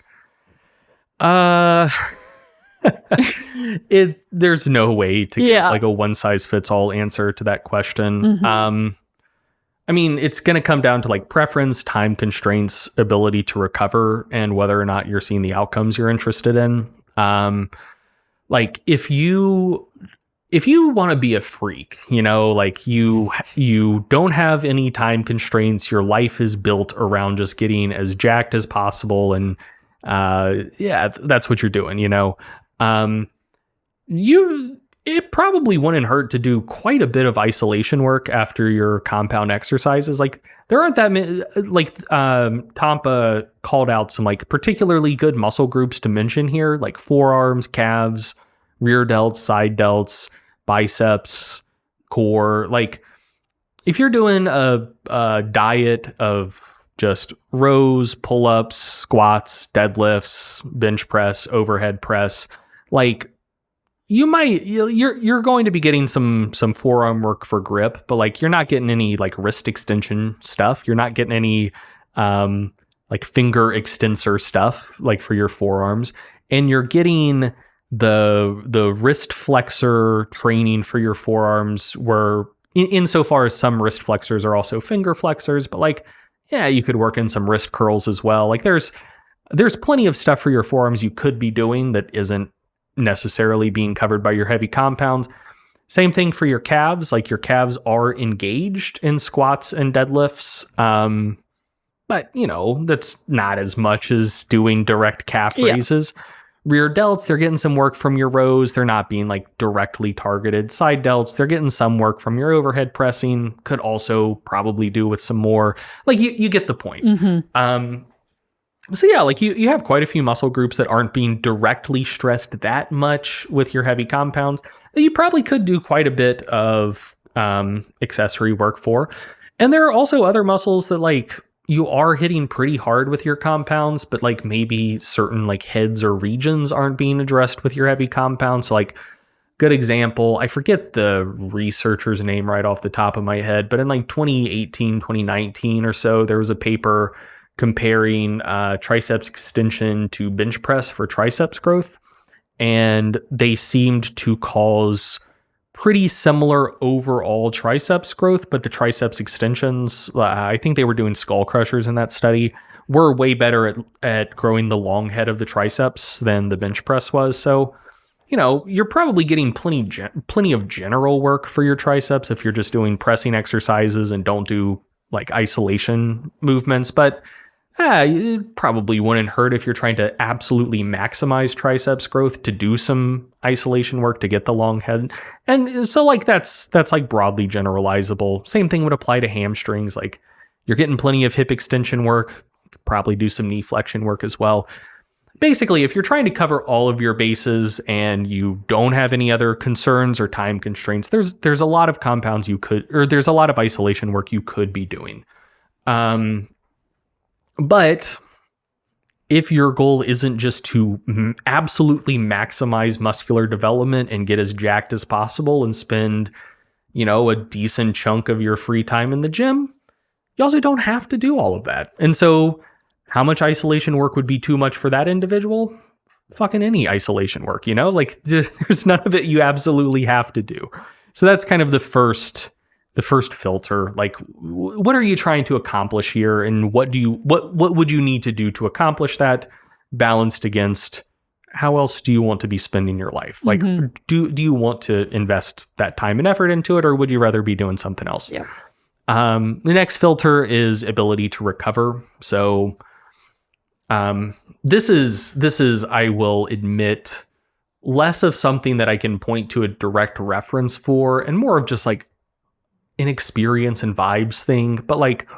There's no way to get like a one-size-fits-all answer to that question. I mean, it's going to come down to like preference, time constraints, ability to recover, and whether or not you're seeing the outcomes you're interested in. Like if you want to be a freak, like you don't have any time constraints, your life is built around just getting as jacked as possible, and that's what you're doing, it probably wouldn't hurt to do quite a bit of isolation work after your compound exercises. Like there aren't that many, like Tampa called out some like particularly good muscle groups to mention here, like forearms, calves, rear delts, side delts, biceps, core. Like if you're doing a diet of just rows, pull-ups, squats, deadlifts, bench press, overhead press, like you're going to be getting some forearm work for grip, but like you're not getting any like wrist extension stuff. You're not getting any like finger extensor stuff like for your forearms, and you're getting the wrist flexor training for your forearms, where insofar as some wrist flexors are also finger flexors, but like you could work in some wrist curls as well. Like there's plenty of stuff for your forearms you could be doing that isn't necessarily being covered by your heavy compounds. Same thing for your calves. Like your calves are engaged in squats and deadlifts, but that's not as much as doing direct calf raises. Rear delts, they're getting some work from your rows. They're not being like directly targeted. Side delts, they're getting some work from your overhead pressing. Could also probably do with some more. Like you get the point. So yeah, like you have quite a few muscle groups that aren't being directly stressed that much with your heavy compounds that you probably could do quite a bit of accessory work for. And there are also other muscles that like you are hitting pretty hard with your compounds, but like maybe certain like heads or regions aren't being addressed with your heavy compounds. So like good example, I forget the researcher's name right off the top of my head, but in like 2018, 2019 or so, there was a paper comparing triceps extension to bench press for triceps growth. And they seemed to cause pretty similar overall triceps growth, but the triceps extensions, I think they were doing skull crushers in that study, were way better at growing the long head of the triceps than the bench press was. So, you're probably getting plenty of general work for your triceps if you're just doing pressing exercises and don't do like isolation movements, but it probably wouldn't hurt if you're trying to absolutely maximize triceps growth to do some isolation work to get the long head. And so like that's like broadly generalizable. Same thing would apply to hamstrings. Like you're getting plenty of hip extension work, probably do some knee flexion work as well. basically, if you're trying to cover all of your bases and you don't have any other concerns or time constraints, there's a lot of compounds there's a lot of isolation work you could be doing. But if your goal isn't just to absolutely maximize muscular development and get as jacked as possible and spend, a decent chunk of your free time in the gym, you also don't have to do all of that. And so how much isolation work would be too much for that individual? Fucking any isolation work, like there's none of it you absolutely have to do. So that's kind of the first filter. Like, what are you trying to accomplish here? And what would you need to do to accomplish that, balanced against how else do you want to be spending your life? Like, do you want to invest that time and effort into it, or would you rather be doing something else? Yeah. The next filter is ability to recover. So, this is, I will admit, less of something that I can point to a direct reference for and more of just like an experience and vibes thing. But like,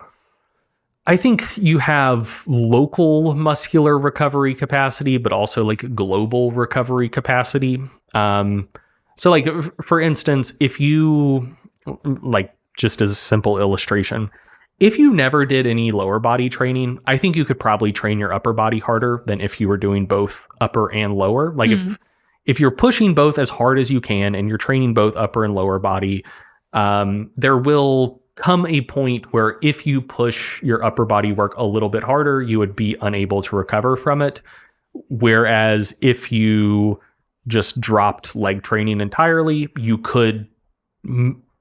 I think you have local muscular recovery capacity, but also like global recovery capacity. So like, for instance, if you like, just as a simple illustration, if you never did any lower body training, I think you could probably train your upper body harder than if you were doing both upper and lower. Like if you're pushing both as hard as you can and you're training both upper and lower body, there will come a point where if you push your upper body work a little bit harder, you would be unable to recover from it. Whereas if you just dropped leg training entirely, you could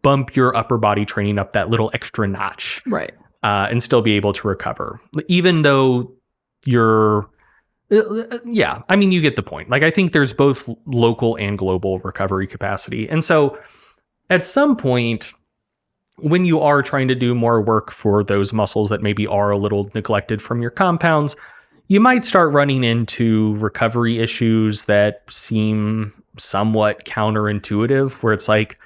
bump your upper body training up that little extra notch, right? And still be able to recover, even though you're, I mean, you get the point. Like, I think there's both local and global recovery capacity. And so at some point, when you are trying to do more work for those muscles that maybe are a little neglected from your compounds, you might start running into recovery issues that seem somewhat counterintuitive, where it's like,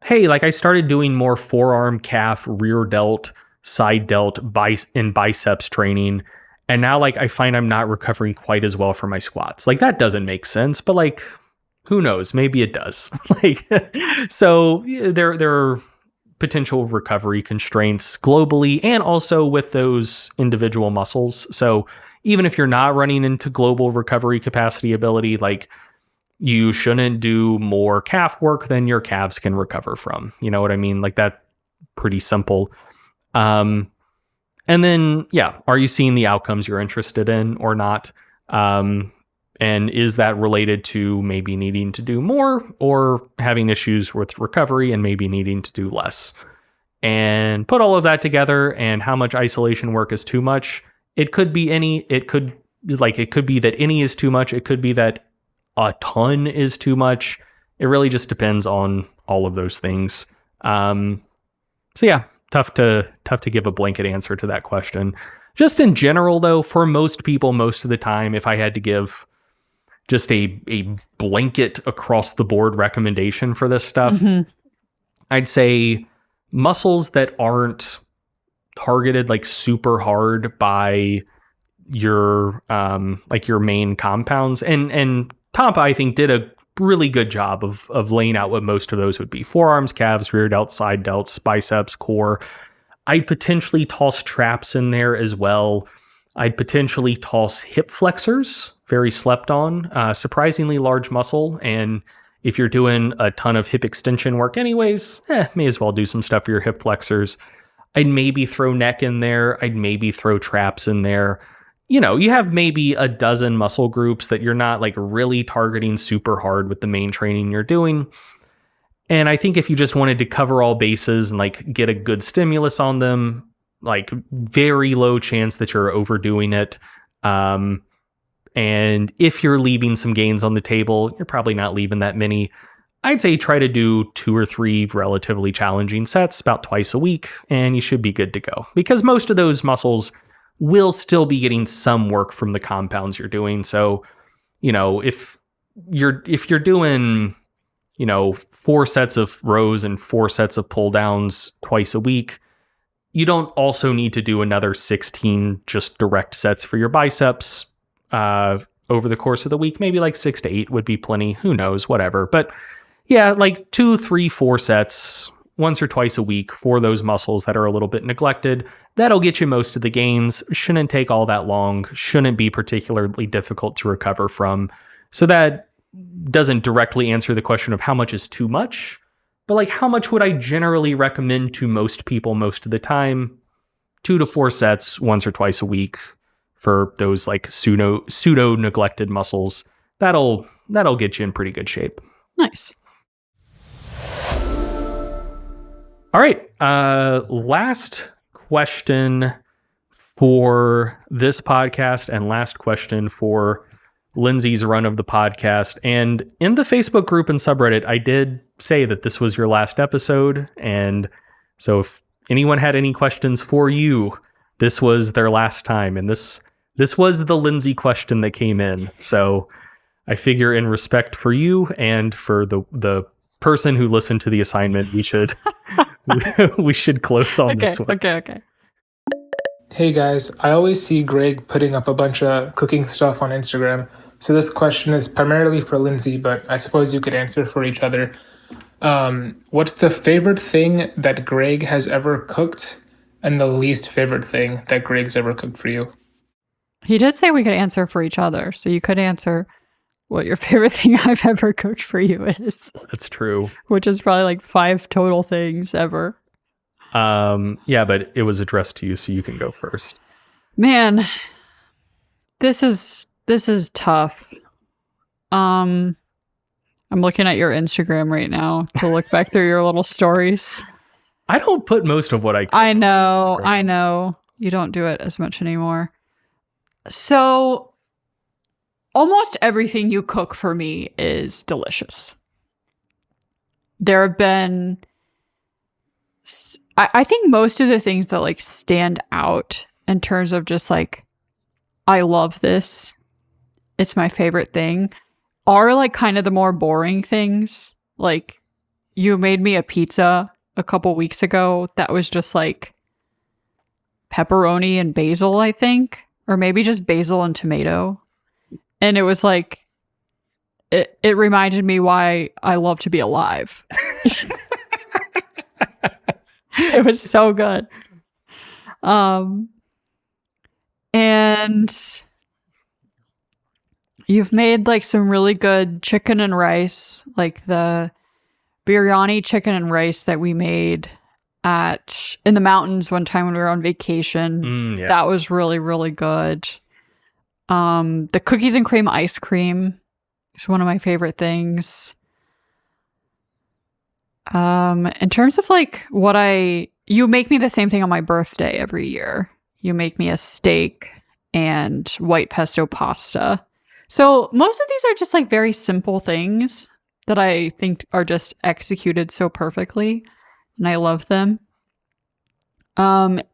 hey, like I started doing more forearm, calf, rear delt, side delt, and biceps training. And now like I find I'm not recovering quite as well for my squats. Like that doesn't make sense, but like, who knows? Maybe it does. Like, so there are potential recovery constraints globally and also with those individual muscles. So even if you're not running into global recovery capacity ability, like you shouldn't do more calf work than your calves can recover from. You know what I mean? Like that, pretty simple. And then, are you seeing the outcomes you're interested in or not? And is that related to maybe needing to do more or having issues with recovery and maybe needing to do less? And put all of that together, and how much isolation work is too much. It could be it could be that any is too much. It could be that a ton is too much. It really just depends on all of those things. So tough to give a blanket answer to that question. Just in general, though, for most people, most of the time, if I had to give just a blanket across the board recommendation for this stuff, I'd say muscles that aren't targeted like super hard by your your main compounds, and Tampa, I think, did a really good job of laying out what most of those would be: forearms, calves, rear delts, side delts, biceps, core. I'd potentially toss traps in there as well. I'd potentially toss hip flexors, very slept on, surprisingly large muscle. And if you're doing a ton of hip extension work anyways, may as well do some stuff for your hip flexors. I'd maybe throw neck in there. I'd maybe throw traps in there. You have maybe a dozen muscle groups that you're not like really targeting super hard with the main training you're doing. And I think if you just wanted to cover all bases and like get a good stimulus on them, like very low chance that you're overdoing it. And if you're leaving some gains on the table, you're probably not leaving that many. I'd say try to do 2 or 3 relatively challenging sets about twice a week, and you should be good to go, because most of those muscles will still be getting some work from the compounds you're doing. So, if you're doing, 4 sets of rows and 4 sets of pull downs twice a week, you don't also need to do another 16 just direct sets for your biceps. over the course of the week. Maybe like 6 to 8 would be plenty. Who knows, whatever. But yeah, like 2, 3, 4 sets once or twice a week for those muscles that are a little bit neglected. That'll get you most of the gains. Shouldn't take all that long. Shouldn't be particularly difficult to recover from. So that doesn't directly answer the question of how much is too much, but like how much would I generally recommend to most people most of the time? 2 to 4 sets once or twice a week for those like pseudo neglected muscles. That'll get you in pretty good shape. Nice. All right. Last question for this podcast and last question for Lyndsey's run of the podcast. And in the Facebook group and subreddit, I did say that this was your last episode. And so if anyone had any questions for you, this was their last time. And this was the Lyndsey question that came in. So I figure in respect for you and for the person who listened to the assignment, we should we should close on this one. Okay. Hey guys, I always see Greg putting up a bunch of cooking stuff on Instagram. So this question is primarily for Lyndsey, but I suppose you could answer for each other. What's the favorite thing that Greg has ever cooked and the least favorite thing that Greg's ever cooked for you? He did say we could answer for each other, so you could answer what your favorite thing I've ever cooked for you is. That's true. Which is probably like 5 total things ever. Yeah, but it was addressed to you, so you can go first. Man, this is tough. I'm looking at your Instagram right now to look back through your little stories. I don't put most of what I cook I on know. Instagram. You don't do it as much anymore. So almost everything you cook for me is delicious. There have been, I think most of the things that like stand out in terms of just like, I love this, it's my favorite thing, are like kind of the more boring things. Like you made me a pizza a couple weeks ago that was just like pepperoni and basil, I think, or maybe just basil and tomato. And it was like, it reminded me why I love to be alive. It was so good. And you've made like some really good chicken and rice, like the biryani chicken and rice that we made in the mountains one time when we were on vacation. Yeah. That was really, really good. The cookies and cream ice cream is one of my favorite things. In terms of like you make me the same thing on my birthday every year. You make me a steak and white pesto pasta. So most of these are just like very simple things that I think are just executed so perfectly, and I love them. When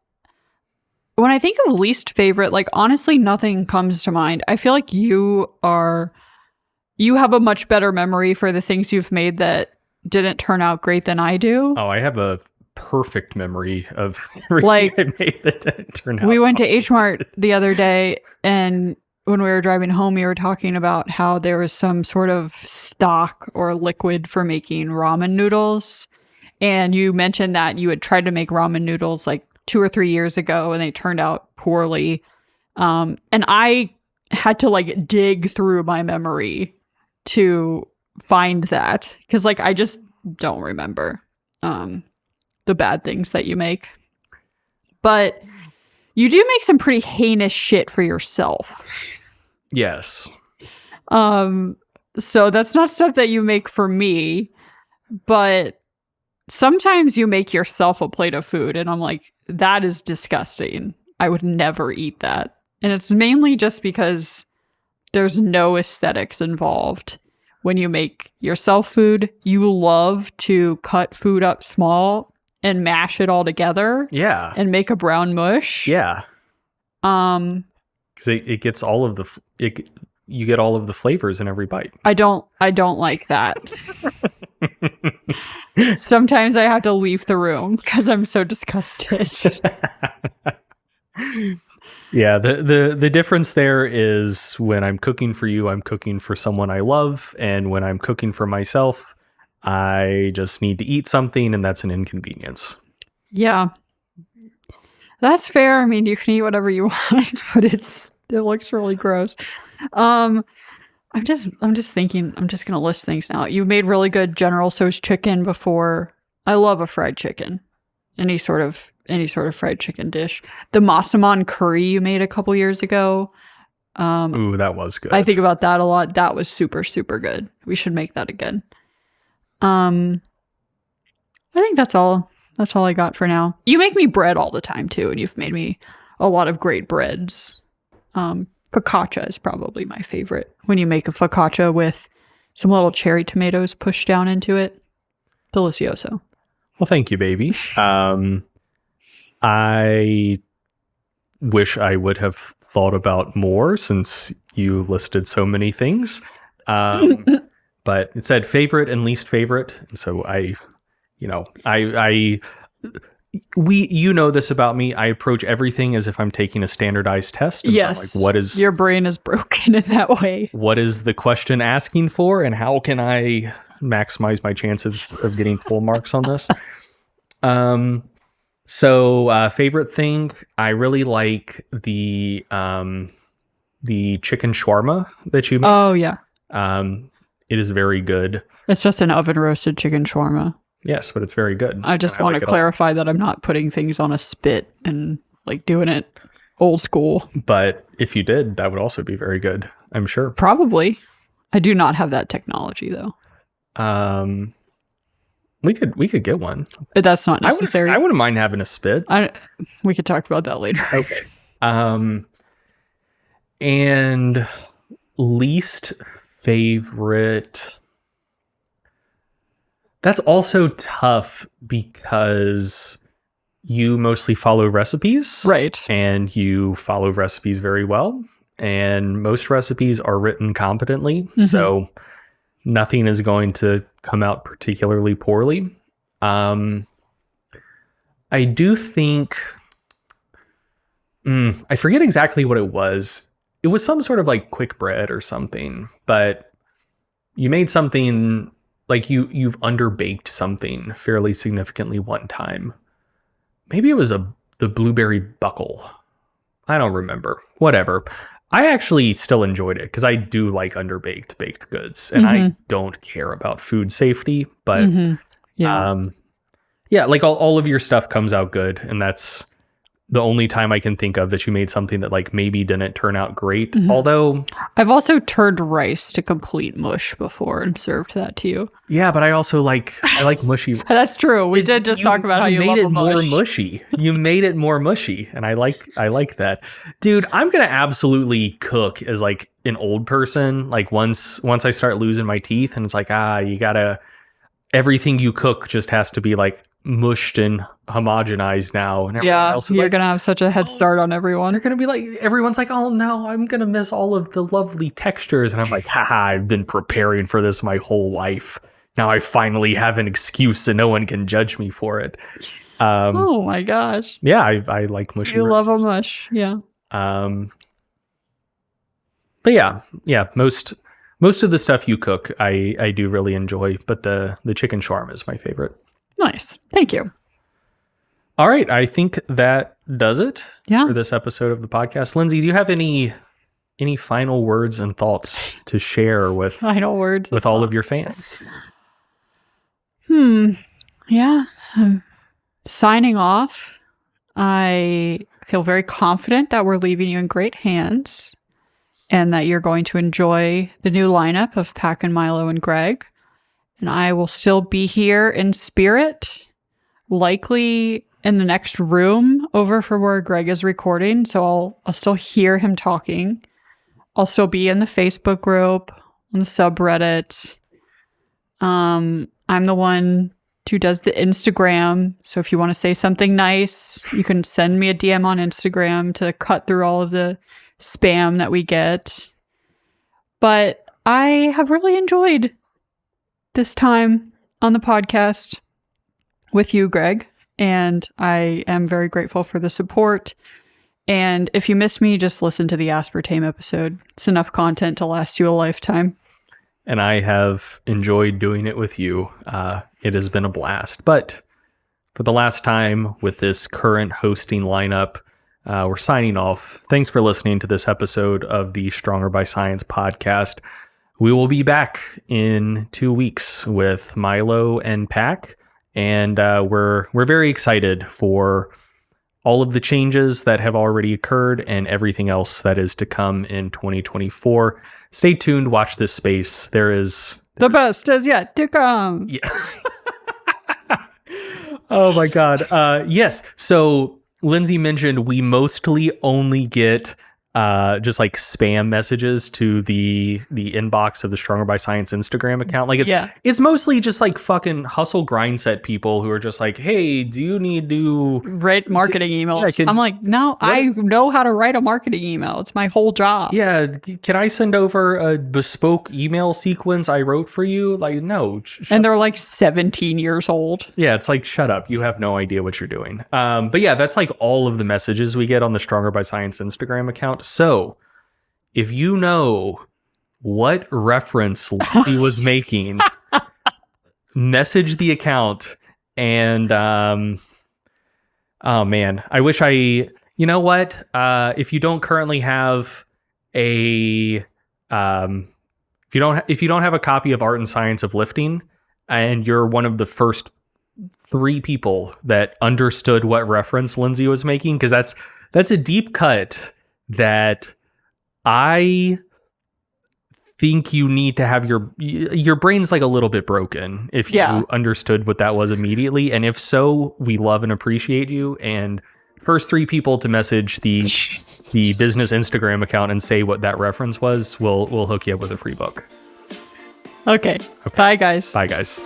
I think of least favorite, like honestly, nothing comes to mind. I feel like you have a much better memory for the things you've made that didn't turn out great than I do. Oh, I have a perfect memory of everything Like, I made that didn't turn out. We went to H Mart the other day, and when we were driving home, you were talking about how there was some sort of stock or liquid for making ramen noodles. And you mentioned that you had tried to make ramen noodles like 2 or 3 years ago, and they turned out poorly. And I had to like dig through my memory to find that, because like I just don't remember the bad things that you make. But you do make some pretty heinous shit for yourself. Yes. So that's not stuff that you make for me, but sometimes you make yourself a plate of food and I'm like, that is disgusting. I would never eat that. And it's mainly just because there's no aesthetics involved. When you make yourself food, you love to cut food up small and mash it all together. Yeah. And make a brown mush. Yeah. Because it gets all of you get all of the flavors in every bite. I don't like that. Sometimes I have to leave the room because I'm so disgusted. Yeah, the difference there is when I'm cooking for you, I'm cooking for someone I love, and when I'm cooking for myself, I just need to eat something, and that's an inconvenience. Yeah. That's fair. I mean, you can eat whatever you want, but it looks really gross. I'm just thinking, I'm just gonna list things now. You made really good General Tso's chicken before. I love a fried chicken. Any sort of fried chicken dish. The Masaman curry you made a couple years ago. Ooh, that was good. I think about that a lot. That was super, super good. We should make that again. I think that's all. That's all I got for now. You make me bread all the time too, and you've made me a lot of great breads. Focaccia is probably my favorite. When you make a focaccia with some little cherry tomatoes pushed down into it. Delicioso. Well, thank you, baby. I wish I would have thought about more since you listed so many things. But it said favorite and least favorite. And so you know this about me. I approach everything as if I'm taking a standardized test. And Yes. So I'm like, what is your brain is broken in that way? What is the question asking for, and how can I maximize my chances of getting full marks on this? So favorite thing, I really like the chicken shawarma that you made. Oh yeah. It is very good. It's just an oven roasted chicken shawarma. Yes, but it's very good. I just want to clarify that I'm not putting things on a spit and like doing it old school. But if you did, that would also be very good, I'm sure. Probably. I do not have that technology though. We could get one. But that's not necessary. I wouldn't mind having a spit. We could talk about that later. Okay. And least favorite. That's also tough because you mostly follow recipes. Right. And you follow recipes very well. And most recipes are written competently. Mm-hmm. So nothing is going to come out particularly poorly. I do think... I forget exactly what it was. It was some sort of like quick bread or something. But you made something... Like you've underbaked something fairly significantly one time. Maybe it was the blueberry buckle. I don't remember. Whatever. I actually still enjoyed it because I do like underbaked baked goods, and I don't care about food safety. But yeah, like all of your stuff comes out good, and that's the only time I can think of that you made something that like maybe didn't turn out great. Mm-hmm. Although I've also turned rice to complete mush before and served that to you. Yeah, but I like mushy. That's true. We did just talk about how you made love it more mushy. You made it more mushy, and I like that. Dude, I'm gonna absolutely cook as like an old person. Like once I start losing my teeth, and it's like you gotta. Everything you cook just has to be like mushed and homogenized now, and everyone else is you're like, gonna have such a head start on everyone. They're gonna be like, everyone's like, oh no, I'm gonna miss all of the lovely textures, and I'm like, haha, I've been preparing for this my whole life. Now I finally have an excuse, and no one can judge me for it. Oh my gosh! Yeah, I like mushy. You love a mush, yeah. But yeah. Most of the stuff you cook, I do really enjoy, but the chicken shawarma is my favorite. Nice. Thank you. All right. I think that does it for this episode of the podcast. Lyndsey, do you have any final words and thoughts to share with all of your fans? Yeah. Signing off. I feel very confident that we're leaving you in great hands, and that you're going to enjoy the new lineup of Pack and Milo and Greg. And I will still be here in spirit, likely in the next room over for where Greg is recording. So I'll still hear him talking. I'll still be in the Facebook group, on the subreddit. I'm the one who does the Instagram. So if you want to say something nice, you can send me a DM on Instagram to cut through all of the spam that we get. But I have really enjoyed this time on the podcast with you, Greg, and I am very grateful for the support And if you miss me, just listen to the aspartame episode. It's enough content to last you a lifetime. And I have enjoyed doing it with you. It has been a blast. But for the last time with this current hosting lineup, we're signing off. Thanks for listening to this episode of the Stronger by Science podcast. We will be back in 2 weeks with Milo and Pack. And we're very excited for all of the changes that have already occurred and everything else that is to come in 2024. Stay tuned. Watch this space. There's the best is yet to come. Yeah. Oh my God. Yes. So Lyndsey mentioned we mostly only get just like spam messages to the inbox of the Stronger by Science Instagram account. Like it's mostly just like fucking hustle grind set people who are just like, hey, do you need to write marketing emails? I'm like, no, I know how to write a marketing email. It's my whole job. Yeah. Can I send over a bespoke email sequence I wrote for you? Like, no. And they're like 17 years old. Yeah. It's like, shut up. You have no idea what you're doing. But yeah, that's like all of the messages we get on the Stronger by Science Instagram account. So if you know what reference he was making, message the account. And oh man, I wish you know what? If you don't currently have if you don't have a copy of Art and Science of Lifting, and you're one of the first 3 people that understood what reference Lyndsey was making, because that's a deep cut that I think you need to have your brain's like a little bit broken if you understood what that was immediately. And if so, we love and appreciate you. And first 3 people to message the business Instagram account and say what that reference was, we'll hook you up with a free book. Okay. Bye, guys. Bye, guys.